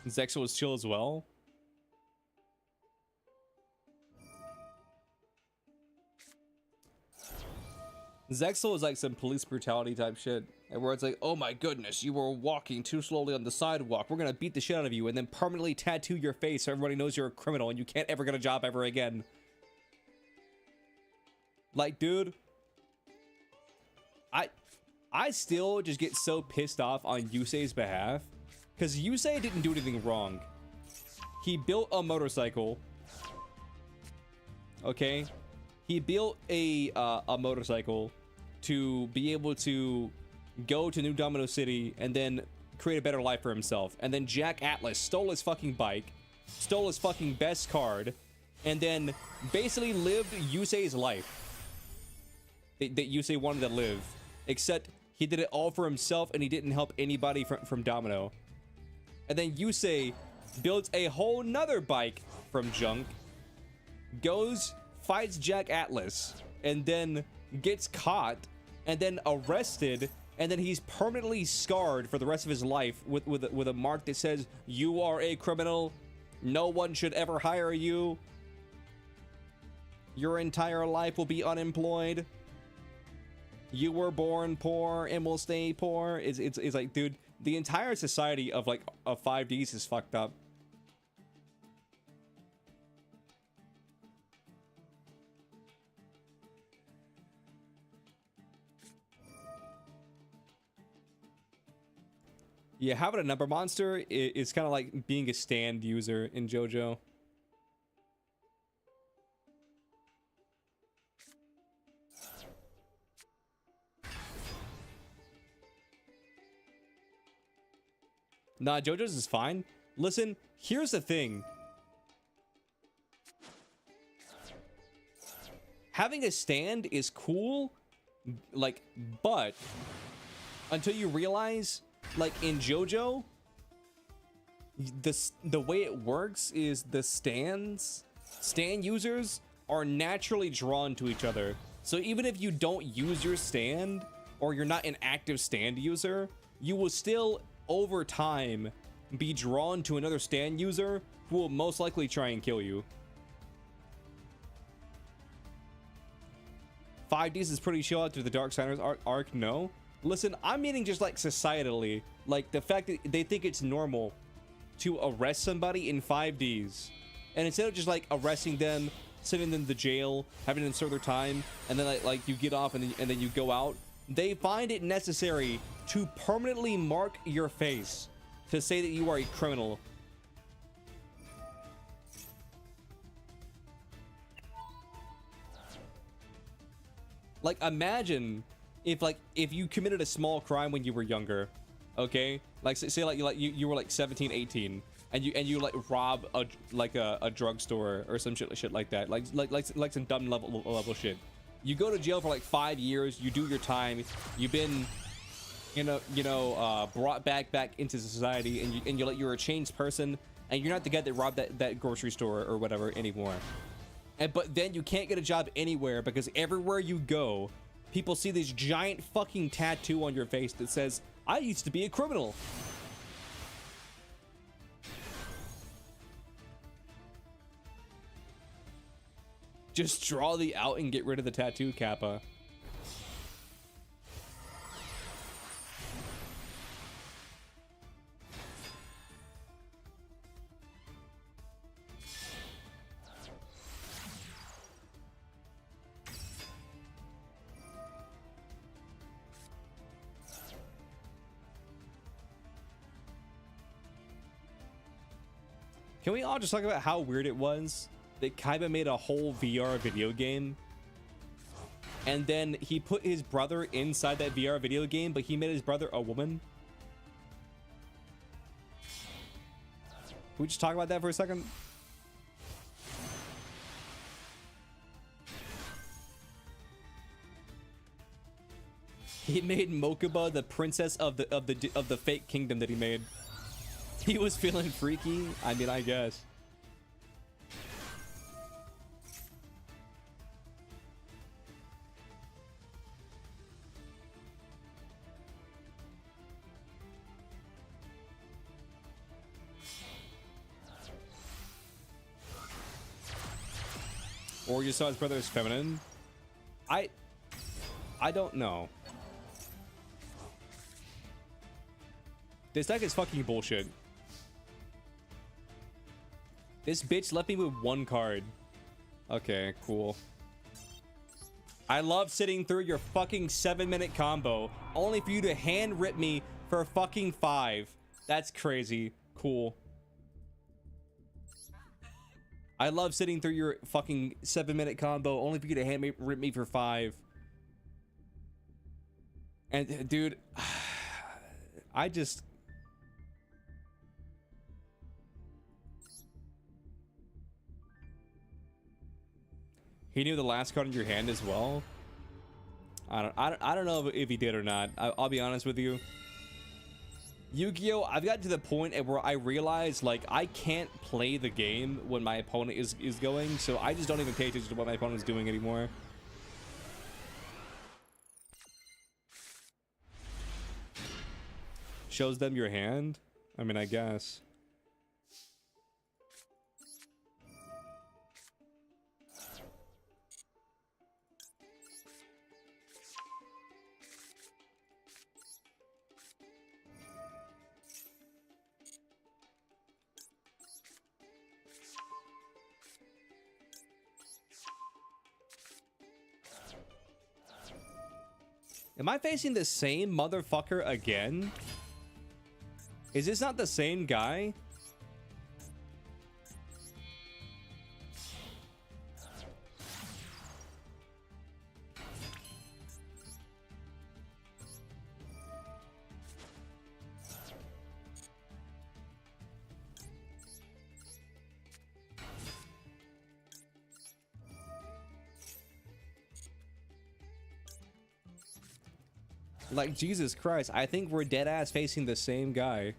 Zexal was chill as well. Zexal is like some police brutality type shit, where it's like, oh my goodness, you were walking too slowly on the sidewalk. We're gonna beat the shit out of you and then permanently tattoo your face so everybody knows you're a criminal and you can't ever get a job ever again. Like, dude, I still just get so pissed off on Yusei's behalf because Yusei didn't do anything wrong. He built a motorcycle. Okay, he built a motorcycle to be able to go to New Domino City and then create a better life for himself. And then Jack Atlas stole his fucking bike, stole his fucking best card, and then basically lived Yusei's life that Yusei wanted to live. Except he did it all for himself and he didn't help anybody from Domino. And then Yusei builds a whole nother bike from junk, goes, fights Jack Atlas, and then gets caught, and then arrested, and then he's permanently scarred for the rest of his life with a mark that says, "You are a criminal. No one should ever hire you. Your entire life will be unemployed. You were born poor and will stay poor." It's like, dude, the entire society of 5Ds is fucked up. Yeah, having a number monster is kind of like being a stand user in JoJo. Nah, JoJo's is fine. Listen, here's the thing. Having a stand is cool, like, but until you realize, like in JoJo, the way it works is the stand users are naturally drawn to each other. So even if you don't use your stand, or you're not an active stand user, you will still over time be drawn to another stand user who will most likely try and kill you. 5Ds is pretty chill after the Darksiders arc. No, listen, I'm meaning just like societally, like the fact that they think it's normal to arrest somebody in 5Ds, and instead of just like arresting them, sending them to jail, having them serve their time, and then like you get off and then you go out, they find it necessary to permanently mark your face to say that you are a criminal. Like, imagine if you committed a small crime when you were younger, okay? Like say like you were like 17, 18, and you like rob a drugstore or some shit like that, like some dumb level shit. You go to jail for like 5 years. You do your time. You've been, brought back into society, and you're a changed person, and you're not the guy that robbed that grocery store or whatever anymore. But then you can't get a job anywhere because everywhere you go, people see this giant fucking tattoo on your face that says, "I used to be a criminal." Just draw the out and get rid of the tattoo, Kappa. Can we all just talk about how weird it was that Kaiba made a whole VR video game, and then he put his brother inside that VR video game, but he made his brother a woman? Can we just talk about that for a second? He made Mokuba the princess of the fake kingdom that he made. He was feeling freaky. I mean, I guess. Or you saw his brother as feminine? I don't know. This deck is fucking bullshit. This bitch left me with one card. Okay, cool. I love sitting through your fucking 7-minute combo, only for you to hand rip me for fucking 5. That's crazy. Cool. I love sitting through your fucking 7-minute combo, only for you to rip me for 5. And dude, I just... He knew the last card in your hand as well. I don't know if he did or not. I'll be honest with you. Yugioh, I've gotten to the point at where I realize like I can't play the game when my opponent is going, so I just don't even pay attention to what my opponent's doing anymore. Shows them your hand? I mean, I guess. Am I facing the same motherfucker again? Is this not the same guy? Like, Jesus Christ, I think we're dead ass facing the same guy.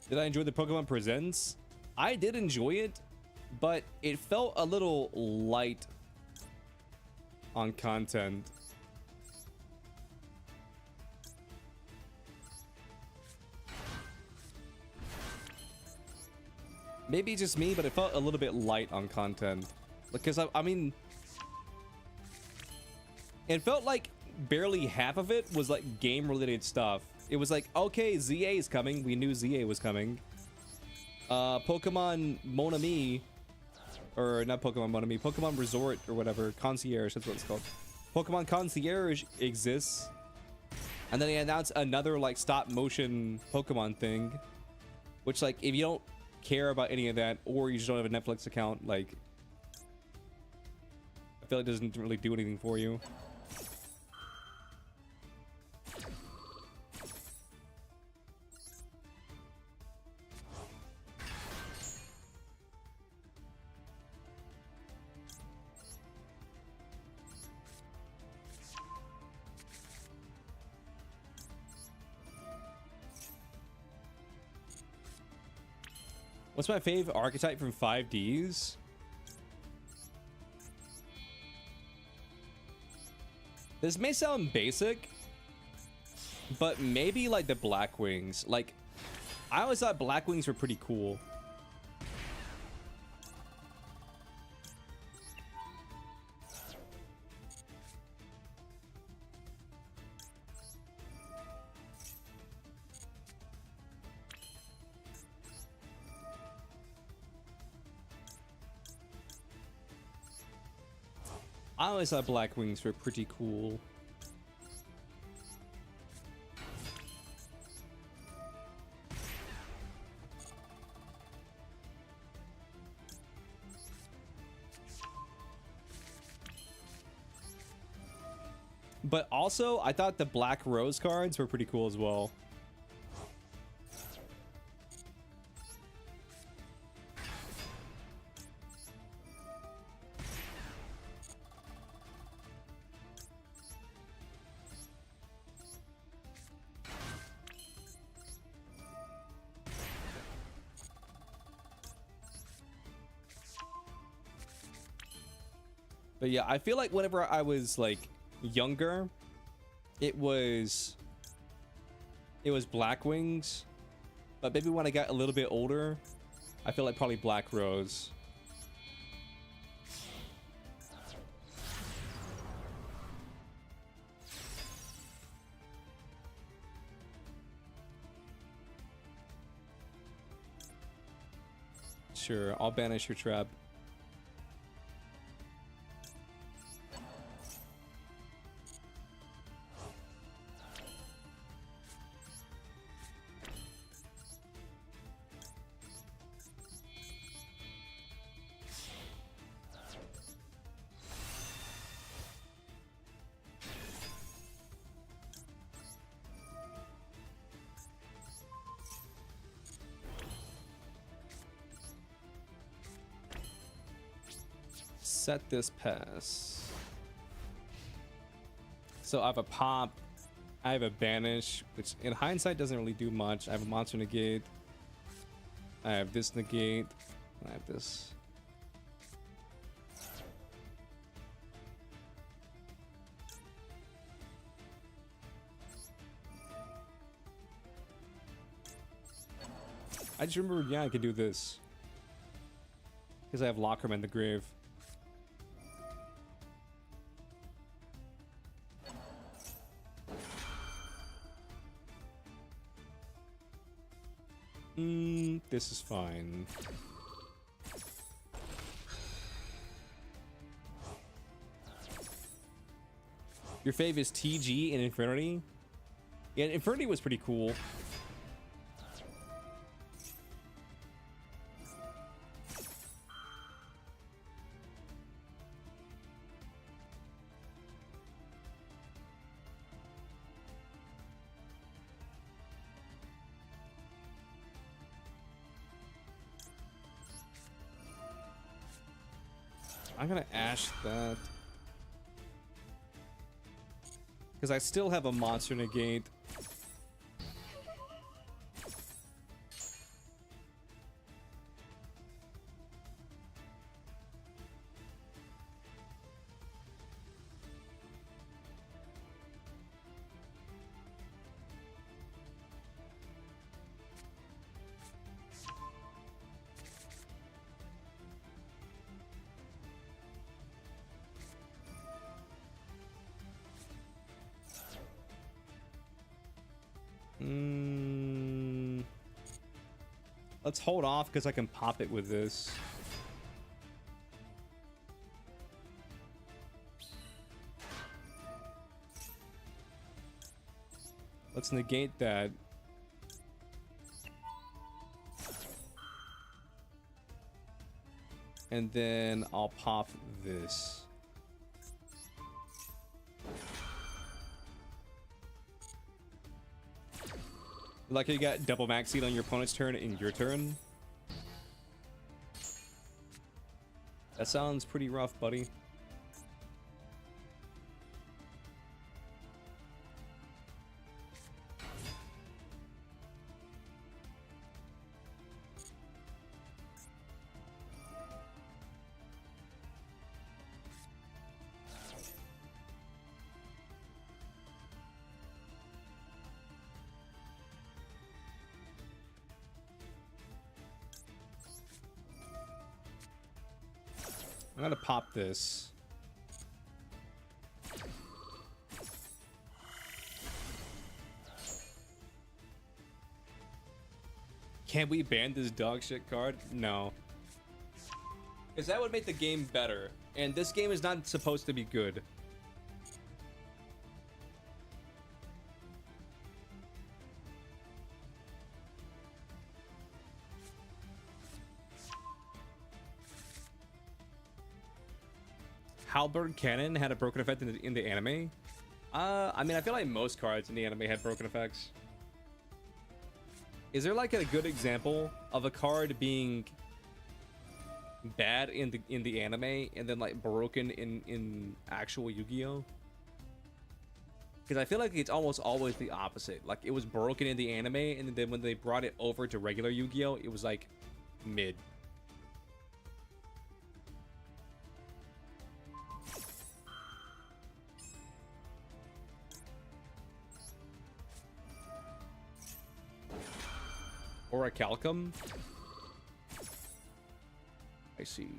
Did I enjoy the Pokemon Presents? I did enjoy it, but it felt a little light on content. Maybe just me, but it felt a little bit light on content. Because, I mean, it felt like barely half of it was like game-related stuff. It was like, okay, ZA is coming. We knew ZA was coming. Pokemon Mon Ami, or not Pokemon Mon Ami, Pokemon Resort or whatever, Concierge, that's what it's called. Pokemon Concierge exists. And then they announced another like stop motion Pokemon thing. Which, like, if you don't care about any of that, or you just don't have a Netflix account, like, I feel like it doesn't really do anything for you. What's my fave archetype from 5Ds? This may sound basic, but maybe like the Blackwings. Like, I always thought Blackwings were pretty cool. I always thought Blackwings were pretty cool. But also, I thought the Black Rose cards were pretty cool as well. But yeah, I feel like whenever I was like younger, it was Blackwings. But maybe when I got a little bit older, I feel like probably Black Rose. Sure, I'll banish your trap. Set this pass. So I have a pop, I have a banish, which in hindsight doesn't really do much. I have a monster negate, I have this negate, and I have this. I just remembered, yeah, I could do this. Because I have Lockerman in the grave. This is fine. Your fave is TG and Infernity? Yeah, Infernity was pretty cool. I'm gonna ash that. Because I still have a monster negate. Let's hold off because I can pop it with this. Let's negate that. And then I'll pop this. Like you got double max seed on your opponent's turn in your turn. That sounds pretty rough, buddy. I'm gonna pop this. Can we ban this dog shit card? No. Because that would make the game better. And this game is not supposed to be good. Halberd Cannon had a broken effect in the anime. I mean, I feel like most cards in the anime had broken effects. Is there like a good example of a card being bad in the anime and then like broken in actual Yu-Gi-Oh? Because I feel like it's almost always the opposite. Like it was broken in the anime, and then when they brought it over to regular Yu-Gi-Oh, it was like mid. Or a Calcum? I see.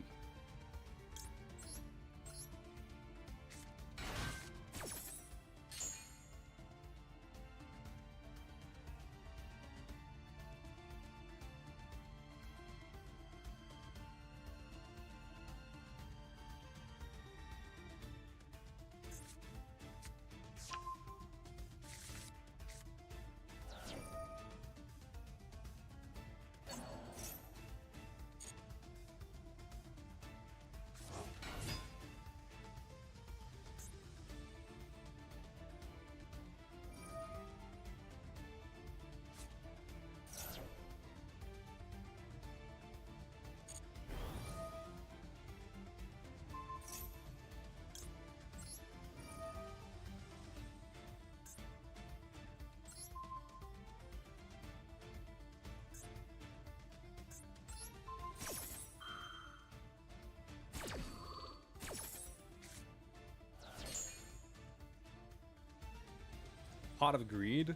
Pot of Greed.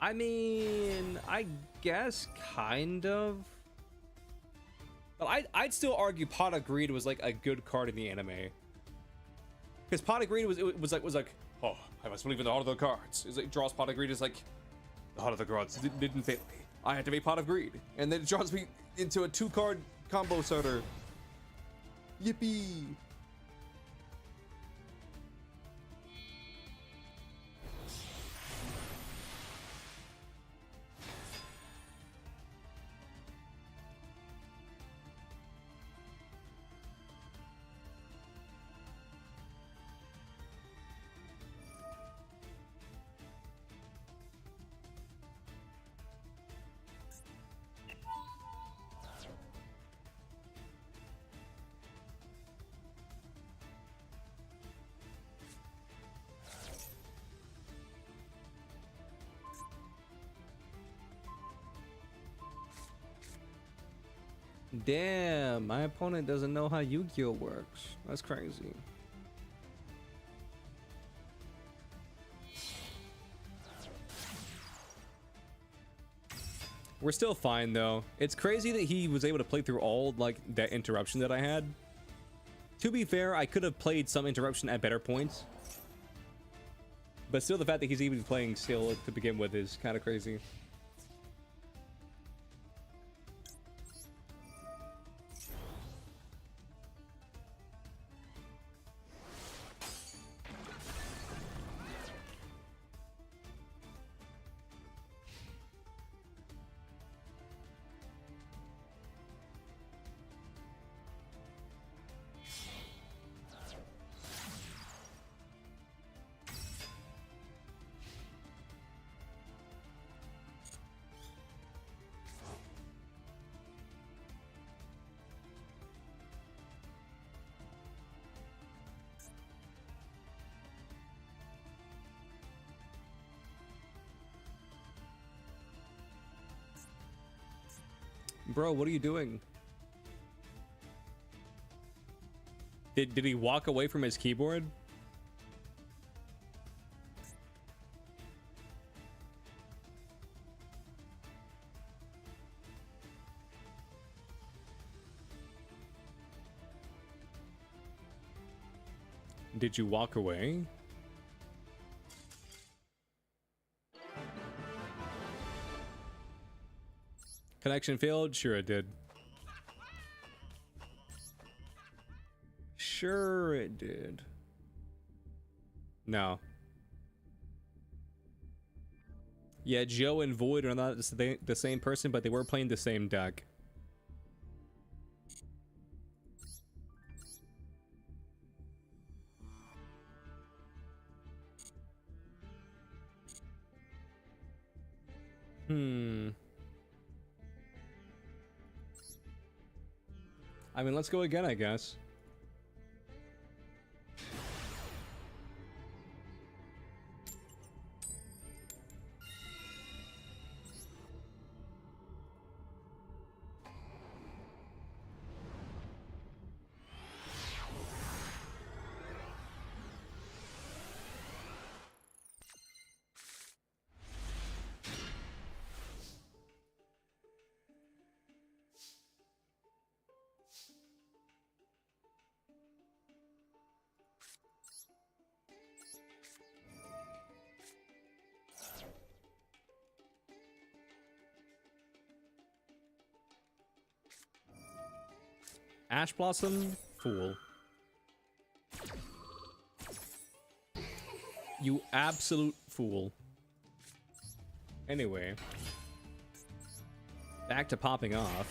I mean, I guess kind of. But I'd still argue Pot of Greed was like a good card in the anime. Because Pot of Greed was like, oh, I must believe in the heart of the cards. It's like draws Pot of Greed is like, the heart of the cards didn't fail me. I had to be Pot of Greed. And then it draws me into a 2-card combo starter. Yippee! Damn, my opponent doesn't know how Yu-Gi-Oh works. That's crazy. We're still fine though. It's crazy that he was able to play through all like that interruption that I had. To be fair, I could have played some interruption at better points. But still, the fact that he's even playing still to begin with is kind of crazy. Bro, what are you doing? Did he walk away from his keyboard? Did you walk away? Connection failed? Sure it did. Sure it did. No. Yeah, Joe and Void are not the same person, but they were playing the same deck. I mean, let's go again, I guess. Ash Blossom, fool. You absolute fool. Anyway. Back to popping off.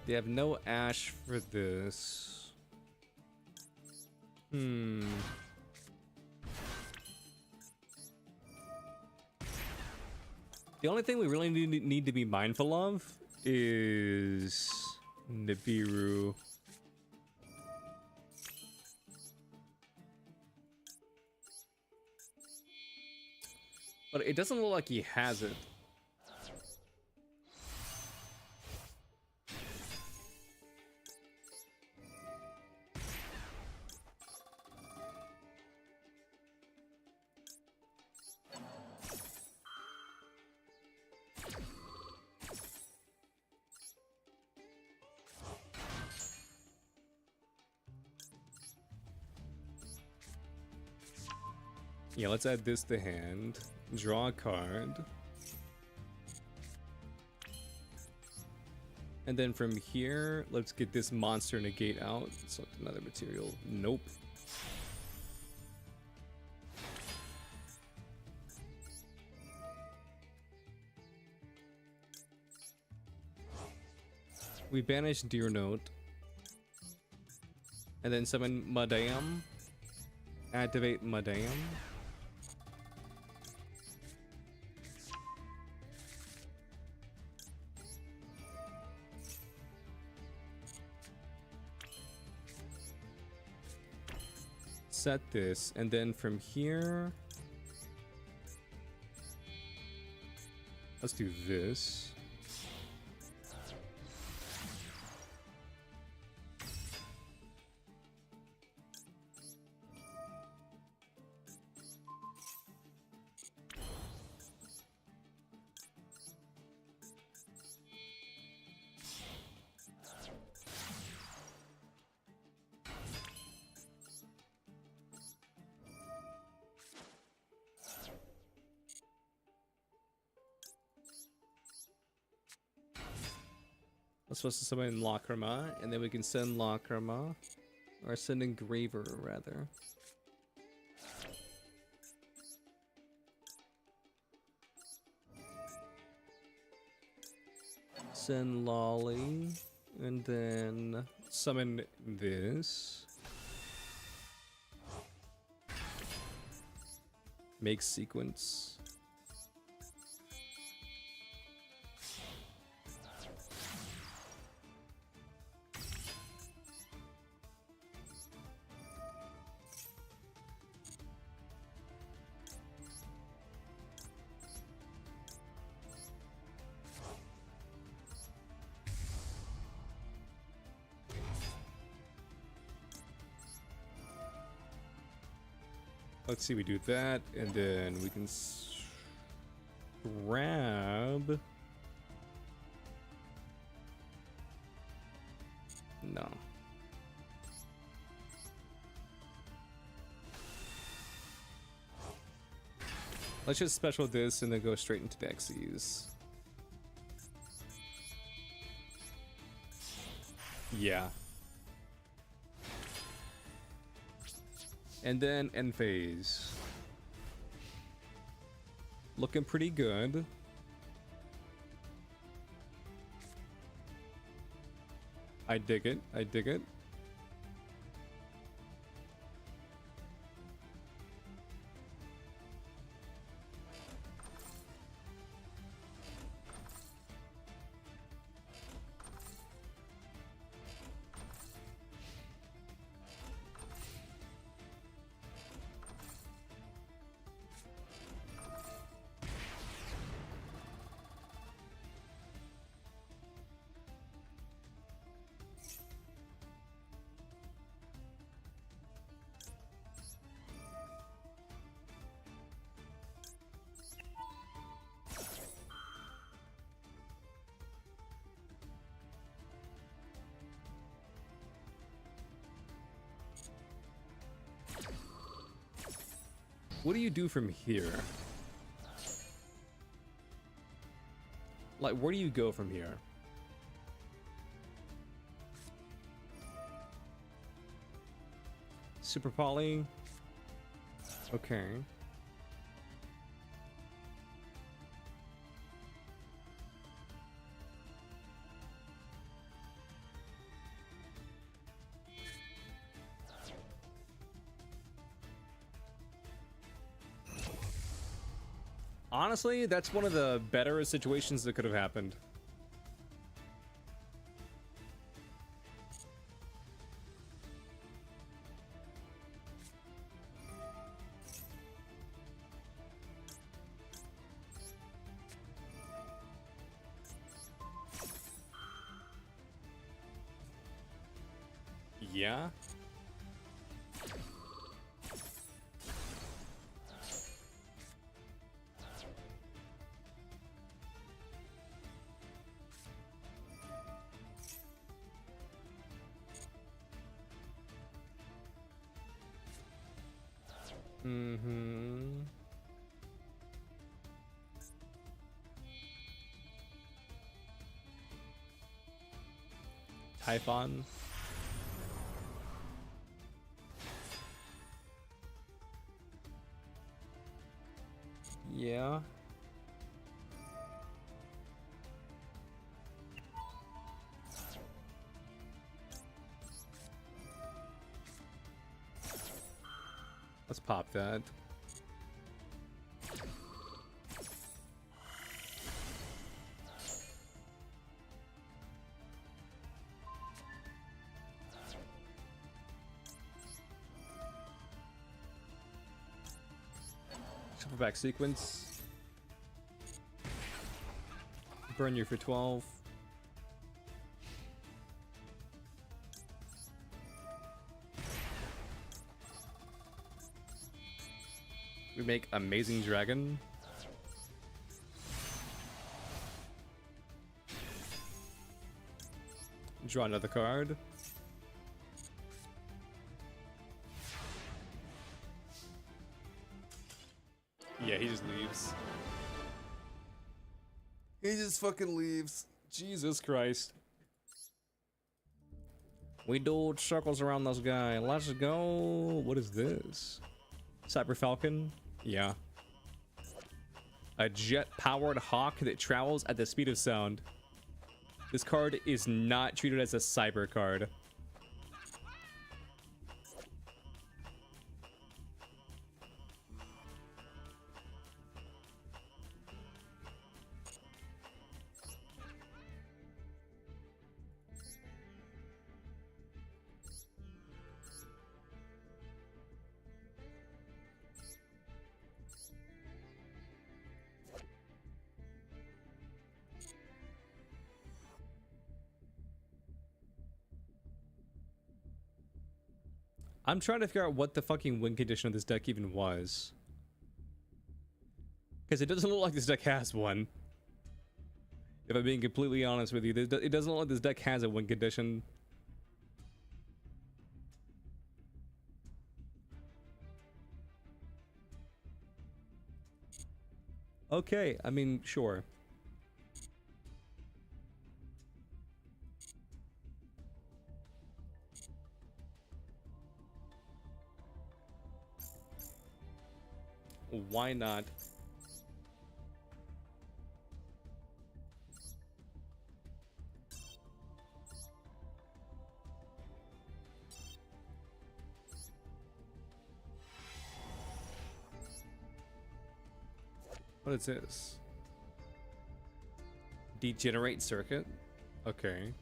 They have no ash for this. Hmm. The only thing we really need to be mindful of is Nibiru. But it doesn't look like he has it. Yeah, let's add this to hand. Draw a card. And then from here, let's get this monster negate out. Select another material. Nope. We banish Deer Note. And then summon Madame. Activate Madame. Set this, and then from here, let's do this. Let's supposed to summon Lacrima, and then we can send Lacrima, or send Engraver rather. Send Lolly, and then summon this. Make sequence. Let's see, we do that, and then we can grab... No. Let's just special this and then go straight into the Xyz. Yeah. And then end phase. Looking pretty good. I dig it. I dig it. What do you do from here? Like, where do you go from here? Super Poly? Okay. Honestly, that's one of the better situations that could have happened. Yeah. Mm-hmm. Typhon. Yeah. Let's pop that. Shuffle back sequence. Burn you for 12. We make Amazing Dragon. Draw another card. Yeah, he just leaves. He just fucking leaves. Jesus Christ. We do circles around this guy. Let's go. What is this? Cyber Falcon? Yeah. A jet-powered hawk that travels at the speed of sound. This card is not treated as a cyber card. I'm trying to figure out what the fucking win condition of this deck even was. Because it doesn't look like this deck has one. If I'm being completely honest with you, it doesn't look like this deck has a win condition. Okay, I mean, sure. Why not? What is this? Degenerate circuit? Okay.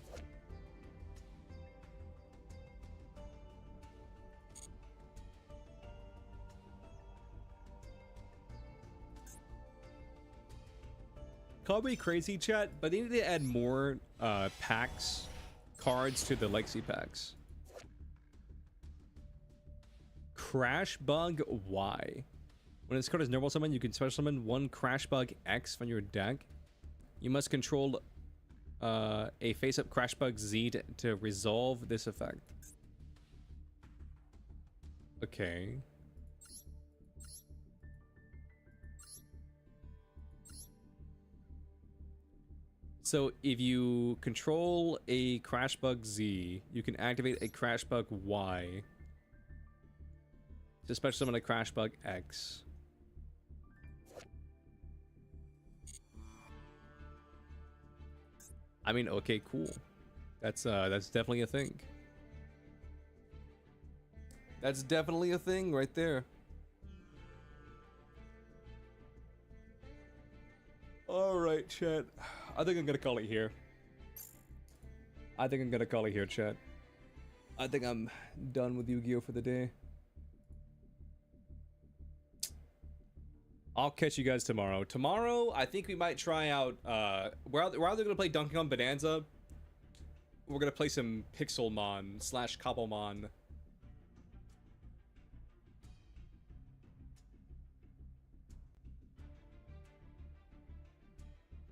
Call me crazy, chat, but they need to add more packs, cards to the Legacy packs. Crash Bug Y. When this card is normal summon, you can special summon one Crash Bug X from your deck. You must control a face-up Crash Bug Z to resolve this effect. Okay. So if you control a Crash Bug Z, you can activate a Crash Bug Y to special summon a Crash Bug X. I mean, okay, cool. That's definitely a thing. That's definitely a thing right there. right, chat. I think I'm gonna call it here. I think I'm gonna call it here, chat. I think I'm done with Yu-Gi-Oh for the day. I'll catch you guys tomorrow. Tomorrow, I think we might try out. We're either gonna play Donkey Kong Bonanza. We're gonna play some Pixelmon / Cobblemon.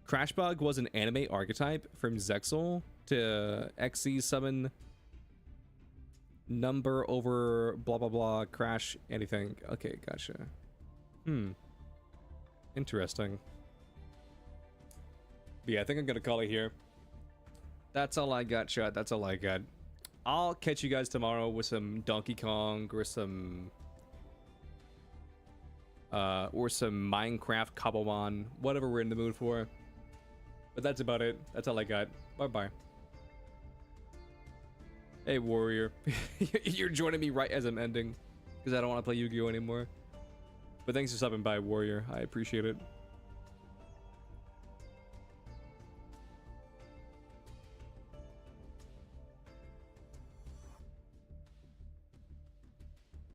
Crashbug was an anime archetype from Zexal to XZ summon number over blah blah blah crash anything. Okay, gotcha. Interesting. But yeah, I think I'm gonna call it here. That's all I got, chat. That's all I got. I'll catch you guys tomorrow with some Donkey Kong or some Minecraft Cobblemon, whatever we're in the mood for. But that's about it. That's all I got. Bye-bye. Hey, Warrior. You're joining me right as I'm ending. Because I don't want to play Yu-Gi-Oh anymore. But thanks for stopping by, Warrior. I appreciate it.